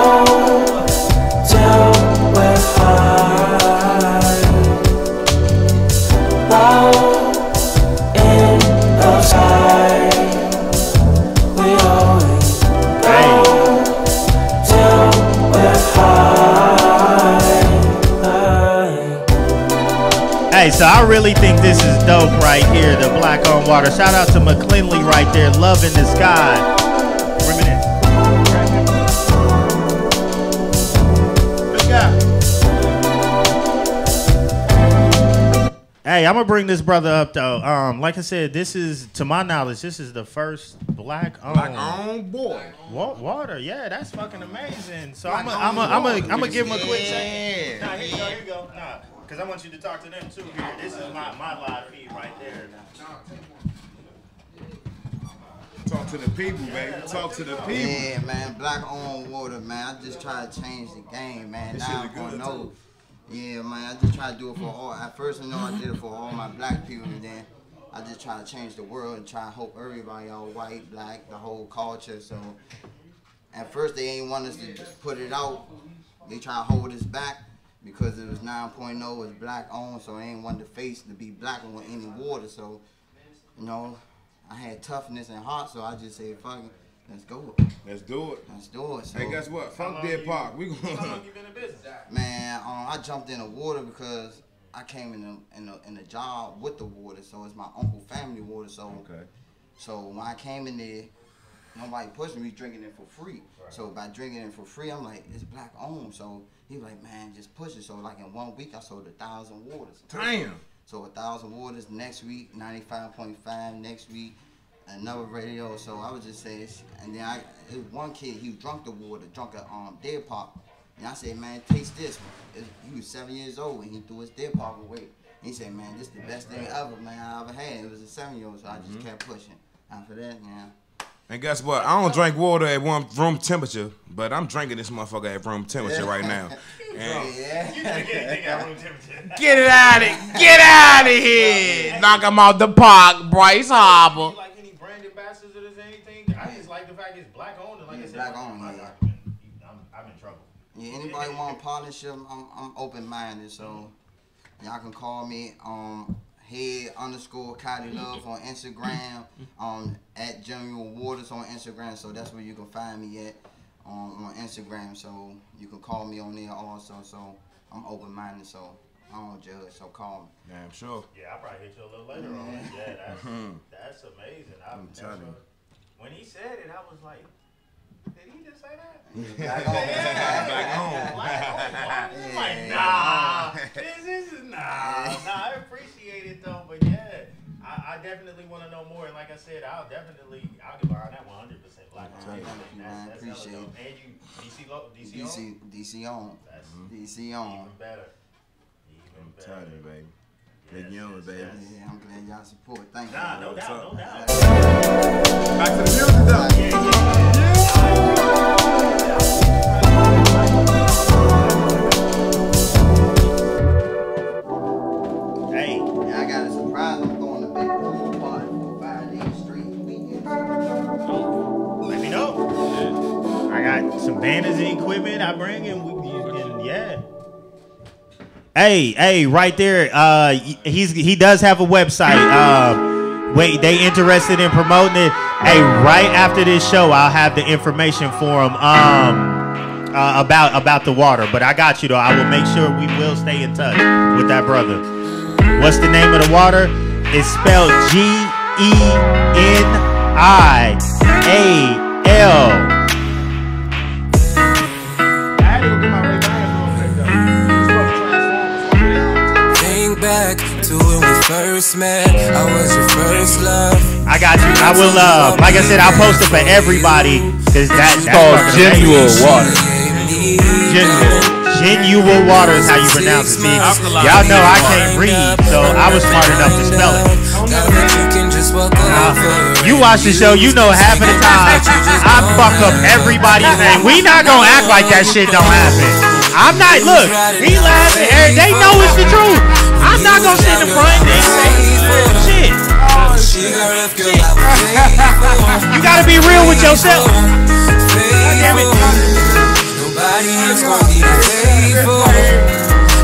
till we're high. Low in the sky, we always go till we're high. Hey, so I really think this is dope right here, the Black on Water. Shout out to McClinley right there, Loving This Guy. Reminisce. Hey, I'm gonna bring this brother up though. Like I said, this is, to my knowledge, this is the first black-owned boy. Water. Yeah, that's fucking amazing. So I'm gonna give him a quick second. Nah, here you go. Nah, because I want you to talk to them too. Here, this is my live feed right there. Talk to the people, baby. Talk to the people. Yeah, man. Black-owned water, man. I just try to change the game, man. Now I'm gonna know. Yeah, man, I just try to do it for all. At first, I know I did it for all my black people, and then I just try to change the world and try to help everybody, all white, black, the whole culture. So at first, they ain't want us to put it out. They try to hold us back because it was 9.0, it was black owned, so they ain't want the face to be black on any water. So, you know, I had toughness and heart, so I just said, fuck it. Let's go. Let's do it. Let's do it. So, hey, guess what? Fuck Dead Park. We gonna. How long you been in business? Man, I jumped in the water because I came in a job with the water, so it's my uncle family water. So so when I came in there, nobody pushed me drinking it for free. Right. So by drinking it for free, I'm like, it's black owned. So he was like, man, just push it. So like in 1 week, I sold 1,000 waters. Damn. So 1,000 waters next week, 95.5 next week. Another radio, so I was just saying, and then it was one kid, he drunk the water, drunk a Deer Park, and I said, man, taste this. He was 7 years old, and he threw his Deer Park away. And he said, man, this is the best thing ever, man, I ever had. It was a 7-year-old, so I just kept pushing. After that, man. And guess what? I don't drink water at room temperature, but I'm drinking this motherfucker at room temperature right now. And get it out of here! Get out of here! Knock him out the park, Bryce Harbor. Like any brand ambassadors or anything? I just like the fact it's black owned. And like I said, black owned. Yeah. I'm in trouble. Yeah, anybody want a partnership? I'm open minded, so y'all can call me head_Kylie Love on Instagram, at General Waters on Instagram, so that's where you can find me at. on Instagram, so you can call me on there also. So I'm open-minded, so I don't judge. So call me. Damn sure. Yeah, I'll probably hit you a little later on it. Yeah, that's amazing. I'm telling you. When he said it, I was like, did he just say that? Back home. Like, nah. This is nah. I appreciate it though, but yeah, I definitely want to know more. And like I said, I'll give Byron that 100%. Like, I appreciate it. And you, DC on. DC on. Even better. I'm telling you, baby. Big young, baby. Yeah, I'm glad y'all support. Thank you. Nah, no doubt. Back to the music, though. Hey. Yeah, I got a surprise. I'm throwing a big pool party for 5 days straight weekend. Let me know. I got some banners and equipment I bring, and yeah. Hey, right there. He does have a website. Wait, they interested in promoting it? Hey, right after this show, I'll have the information for him. About the water. But I got you though. I will make sure we will stay in touch with that brother. What's the name of the water? It's spelled GENIAL. Back to when we first met, I was your first love. I got you. I will. Like I said, I'll post it for everybody because that's called genuine water. Genuine water is how you pronounce it. See, y'all know I can't read, so I was smart enough to spell it. You watch the show, you know half of the time I fuck up everybody's name. We not gonna act like that shit don't happen. I'm not. Look, we laughing. They know it's the truth. I'm not gonna sit in the front and say shit. You gotta be real with yourself. Damn it. Nobody else gonna be faithful.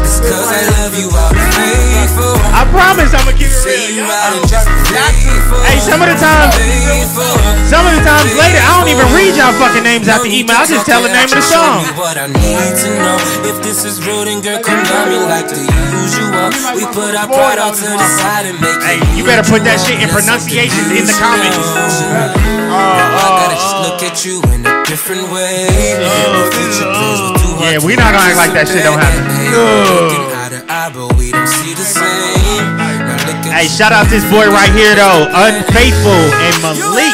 It's cause I love you, I'll be faithful. I promise I'ma keep it real. Hey, some of the times later, I don't even read y'all fucking names out the email. I just tell the name of the song. What I need to know. If this is real, then girl, come down me like the usual. We put our pride out to the side and make Hey, you better put that shit in pronunciations in the comments. I gotta just look at you in a different way. Yeah, we not gonna act like that shit don't happen. Hey, shout out this boy right here though, Unfaithful and Malik.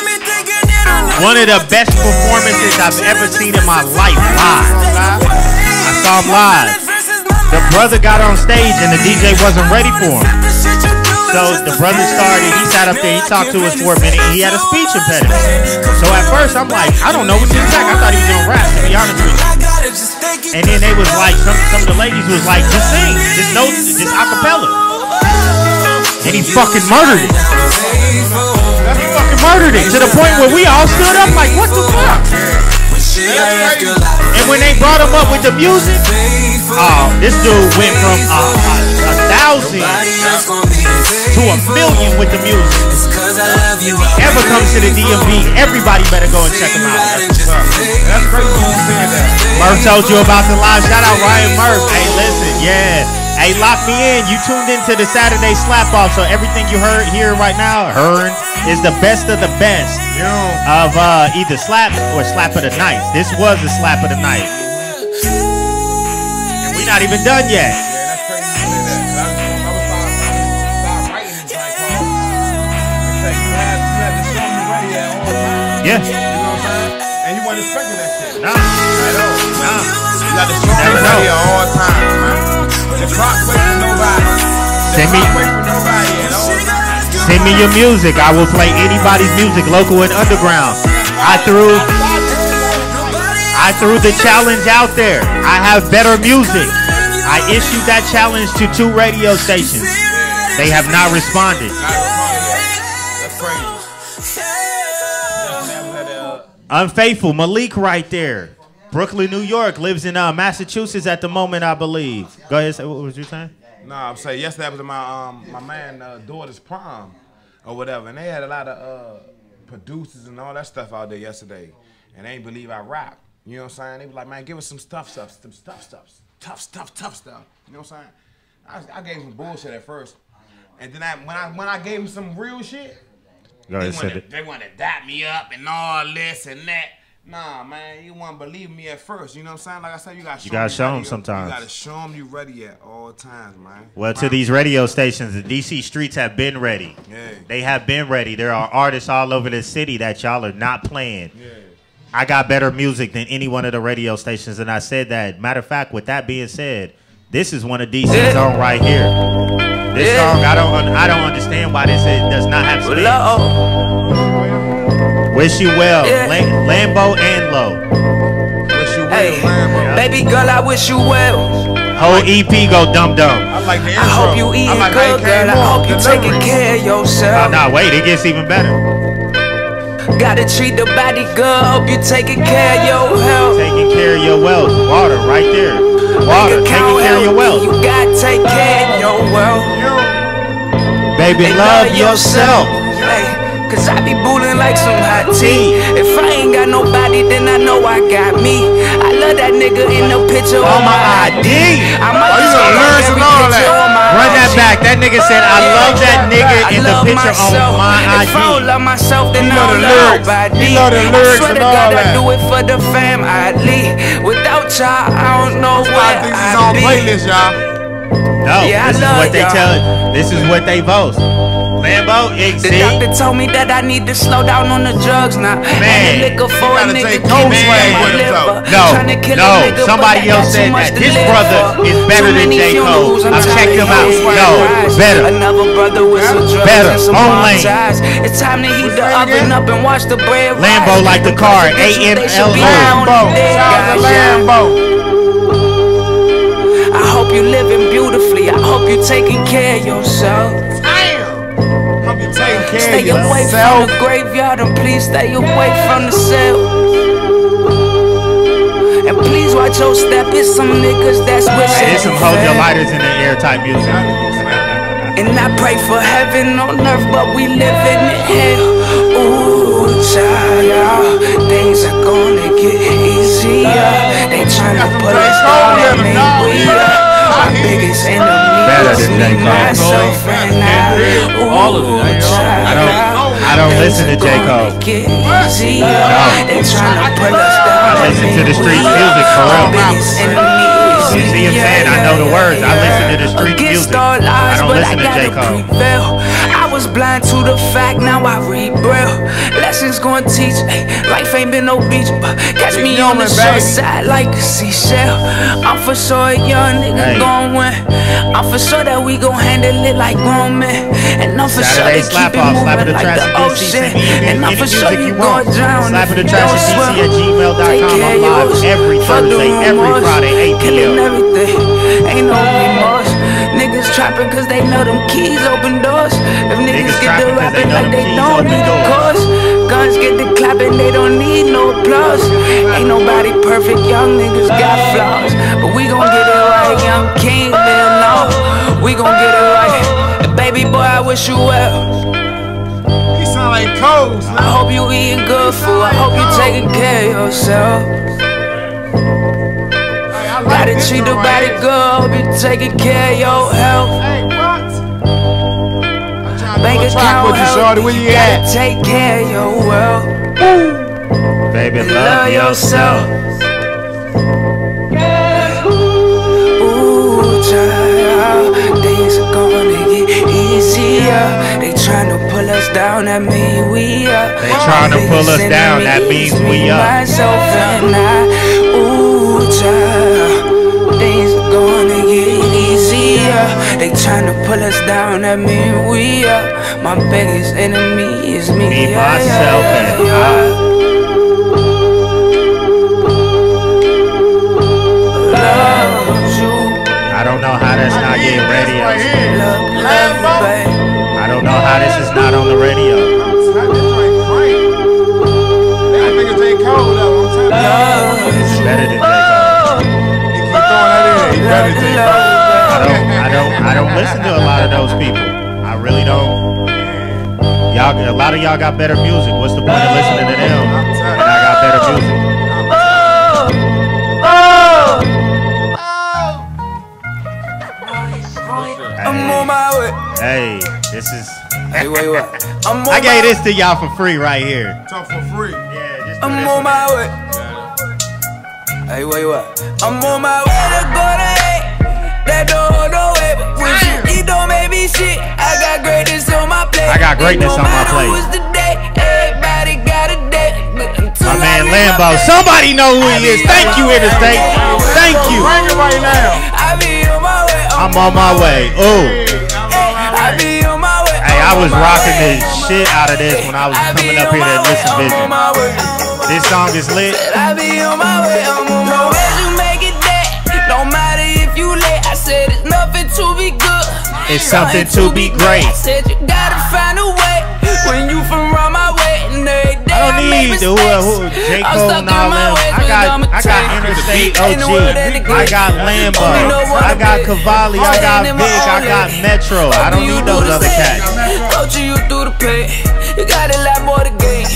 One of the best performances I've ever seen in my life live. I saw him live. The brother got on stage and the DJ wasn't ready for him. So the brother started, he sat up there, he talked to us for a minute, and he had a speech impediment. So at first I'm like, I don't know what to expect. I thought he was gonna rap, to be honest with you. And then they was like, some of the ladies was like, just sing, just acapella. And he fucking murdered it. He fucking murdered it to the point where we all stood up like, what the fuck? And when they brought him up with the music, this dude went from 1,000 to 1,000,000 with the music. If he ever comes to the DMV, everybody better go and check him out. That's crazy you saying that. Murph told you about the live. Shout out Ryan Murph. Hey, listen, yeah. Hey, lock me in. You tuned into the Saturday Slap Off, so everything you heard here right now, is the best of the best of either slap or slap of the night. This was a slap of the night. And we're not even done yet. Yeah. You know what I'm saying? And you wasn't expecting that shit. Nah. You got to show me right here all the time, man. The clock wait for nobody. Send me your music. I will play anybody's music, local and underground. I threw the challenge out there. I have better music. I issued that challenge to 2 radio stations. They have not responded. That's crazy. Unfaithful, Malik right there. Brooklyn, New York, lives in Massachusetts at the moment, I believe. Go ahead, what was you saying? No, I'm saying yesterday was my man daughter's prom or whatever, and they had a lot of producers and all that stuff out there yesterday, and they ain't believe I rap. You know what I'm saying? They be like, man, give us some tough stuff. You know what I'm saying? I gave them bullshit at first. And then when I gave them some real shit, they wanted to dap me up and all this and that. Nah, man, you want to believe me at first. You know what I'm saying? Like I said, you got to show them sometimes. You got to show them you ready at all times, man. Well, to these radio stations, the DC streets have been ready. Yeah. They have been ready. There are artists all over the city that y'all are not playing. Yeah. I got better music than any one of the radio stations, and I said that. Matter of fact, with that being said, this is one of DC's own right here. This song, I don't understand why this does not have spins. Wish You Well, Lambo and Low. Wish You Well, Lambo. Baby girl, I wish you well. Whole EP go dum dum. I like the intro. I hope you eating good, girl. I hope you taking care of yourself. Oh, nah, wait, it gets even better. Gotta treat the body good. Hope you taking care of your health. Taking care of your wealth. Water, right there. Water, taking care of your wealth. You gotta take care of your wealth. Baby, love yourself. Hey. Cause I be booling like some hot tea. If I ain't got nobody, then I know I got me. I love that nigga in the picture on my ID. I might just learn some all that. Run that back. That nigga said, I love that nigga in the picture on my ID. If I don't love myself, then I don't love nobody. I swear to God, I do it for the fam, Ali. Without y'all, I don't know where I'd be. Playlist, y'all. No, this is what they tell. This is what they boast. Lambo, the doctor told me that I need to slow down on the drugs now. Man, liquor for a nigga no. Somebody else said that this brother is better than J. Cole. I've checked him out. No, better. Another brother with some drugs better. and some On lane. It's time to heat the oven up and watch the bread rise. Lambo like the car. AML Lambo. I hope you living beautifully. I hope you taking care of yourself. Stay away from the graveyard and please stay away from the cell. And please watch your step. It's some niggas that's wishing. There's some hold your lighters in the air type music. And I pray for heaven on earth, but we living in hell. Ooh, child, things are gonna get easier. They tryna put us down and make we my biggest enemy is me, myself, and I. All of it. I don't listen to J. Cole. No. I listen to the street music for real. You see him saying, I know the words. I listen to the street music. I don't listen to J. Cole. I was blind to the fact, now I read braille. Lessons gonna teach, life ain't been no beach, but catch me on the short side like a seashell. I'm for sure a young nigga gon' win. I'm for sure that we gon' handle it like grown men. And I'm for sure they keep it moving like the ocean. And I'm for sure you gon' drown if you don't swim. Take care of yours, every Thursday, every Friday, 8 p.m. Everything, ain't no remorse. Niggas trapping cause they know them keys open doors. If niggas get to rapping like they don't need the course. Guns get to clapping, they don't need no applause. Ain't nobody perfect, young niggas got flaws. But we gon' get it right, young king, man, no. We gon' get it right. And baby boy, I wish you well. He sound like Coles. I hope you eating good food, I hope you taking care of yourself. Gotta treat the body good, hope you taking care of your health. Bank account healthy, you gotta take care of your wealth. Baby, love yourself. Ooh, child, things are gonna get easier. They tryna pull us down, that mean we up. They tryna pull us down, that means we up. Myself and I, ooh, child, things are gonna get easier. They tryna pull us down, that mean we up. My biggest enemy is me, myself, and I. I don't know how that's not getting radio. I don't know how this is not on the radio. That nigga J. Cole though, I'm telling you. It's better than J. Cole. He keep throwing that in. He better than J. Cole. I don't listen to a lot of those people. I really don't. A lot of y'all got better music. What's the point of listening to them? And I got better music. I'm on my way. Hey, this is. Hey, wait, what? I gave this to y'all for free right here. Talk for free. Yeah, just I'm on my way. Hey, wait, what? I'm on my way to go to hate. That don't hold no way, but when you don't make me shit, I got greatness on my plate. I got greatness on my plate. Everybody got a day. My man Lambo. Somebody know who he is. Thank you, Interstate. Thank you. Bring it right now. I be on my way. I'm on my way. Ooh. I be on my way. Hey, I was rocking the shit out of this when I was coming up here to Listen Vision. This song is lit. I be on my way. I'm on my way to make it that. No matter if you late. I said it's nothing to be good. It's something to be great. I said you gotta find a way when you from around my way. I don't need the who J. Cole and all them. I got Interstate OG. I got Lambo. I got Cavalli. I got Vic. I got Metro. I don't need those other cats. Coaching you through the pain. You got a lot more to gain.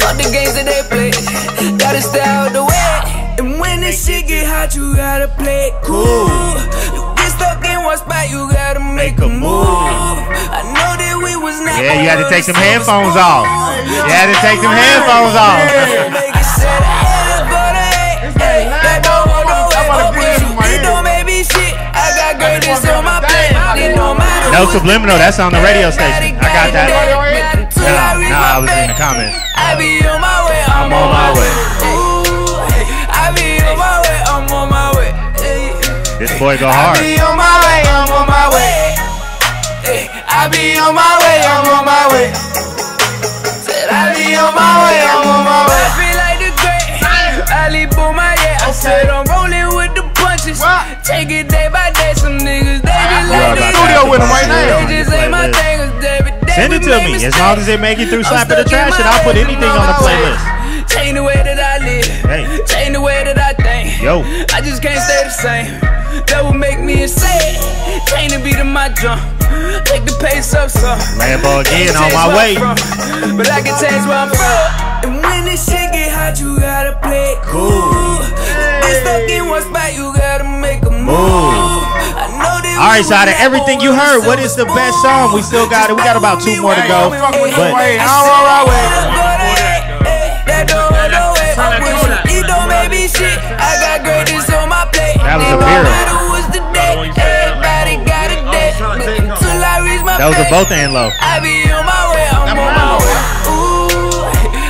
Fuck the games that they play. Gotta stay out the way. And when this shit get hot, you gotta play it cool. You get stuck in one spot, you gotta make a move. I know that we was not. Yeah, you had to take some headphones off. You had to take some headphones off. No subliminal, that's on the radio station. I got that. Nah, I was in the comments. I be on my way, I'm on my way. I be on my way, I'm on my way. This boy go hard. I be on my way, I'm on my way. I be on my way, I'm on my way. Said I be on my way, I'm on my way. I feel like the great Ali Boomer, yeah. I said I'm rolling with the punches. Take it day by day. Some niggas they be like the studio with him right now. They just say my thing is David. Send it to me. As long as it make it through Slap of the Trash, and I'll put anything on the playlist. Change the way that I live. Hey. Change the way that I think. Yo. I just can't stay the same. That would make me insane. Change the beat of my drum. Take the pace up some. Lambo again on my way. But I can change where I'm from. And when this shit get hot, you gotta play it cool. Get stuck in one spot, you gotta make a move. I know that. All right, so out of everything you heard, what is the best song? We still got it. We got about 2 more to go. But that was a mirror. Those are both and low. I be on my way, I'm on my way.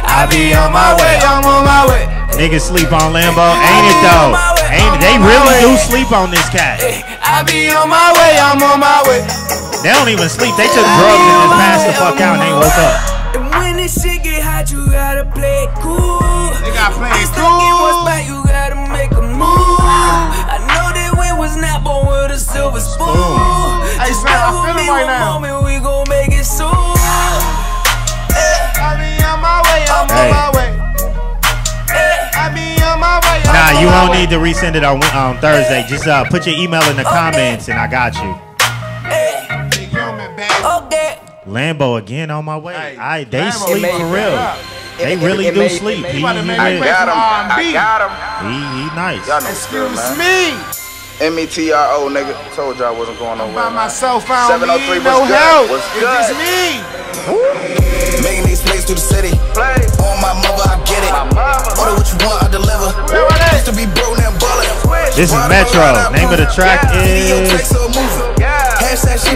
I be on my way, I'm on my way. Niggas sleep on Lambo, ain't it though? Ain't it? They really do sleep on this cat. I be on my way, I'm on my way. They don't even sleep. They took drugs and just passed the fuck out and they woke up. And when this shit get hot, you gotta play it cool. They gotta play it cool. In one spot, you gotta make a move. I know that we was not born with a silver spoon. Hey, Slam, I feel it right now. We gon' make it soon. I be on my way, I'm on my way. I be on my way. Nah, you won't need to resend it on Thursday. Just put your email in the comments and I got you. Lambo again on my way. They sleep for real. They really do sleep. He got him. He nice. Excuse me. METRO, nigga. Told y'all I wasn't going nowhere. By myself, I don't 703, need no what's good? help. What's It's good? just me. Making these plays through the city. On my mother, I get it. Order what you want, I deliver. Used to be broke, now ballin'. This is Metro. Name of the track is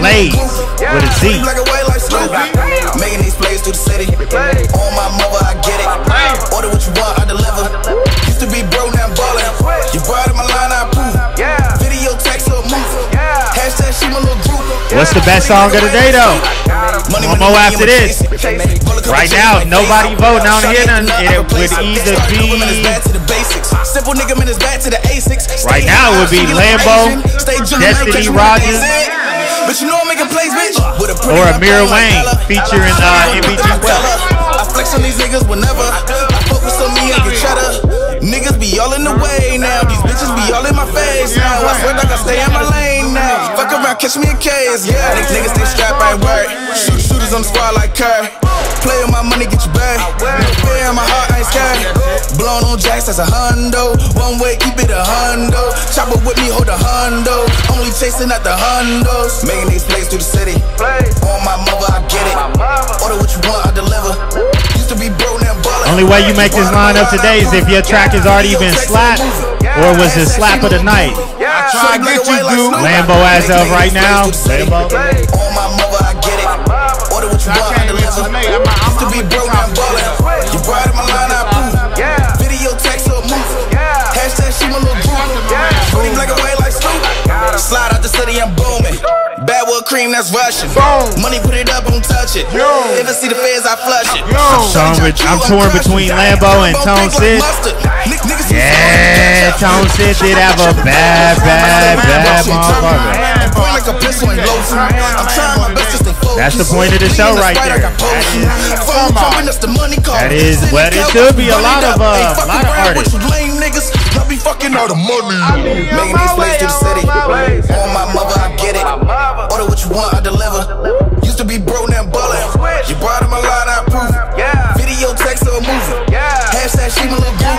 Lays with a Z. Making these plays through the city. On my mother, I get it. Order what you want, I deliver. Used to be broke, now ballin'. You brought in my line, I approve. Video text or move. Hashtag she my little group. What's the best song of the day though? One more after this. Right now, nobody voting on here. It would either be. Right now, it would be Lambo, Destiny Rogers, or Amir Wayne featuring MBG Wells. I flex on these niggas whenever I focus on me and get cheddar. Niggas be all in the way now. These bitches be all in my face now. I swear like I stay in my lane now. Fuck around, catch me a case, yeah. Niggas stay strapped, I ain't worried. Shooters on the squad like Kerr. Play with my money, get you back. No fear in my heart, I ain't scared. Blown on jacks, that's a hundo. One way, keep it a hundo. Chopper with me, hold a hundo. Only chasing at the hundos. Making these plays through the city. On my mother, I get it. Order what you want, I deliver. Used to be broke, now ballin'. Only way you make this lineup today is if your track has already been slapped, or was it slap of the night. I try to get you, dude. Lambo as of right now. Lambo. On my mother, I get it. Order what you want, I deliver. Used to be broke, now ballin'. You brought in my line, I approve. Video, text, or move. Hashtag she my little group. Shorty black and white like Snoop. Slide out the city, I'm booming. Badwood cream, that's Russian. Money, put it up, don't touch it. If I see the feds, I flush it. I'm torn between Lambo and Tone Sid. Yeah, Tone Sid did have a bad motherfucker. That's the point of the show right there. That is what it should be. A lot of artists. Be fucking all the money. Making these plays to the city. On my mother, I get it. Order what you want, I deliver. Used to be broke, now ballin'. You brought in my line, I approve. Video, text, or movie. Hashtag she my little group.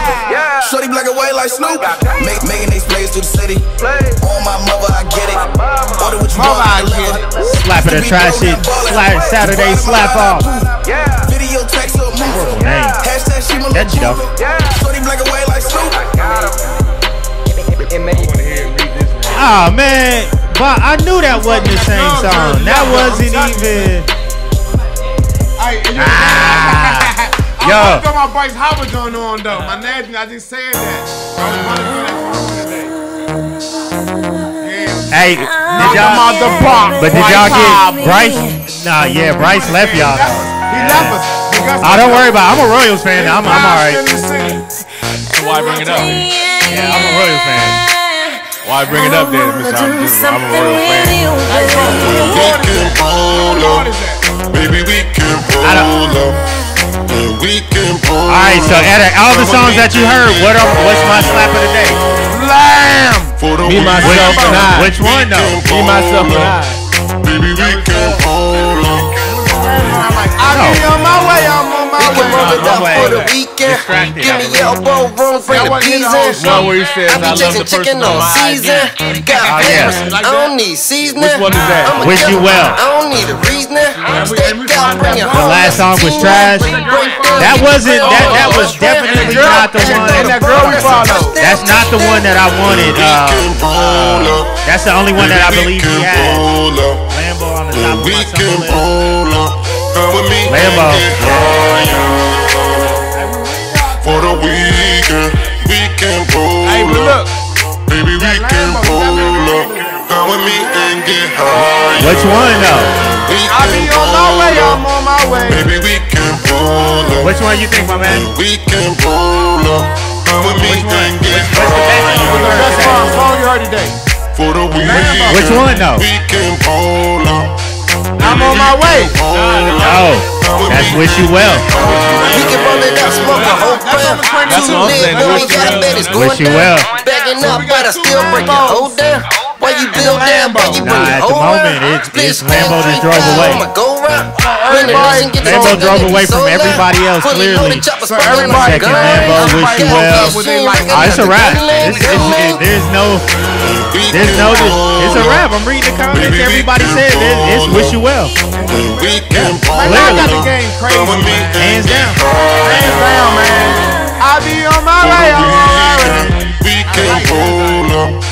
Shorty black and white like Snoop. Making these plays to the city. On my mother, I get it. Order what you want, I deliver. Slapping the trash shit. Saturday slap off. Video, text, or movie. Hashtag she my little group. Shorty black and white like Snoop. Oh man, but I knew that wasn't the same song. That wasn't even. Yo. I got my Bryce Howard going on though. My name, I just said that. Hey, did y'all? But did y'all get Bryce? Nah, yeah, Bryce left y'all. He left us. Oh, don't worry about it. I'm a Royals fan. I'm alright. So why bring it up? Yeah, I'm a Royals fan. Why bring it up then, Mr. I'm a Royals fan. Baby, we can roll up. We can roll. Alright, so all the songs that you heard, what's my slap of the day? Lamb. Me, myself, and I. Which one though? Me, myself, and I. Baby, we can roll up. I'll be on my way, I'm on my way. Roll it up for the weekend. Give me elbow room, bring the peas in. One where he says, I be chasing chicken on season. Got favorites, I don't need seasoning. Which one is that? Wish You Well. I don't need a reasoning. The last song was trash. That wasn't. That was definitely not the one. That girl we followed. That's not the one that I wanted. That's the only one that I believe he had. Lambo on the top of my song list. Lambo. For the weekend, we can roll Hey, but look. Baby, we can roll up. Come with me and get high. Which one though? I'll be on my way, I'm on my way. Baby, we can roll up. Which one you think, my man? We can roll up. Come with me and get high. What's the best song you heard today? For the weekend, Which one though? we can roll up. I'm on my way. Oh, that's Wish You Well. We can roll it up, smoke a whole pound. That's what I'm saying. Wish You Well. Backing up, but I still break your whole down. Why you build down, but you bring Nah, your at the whole moment, it's Lambo that drove away. Lambo drove away from everybody else, clearly. Second Lambo, Wish You Well. Oh, it's a wrap. It's a wrap. I'm reading the comments. Everybody said it's Wish You Well. Man, I got the game crazy, man. Hands down. Hands down, man. I'll be on my way, I'm on my way. We can roll up.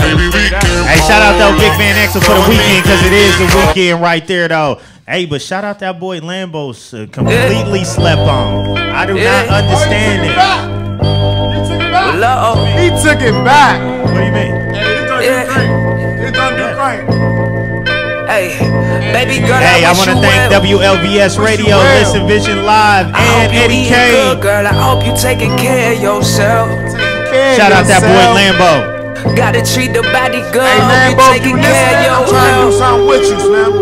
Baby, we can Hey, shout out though Big Van Axel for the weekend, because it is the weekend right there though. Hey, but shout out that boy Lambo's completely slept on. I do not understand it. He took it back. What do you mean? It's gonna do great. Hey, baby girl, hey, I want to thank WLVS Radio, Listen Vision Live, and Eddie Kayne. Girl, I hope you taking care of yourself. Shout out that boy Lambo. Gotta treat the body good. Hey, Lambo, you listen, I'm trying to do something with you, Slim.